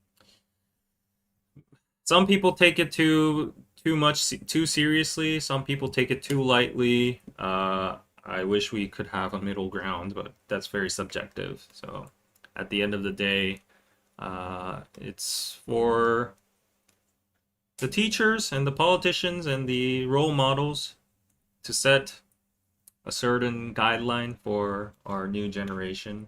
some people take it too much too seriously. Some people take it too lightly. I wish we could have a middle ground, but that's very subjective. So at the end of the day, it's for the teachers and the politicians and the role models to set a certain guideline for our new generation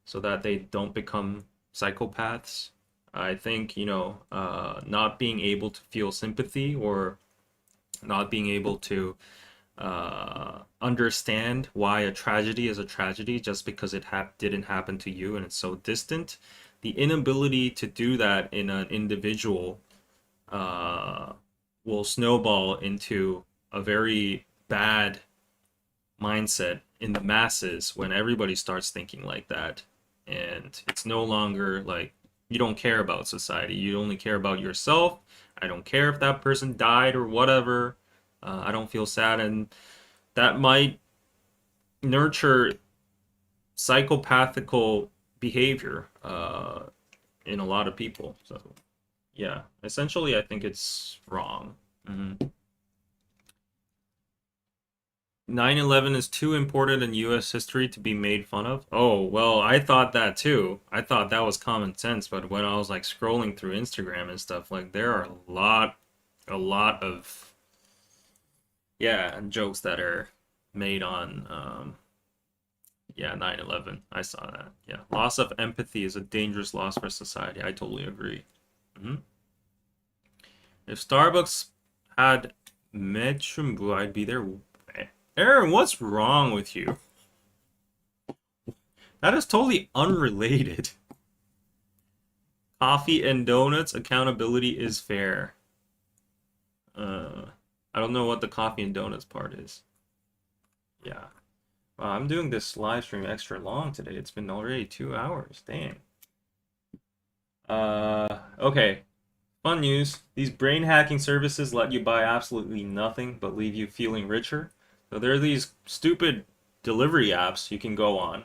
so that they don't become psychopaths. I think, not being able to feel sympathy or not being able to understand why a tragedy is a tragedy just because it didn't happen to you and it's so distant. The inability to do that in an individual uh, will snowball into a very bad mindset in the masses when everybody starts thinking like that. And it's no longer like you don't care about society, you only care about yourself. I don't care if that person died or whatever. I don't feel sad. And that might nurture psychopathical behavior in a lot of people. So, yeah, essentially, I think it's wrong. 9/11 is too important in US history to be made fun of. Oh, well, I thought that too. I thought that was common sense, but when I was like scrolling through Instagram and stuff, like there are a lot of yeah, jokes that are made on yeah, 9/11. I saw that. Yeah. Loss of empathy is a dangerous loss for society. I totally agree. hmm If Starbucks had Metchumbu, I'd be there. Aaron, what's wrong with you? That is totally unrelated. Coffee and donuts, accountability is fair. Uh, I don't know what the coffee and donuts part is. Yeah. Wow, I'm doing this live stream extra long today. It's been already 2 hours. Damn. Okay. Fun news. These brain hacking services let you buy absolutely nothing but leave you feeling richer. So there are these stupid delivery apps you can go on.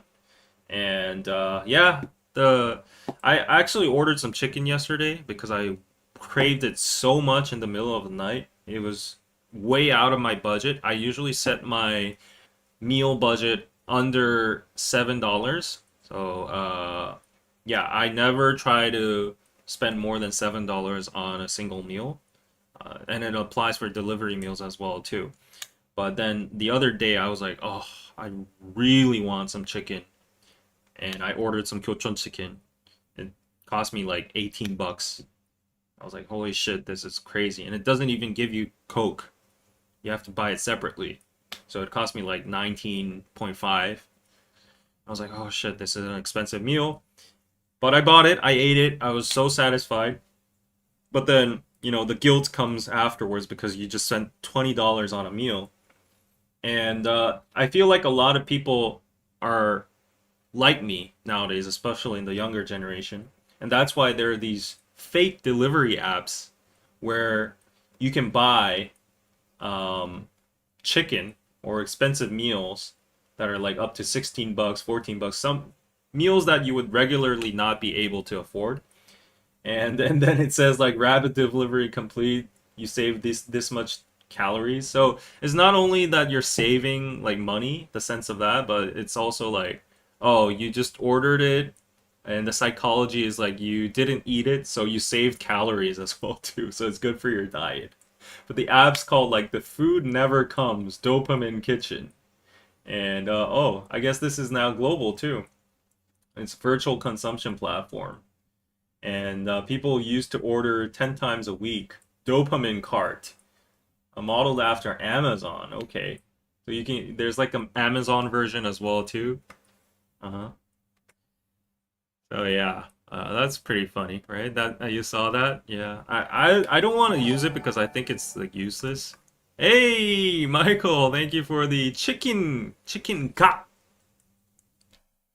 And yeah, I actually ordered some chicken yesterday because I craved it so much in the middle of the night. It was way out of my budget. I usually set my meal budget under $7. So yeah, I never try to spend more than $7 on a single meal. And it applies for delivery meals as well too. But then the other day I was like, oh, I really want some chicken, and I ordered some Kyochon chicken. It cost me like 18 bucks. I was like, holy shit, this is crazy. And it doesn't even give you Coke. You have to buy it separately. So it cost me like 19.5. I was like, oh shit, this is an expensive meal. But I bought it, I ate it, I was so satisfied. But then, the guilt comes afterwards because you just spent $20 on a meal. And I feel like a lot of people are like me nowadays, especially in the younger generation. And that's why there are these fake delivery apps where you can buy chicken or expensive meals that are like up to 16 bucks, 14 bucks, some meals that you would regularly not be able to afford. and then it says like rapid delivery complete. You save this much calories. So it's not only that you're saving like money, the sense of that, but it's also like, oh, you just ordered it, and the psychology is like you didn't eat it, so you saved calories as well too. So it's good for your diet. But the app's called like the food never comes Dopamine Kitchen, and oh, I guess this is now global too. It's a virtual consumption platform, and people used to order 10 times a week. Dopamine Cart, modeled after Amazon. Okay, so you can there's like an Amazon version as well too. Uh-huh. So yeah, that's pretty funny, right? That you saw that? Yeah. I don't want to use it because I think it's like useless. Hey, Michael, thank you for the chicken cut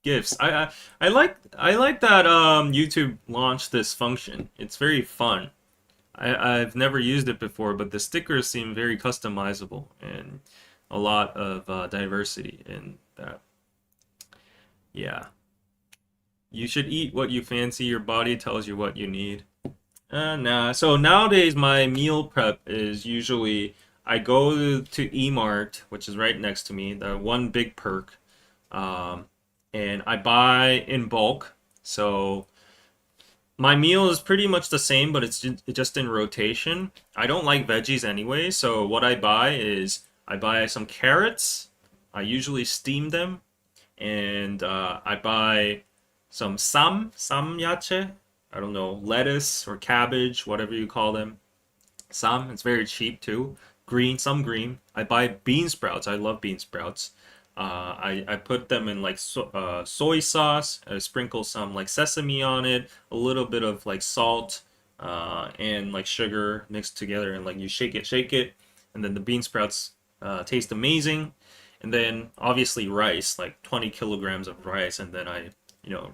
gifts. I like that YouTube launched this function. It's very fun. I've never used it before, but the stickers seem very customizable and a lot of diversity in that. Yeah. You should eat what you fancy. Your body tells you what you need. Nah. So nowadays, my meal prep is usually I go to Emart, which is right next to me, the one big perk, um, and I buy in bulk. So my meal is pretty much the same, but it's just in rotation. I don't like veggies anyway, so what I buy is I buy some carrots. I usually steam them, and I buy some samyache. I don't know, lettuce or cabbage, whatever you call them. Some, it's very cheap too. Green, some green. I buy bean sprouts. I love bean sprouts. I put them in like soy sauce. I sprinkle some like sesame on it, a little bit of like salt, and like sugar mixed together, and like you shake it, and then the bean sprouts taste amazing. And then obviously rice, like 20 kilograms of rice, and then I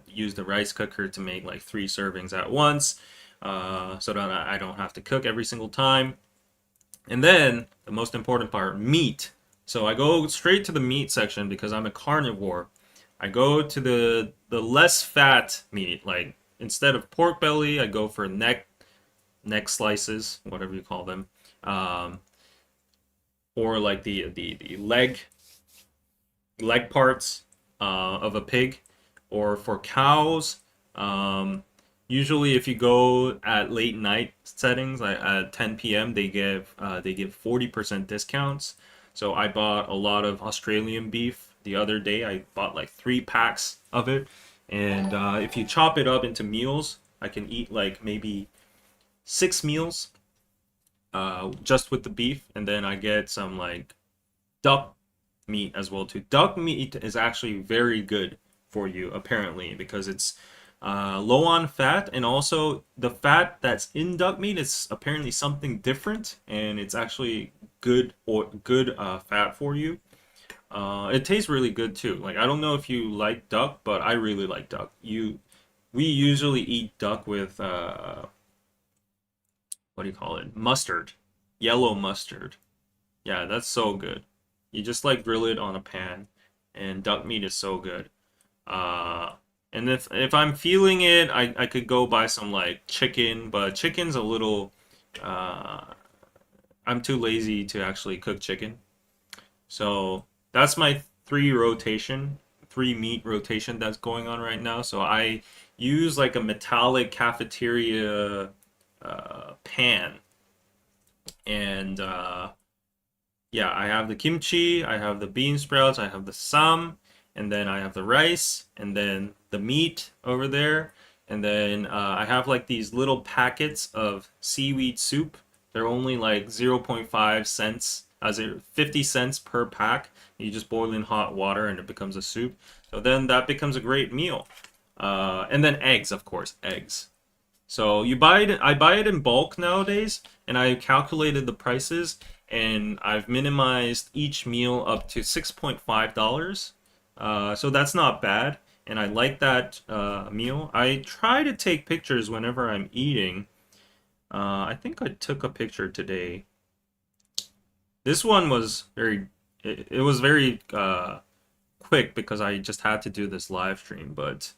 use the rice cooker to make like 3 servings at once, so that I don't have to cook every single time. And then the most important part, meat. So I go straight to the meat section because I'm a carnivore. I go to the less fat meat. Like instead of pork belly, I go for neck slices, whatever you call them, um, or like the leg parts of a pig, or for cows. Um, Usually, if you go at late night settings, like at 10 p.m., they give 40% discounts. So I bought a lot of Australian beef the other day. I bought like 3 packs of it, and if you chop it up into meals, I can eat like maybe 6 meals just with the beef, and then I get some like duck meat as well too. Duck meat is actually very good for you apparently because it's low on fat, and also the fat that's in duck meat is apparently something different, and it's actually good fat for you. It tastes really good too. Like I don't know if you like duck, but I really like duck. We usually eat duck with what do you call it? Mustard, yellow mustard. Yeah, that's so good. You just like grill it on a pan, and duck meat is so good. Uh, and if I'm feeling it, I could go buy some like chicken, but chicken's a little. Uh, I'm too lazy to actually cook chicken, so that's my 3 meat rotation that's going on right now. So I use like a metallic cafeteria pan, and yeah, I have the kimchi, I have the bean sprouts, I have the sam, and then I have the rice, and then the meat over there, and then I have like these little packets of seaweed soup. They're only like zero point 0.5 cents, as 50 cents per pack. You just boil in hot water and it becomes a soup. So then that becomes a great meal. And then eggs, of course, eggs. So you buy it. I buy it in bulk nowadays, and I calculated the prices, and I've minimized each meal up to $6.5. So that's not bad, and I like that meal. I try to take pictures whenever I'm eating. I think I took a picture today. This one was very. It was very quick because I just had to do this live stream, but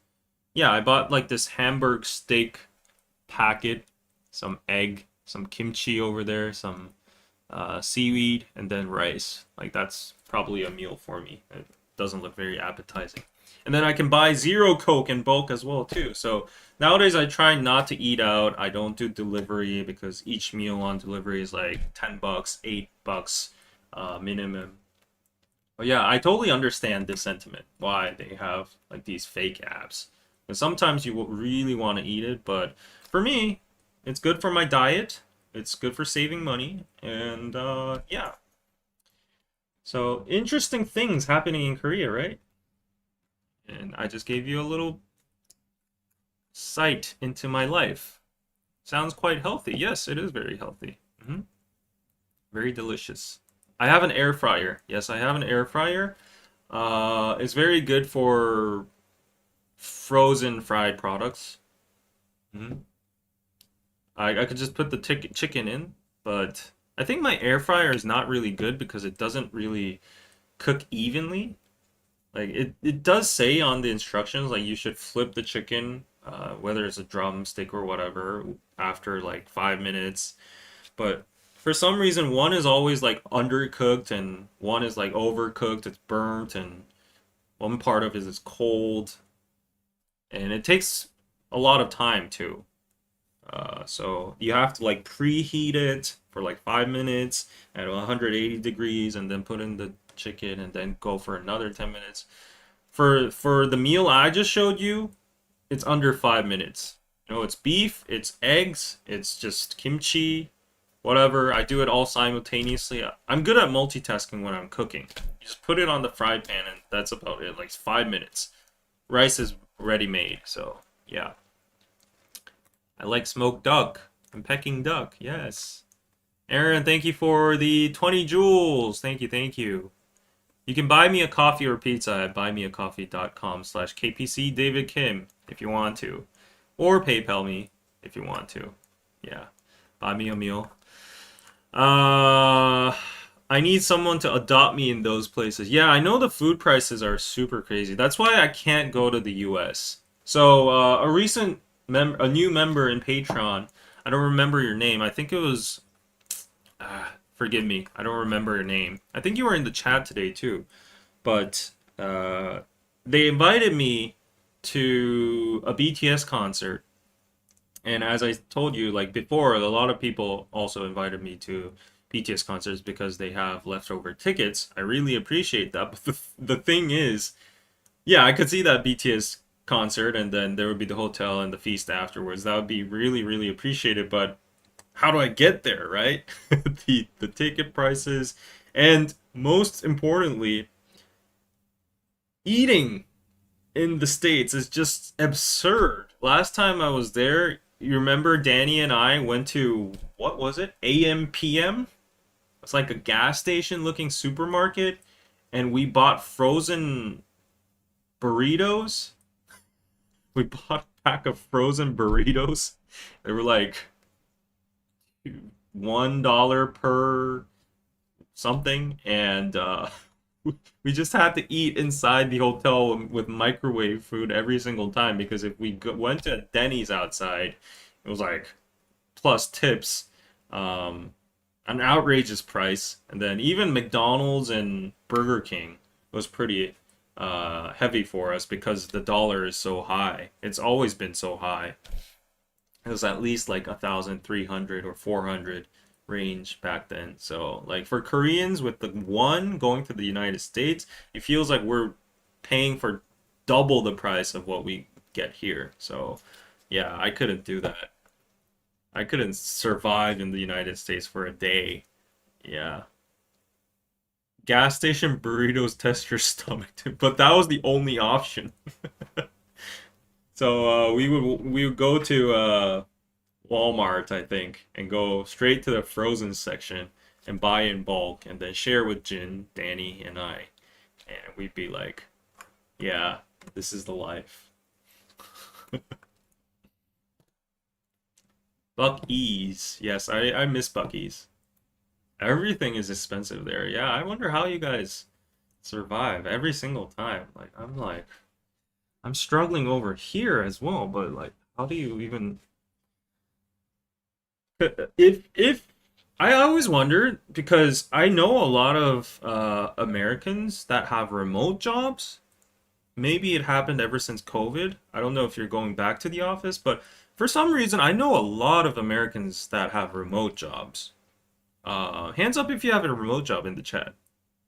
yeah, I bought like this Hamburg steak packet, some egg, some kimchi over there, some seaweed, and then rice. Like that's probably a meal for me. It doesn't look very appetizing. And then I can buy zero Coke in bulk as well too. So nowadays I try not to eat out. I don't do delivery because each meal on delivery is like $10, $8 minimum. But yeah, I totally understand this sentiment, why they have like these fake apps. And sometimes you really want to eat it, but for me, it's good for my diet. It's good for saving money, and yeah. So interesting things happening in Korea, right? And I just gave you a little sight into my life. Sounds quite healthy. Yes, it is very healthy. Very delicious. I have an air fryer. Yes, I have an air fryer. It's very good for frozen fried products. Mhm. I could just put the chicken in, but I think my air fryer is not really good because it doesn't really cook evenly. Like it does say on the instructions like you should flip the chicken, whether it's a drumstick or whatever, after like 5 minutes. But for some reason, one is always like undercooked and one is like overcooked. It's burnt and one part of it is cold, and it takes a lot of time too. So you have to like preheat it for like 5 minutes at 180 degrees, and then put in the chicken, and then go for another 10 minutes. For the meal I just showed you, it's under 5 minutes. You know, it's beef, it's eggs, it's just kimchi, whatever. I do it all simultaneously. I'm good at multitasking when I'm cooking. You just put it on the fry pan, and that's about it. Like 5 minutes. Rice is ready made. So yeah. I like smoked duck and Peking duck. Yes. Aaron, thank you for the 20 joules. Thank you, thank you. You can buy me a coffee or pizza at buymeacoffee.com/KPC David Kim if you want to. Or PayPal me if you want to. Yeah. Buy me a meal. I need someone to adopt me in those places. Yeah, I know the food prices are super crazy. That's why I can't go to the US. So, a new member in Patreon, I don't remember your name. I think it was, forgive me, I don't remember your name. I think you were in the chat today too. But, they invited me to a BTS concert. And as I told you, like before, a lot of people also invited me to BTS concerts because they have leftover tickets. I really appreciate that. But the thing is, yeah, I could see that BTS concert, and then there would be the hotel and the feast afterwards. That would be really, really appreciated. But how do I get there, right? The ticket prices, and most importantly, eating in the States is just absurd. Last time I was there, you remember Danny and I went to, what was it? AMPM? It's like a gas station looking supermarket, and we bought frozen burritos. We bought a pack of frozen burritos. They were like $1 per something, and we just had to eat inside the hotel with microwave food every single time, because if we went to Denny's outside, it was like plus tips, an outrageous price, and then even McDonald's and Burger King was pretty heavy for us because the dollar is so high. It's always been so high. It was at least like 1,300 or 400 range back then. So like for Koreans with the one going to the United States, it feels like we're paying for double the price of what we get here. So yeah, I couldn't do that. I couldn't survive in the United States for a day. Yeah. Gas station burritos test your stomach, but that was the only option. So we would go to Walmart, I think, and go straight to the frozen section and buy in bulk, and then share with Jin, Danny, and I, and we'd be like, "Yeah, this is the life." Buc-ee's, yes, I miss Buc-ee's. Everything is expensive there. Yeah, I wonder how you guys survive every single time. I'm struggling over here as well, but like, how do you even? If I always wondered because I know a lot of Americans that have remote jobs. Maybe it happened ever since COVID. I don't know if you're going back to the office, but for some reason, I know a lot of Americans that have remote jobs. Hands up if you have a remote job in the chat.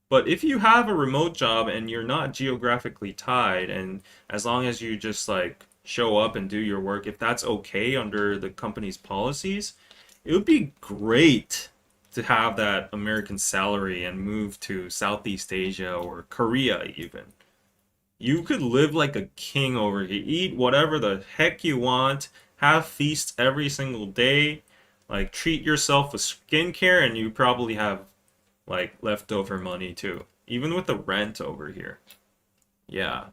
But if you have a remote job and you're not geographically tied, and as long as you just like show up and do your work, if that's okay under the company's policies, it would be great to have that American salary and move to Southeast Asia or Korea even. You could live like a king over here. Eat whatever the heck you want. Have feasts every single day. Like treat yourself with skincare and you probably have like leftover money too. Even with the rent over here. Yeah.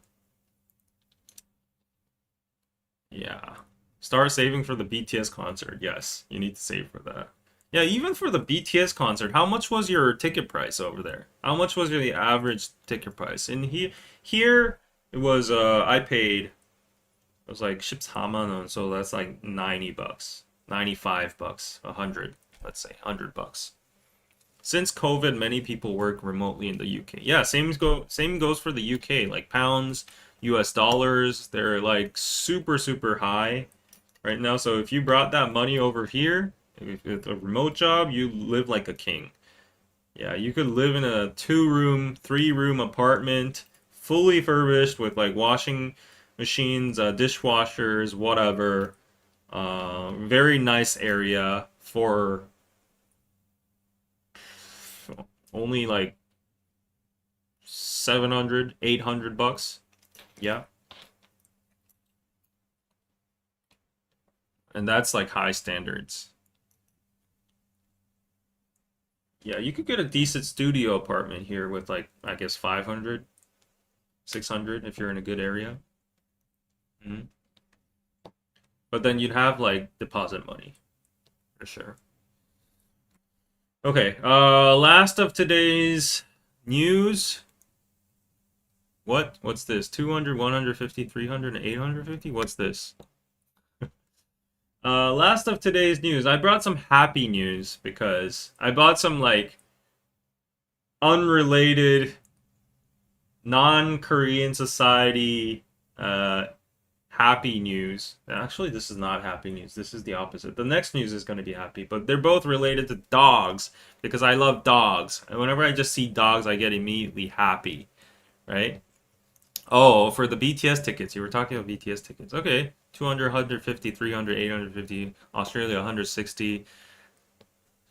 Yeah. Start saving for the BTS concert. Yes, you need to save for that. Yeah, even for the BTS concert, how much was your ticket price over there? How much was your average ticket price? In here it was I paid it was like 14만 원, so that's like 90 bucks. 95 bucks, 100, let's say 100 bucks. Since COVID, many people work remotely in the UK. Yeah, same goes for the UK. Like pounds, US dollars, they're like super high right now. So if you brought that money over here, with a remote job, you live like a king. Yeah, you could live in a 2-room, 3-room apartment, fully furnished with like washing machines, dishwashers, whatever. Very nice area for only like 700, 800 bucks. Yeah. And that's like high standards. Yeah, you could get a decent studio apartment here with like, I guess 500, 600 if you're in a good area. Mhm. But then you'd have like deposit money for sure. Okay, last of today's news. What's this? 200, 150, 300, and 850? What's this? Last of today's news. I brought some happy news because I bought some like unrelated non-Korean society happy news. Actually, this is not happy news. This is the opposite. The next news is going to be happy, but they're both related to dogs because I love dogs. And whenever I just see dogs, I get immediately happy, right? Oh, for the BTS tickets. You were talking about BTS tickets. Okay. 200, 150, 300, 850, Australia 160,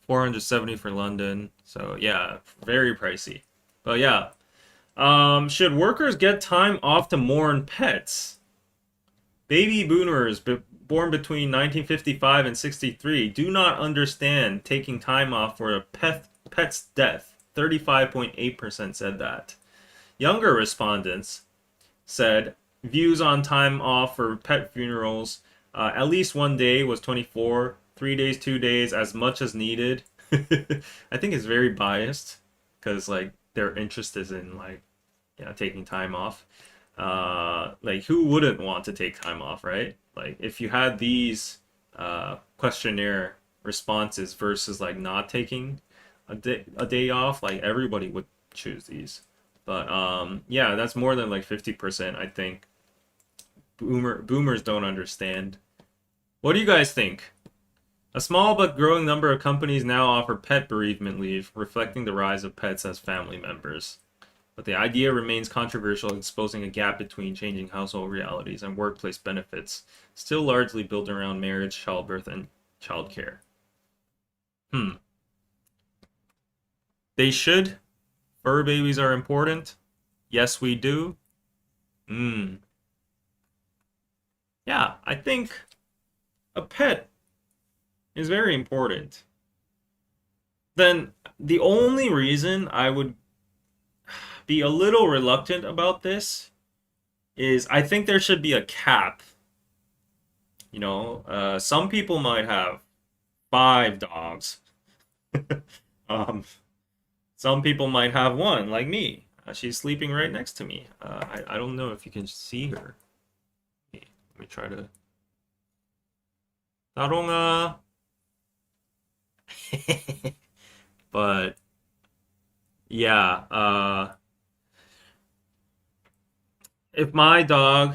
470 for London. So, yeah, very pricey. But yeah, should workers get time off to mourn pets? Baby boomers born between 1955 and 63 do not understand taking time off for a pet's death. 35.8% said that. Younger respondents said views on time off for pet funerals. At least one day was 24, 3 days, 2 days, as much as needed. I think it's very biased because like their interest is in like taking time off. Like who wouldn't want to take time off, right? Like if you had these questionnaire responses versus like not taking a day off, like everybody would choose these. But yeah, that's more than like 50%, I think. Boomers don't understand. What do you guys think? A small but growing number of companies now offer pet bereavement leave, reflecting the rise of pets as family members. But the idea remains controversial, exposing a gap between changing household realities and workplace benefits, still largely built around marriage, childbirth, and childcare. They should. Fur babies are important. Yes, we do. Yeah, I think a pet is very important. Then the only reason I would be a little reluctant about this is I think there should be a cap. Some people might have 5 dogs. um, some people might have one, like me. She's sleeping right next to me. I don't know if you can see her. Let me try to. 따롱아. But yeah, if my dog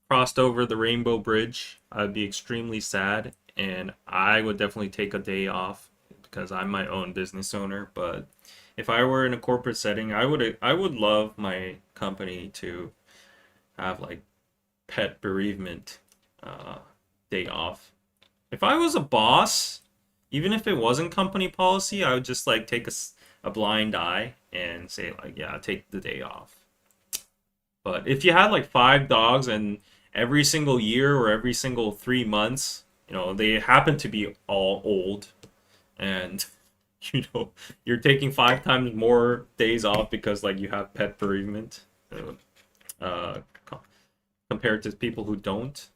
crossed over the Rainbow Bridge, I'd be extremely sad, and I would definitely take a day off because I'm my own business owner. But if I were in a corporate setting, I would love my company to have like pet bereavement uh, day off. If I was a boss, even if it wasn't company policy, I would just like take a blind eye and say like, yeah, take the day off. But if you had like 5 dogs and every single year or every single 3 months, they happen to be all old and you're taking 5 times more days off because like you have pet bereavement uh, co- compared to people who don't.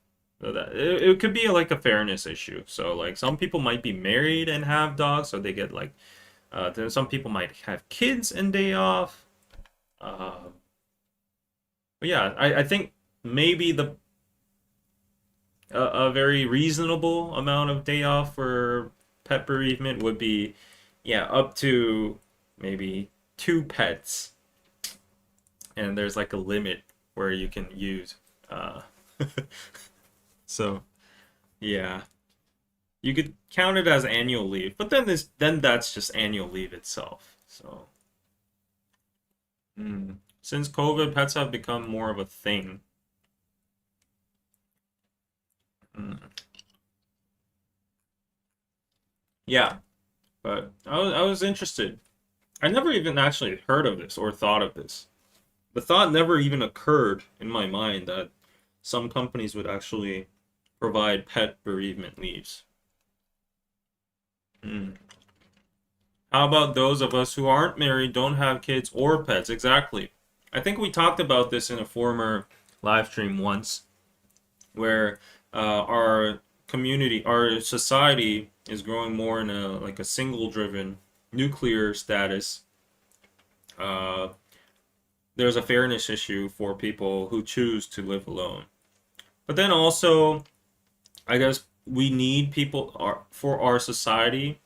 So that it could be like a fairness issue. So like some people might be married and have dogs, so they get like then some people might have kids and day off. Uh, but yeah, I think maybe a very reasonable amount of day off for pet bereavement would be, yeah, up to maybe 2 pets, and there's like a limit where you can use. Uh, so yeah, you could count it as annual leave, but then that's just annual leave itself. So since COVID, pets have become more of a thing. Mm. Yeah, but I was interested. I never even actually heard of this or thought of this. The thought never even occurred in my mind that some companies would actually provide pet bereavement leaves. Hmm. How about those of us who aren't married, don't have kids or pets? Exactly. I think we talked about this in a former live stream once, where our community, our society is growing more in a like a single-driven nuclear status. Uh, there's a fairness issue for people who choose to live alone. But then also, I guess we need people for our society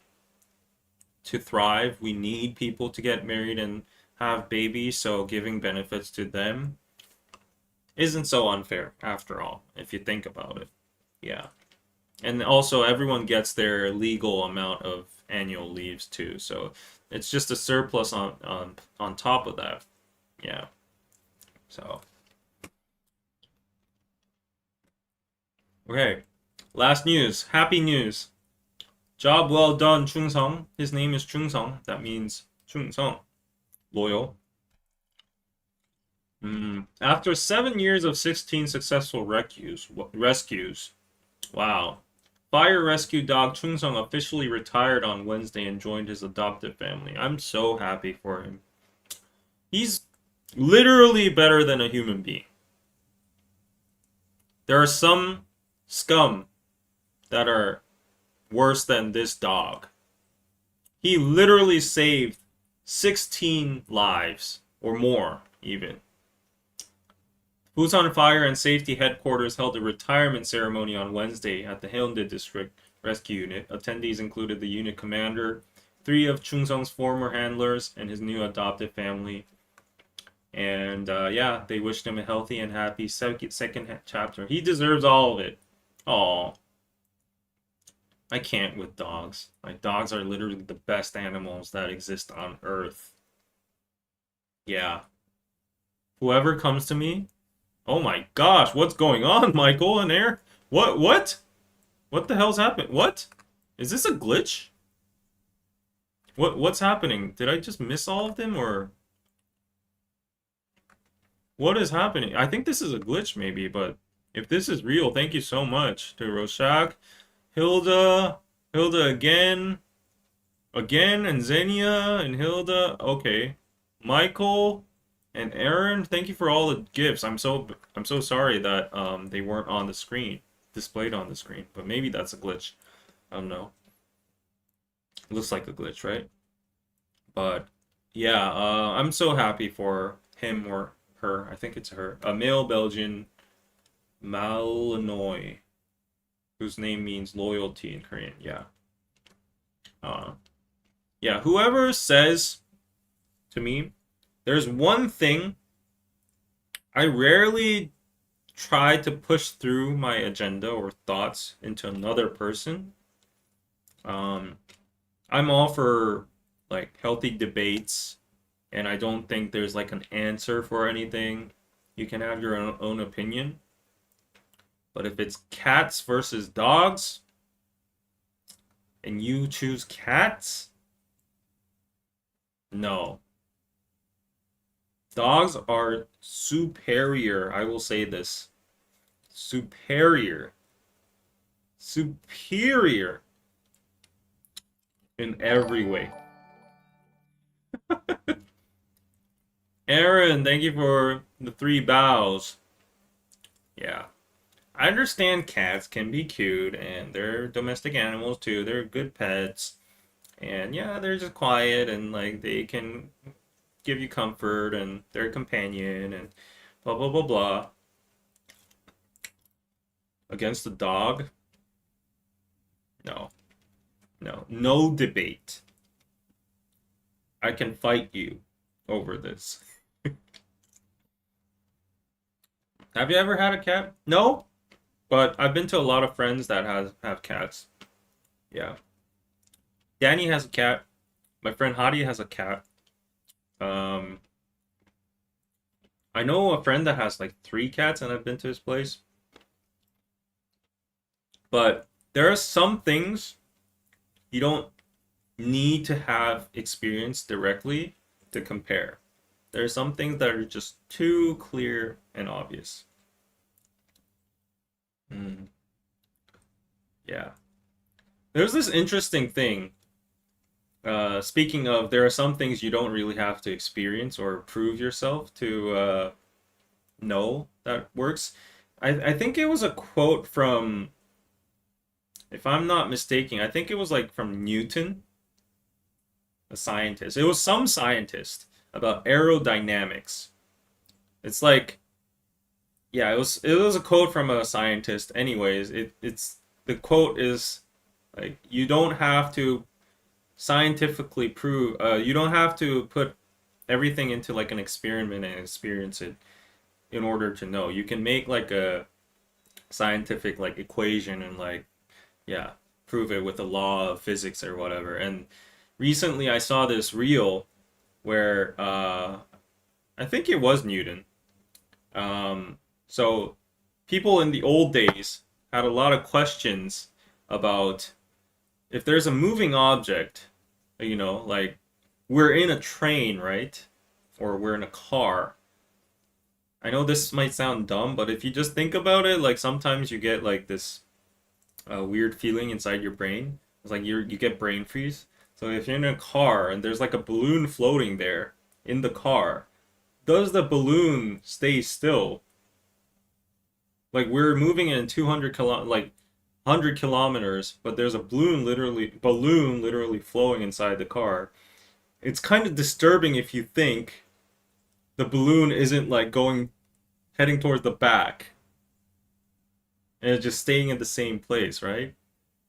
to thrive. We need people to get married and have babies, so giving benefits to them isn't so unfair after all, if you think about it. Yeah. And also everyone gets their legal amount of annual leaves too. So it's just a surplus on top of that. Yeah. So okay. Last news. Happy news. Job well done, Chungsung. His name is Chungsung. That means Chungsung. Loyal. After 7 years of 16 successful rescues, wow. Fire rescue dog Chungsung officially retired on Wednesday and joined his adoptive family. I'm so happy for him. He's literally better than a human being. There are some scum that are worse than this dog. He literally saved 16 lives, or more, even. Busan Fire and Safety Headquarters held a retirement ceremony on Wednesday at the Haeundae District Rescue Unit. Attendees included the unit commander, 3 of Chungsung's former handlers, and his new adoptive family. And yeah, they wished him a healthy and happy second chapter. He deserves all of it. Aw. I can't with dogs. Like, dogs are literally the best animals that exist on Earth. Yeah. Whoever comes to me, oh my gosh, what's going on, Michael and Air? What? What the hell's happened? What? Is this a glitch? What's happening? Did I just miss all of them, or what is happening? I think this is a glitch maybe, but if this is real, thank you so much to Roshak, Hilda, Hilda again, and Xenia and Hilda. Okay. Michael and Aaron, thank you for all the gifts. I'm so sorry that they weren't on the screen, displayed on the screen, but maybe that's a glitch. I don't know. It looks like a glitch, right? But yeah, I'm so happy for him or her. I think it's her. A male Belgian, Malinois, whose name means loyalty in Korean. Yeah. Uh, yeah, whoever says to me, there's one thing I rarely try to push through my agenda or thoughts into another person. Um, I'm all for like healthy debates, and I don't think there's like an answer for anything. You can have your own opinion, but if it's cats versus dogs, and you choose cats, no. Dogs are superior. I will say this. Superior. Superior in every way. Aaron, thank you for the 3 bows. Yeah. I understand cats can be cute and they're domestic animals too. They're good pets. And yeah, they're just quiet and like they can give you comfort and they're a companion and blah blah blah blah. Against the dog? No. No. No debate. I can fight you over this. Have you ever had a cat? No, but I've been to a lot of friends that have cats. Yeah. Danny has a cat. My friend Hadi has a cat. Um, I know a friend that has like 3 cats, and I've been to his place. But there are some things you don't need to have experience directly to compare. There are some things that are just too clear and obvious. Mm, yeah. There's this interesting thing. Speaking of, there are some things you don't really have to experience or prove yourself to know that works. I think it was a quote from, if I'm not mistaken, I think it was like from Newton, a scientist. It was some scientist about aerodynamics. It's like, yeah, it was a quote from a scientist. Anyways, it's the quote is like you don't have to scientifically prove you don't have to put everything into like an experiment and experience it in order to know. You can make like a scientific like equation and like yeah, prove it with the law of physics or whatever. And recently I saw this reel where I think it was Newton. So people in the old days had a lot of questions about if there's a moving object, like we're in a train, right? Or we're in a car. I know this might sound dumb, but if you just think about it, like sometimes you get like this weird feeling inside your brain. It's like you get brain freeze. So if you're in a car and there's like a balloon floating there in the car, does the balloon stay still? Like we're moving in 100 kilometers, but there's a balloon literally flowing inside the car. It's kind of disturbing if you think the balloon isn't like heading towards the back and it's just staying in the same place, right?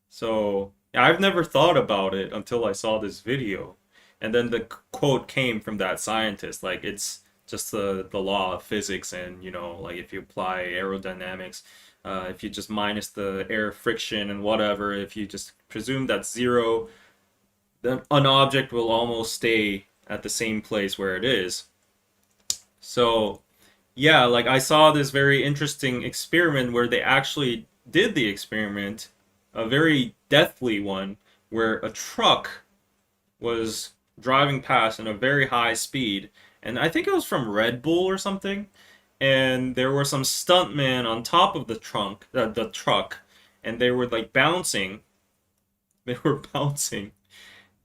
So yeah, I've never thought about it until I saw this video. And then the quote came from that scientist. Like it's just the law of physics, and like if you apply aerodynamics, if you just minus the air friction and whatever, if you just presume that's zero, then an object will almost stay at the same place where it is. So yeah, like I saw this very interesting experiment where they actually did the experiment, a very deathly one, where a truck was driving past in a very high speed, and I think it was from Red Bull or something, and there were some stuntmen on top of the truck, and they were like bouncing. They were bouncing,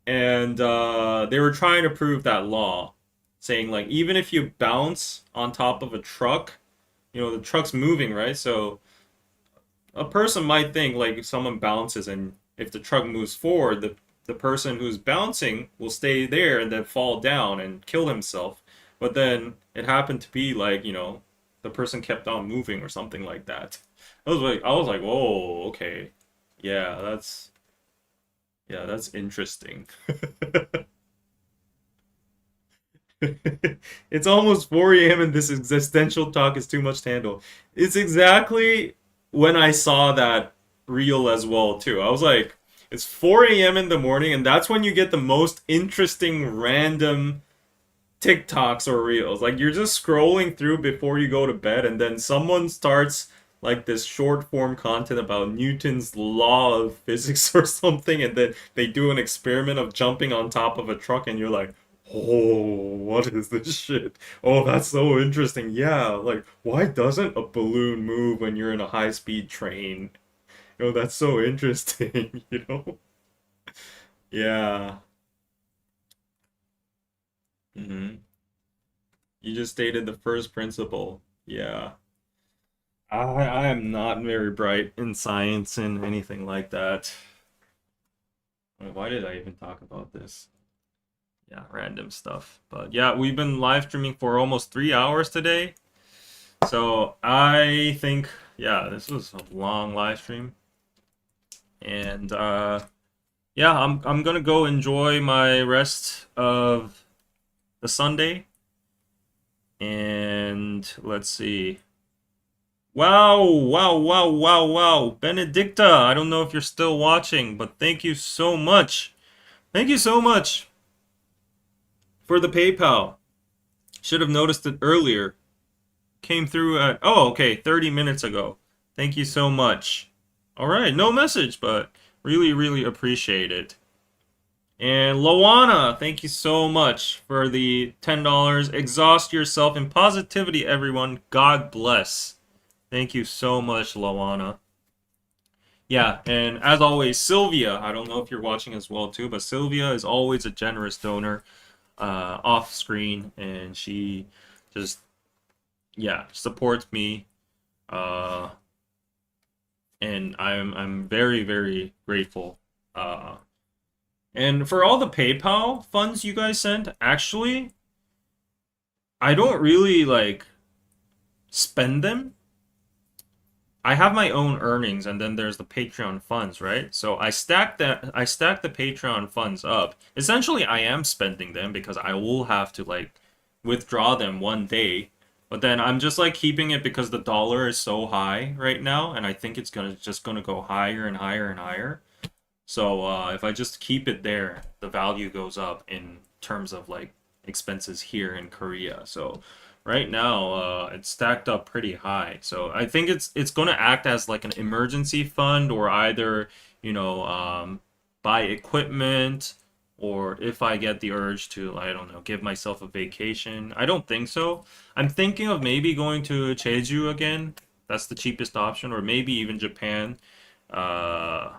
and they were trying to prove that law, saying like even if you bounce on top of a truck, the truck's moving, right? So a person might think like if someone bounces and if the truck moves forward, the person who's bouncing will stay there and then fall down and kill himself. But then it happened to be like, the person kept on moving or something like that. I was like, whoa, okay. Yeah, Yeah, that's interesting. It's almost 4 a.m. and this existential talk is too much to handle. It's exactly when I saw that reel as well too. I was like, it's 4 a.m. in the morning and that's when you get the most interesting random TikToks or reels. Like you're just scrolling through before you go to bed and then someone starts like this short form content about Newton's law of physics or something and then they do an experiment of jumping on top of a truck and you're like, "Oh, what is this shit? Oh, that's so interesting." Yeah, like why doesn't a balloon move when you're in a high-speed train? That's so interesting, you know? Yeah. hmm You just stated the first principle. Yeah. I am not very bright in science and anything like that. Why did I even talk about this? Yeah, random stuff. But yeah, we've been live streaming for almost 3 hours today. So I think, yeah, this was a long live stream. And yeah, I'm gonna go enjoy my rest of the Sunday. And let's see. Wow, wow, wow, wow, wow. Benedicta, I don't know if you're still watching, but thank you so much. Thank you so much for the PayPal. Should have noticed it earlier. Came through at, oh, okay, 30 minutes ago. Thank you so much. All right, no message, but really, really appreciate it. And Loana, thank you so much for the $10. Exhaust yourself in positivity, everyone. God bless. Thank you so much, Loana. Yeah, and as always, Sylvia, I don't know if you're watching as well too, but Sylvia is always a generous donor off screen, and she just, yeah, supports me. Uh, and I'm very, very grateful. Uh, and for all the PayPal funds you guys sent, actually, I don't really like spend them. I have my own earnings and then there's the Patreon funds, right? So I stack the Patreon funds up. Essentially I am spending them because I will have to like withdraw them one day. But then I'm just like keeping it because the dollar is so high right now and I think it's gonna go higher and higher and higher. So if I just keep it there, the value goes up in terms of like expenses here in Korea. So right now, it's stacked up pretty high. So I think it's going to act as like an emergency fund, or either buy equipment, or if I get the urge to, I don't know, give myself a vacation. I don't think so. I'm thinking of maybe going to Jeju again. That's the cheapest option, or maybe even Japan. Uh,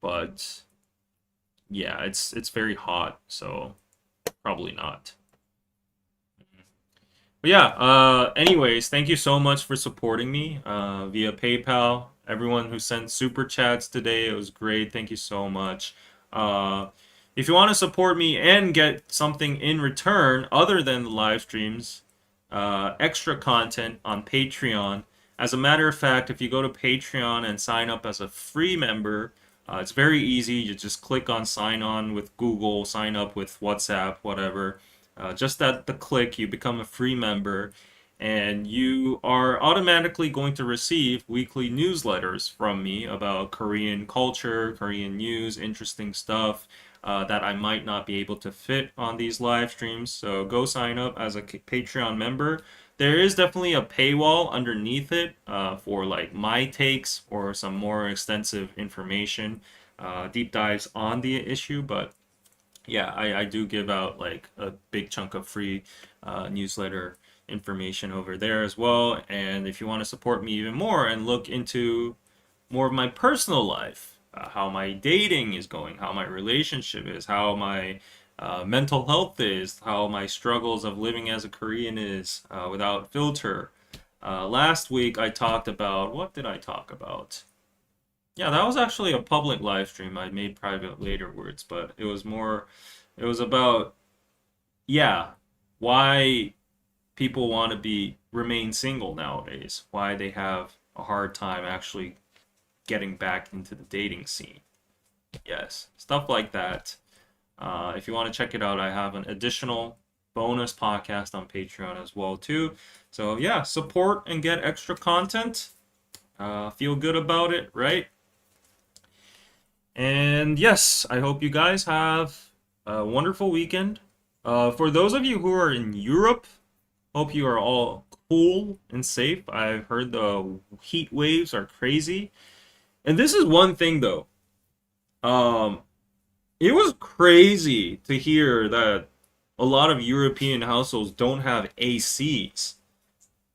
but yeah, it's very hot, so probably not. But yeah, anyways, thank you so much for supporting me via PayPal. Everyone who sent super chats today, it was great. Thank you so much. Uh, if you want to support me and get something in return other than the live streams, extra content on Patreon. As a matter of fact, if you go to Patreon and sign up as a free member, it's very easy. You just click on sign on with Google, sign up with WhatsApp, whatever. Just at the click, you become a free member, and you are automatically going to receive weekly newsletters from me about Korean culture, Korean news, interesting stuff that I might not be able to fit on these live streams. So go sign up as a Patreon member. There is definitely a paywall underneath it for like my takes or some more extensive information, deep dives on the issue, but yeah, I do give out like a big chunk of free newsletter information over there as well. And if you want to support me even more and look into more of my personal life, how my dating is going, how my relationship is, how my mental health is, how my struggles of living as a Korean is without filter. Last week I talked about, what did I talk about? Yeah, that was actually a public live stream I made private laterwards, but it was about, yeah, why people want to remain single nowadays, why they have a hard time actually getting back into the dating scene. Yes, stuff like that. If you want to check it out, I have an additional bonus podcast on Patreon as well too. So yeah, support and get extra content. Feel good about it, right? And yes, I hope you guys have a wonderful weekend. For those of you who are in Europe, hope you are all cool and safe. I've heard the heat waves are crazy. And this is one thing though. Um, it was crazy to hear that a lot of European households don't have ACs,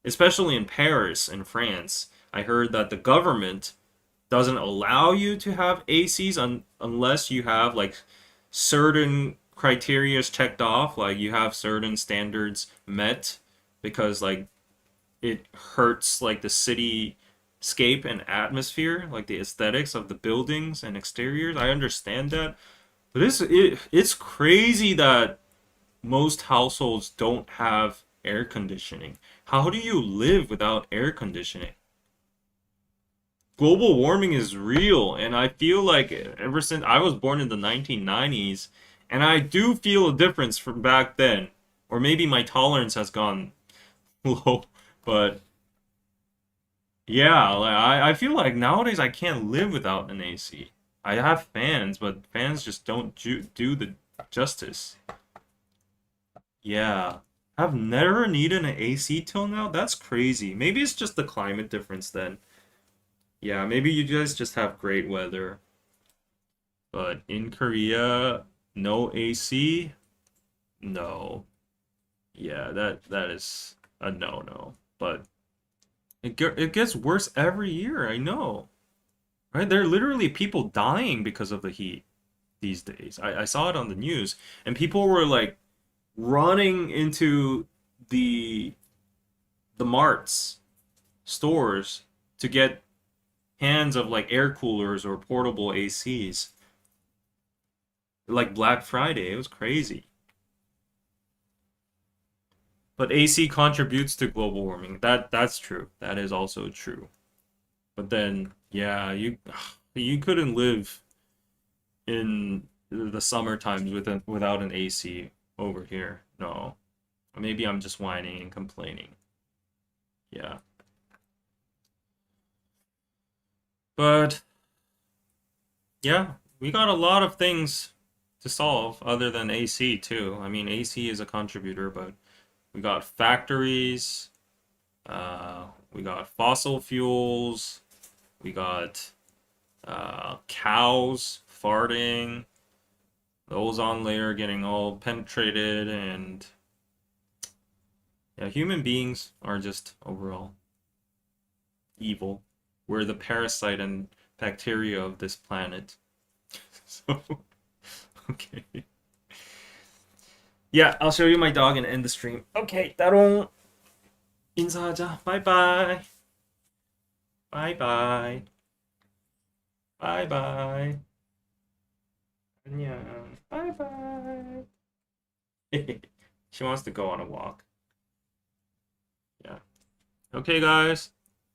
especially in Paris and France. I heard that the government doesn't allow you to have ACs unless you have like certain criteria checked off, like you have certain standards met, because like it hurts like the cityscape and atmosphere, like the aesthetics of the buildings and exteriors. I understand that, but it's crazy that most households don't have air conditioning. How do you live without air conditioning? Global warming is real, and I feel like ever since I was born in the 1990s, and I do feel a difference from back then. Or maybe my tolerance has gone low, but yeah, like, I feel like nowadays I can't live without an AC. I have fans, but fans just don't do the justice. Yeah. I've never needed an AC till now. That's crazy. Maybe it's just the climate difference then. Yeah, maybe you guys just have great weather. But in Korea, no AC? No. Yeah, that is a no-no. But it gets worse every year, I know. Right? There are literally people dying because of the heat these days. I saw it on the news, and people were like running into the the marts, stores to get hands of like air coolers or portable ACs. Like Black Friday, it was crazy. But AC contributes to global warming. That's true. That is also true. But then, yeah, you couldn't live in the summer times without an AC over here. No. Maybe I'm just whining and complaining. Yeah. But yeah, we got a lot of things to solve other than AC too. I mean, AC is a contributor, but we got factories, we got fossil fuels, we got cows farting, the ozone layer getting all penetrated, and yeah, human beings are just overall evil. We're the parasite and bacteria of this planet. So, okay. Yeah, I'll show you my dog and end the stream. Okay, 따롱. 인사하자. 바이바이. 바이바이. 바이바이. 안녕. 바이바이. She wants to go on a walk. Yeah. Okay, guys.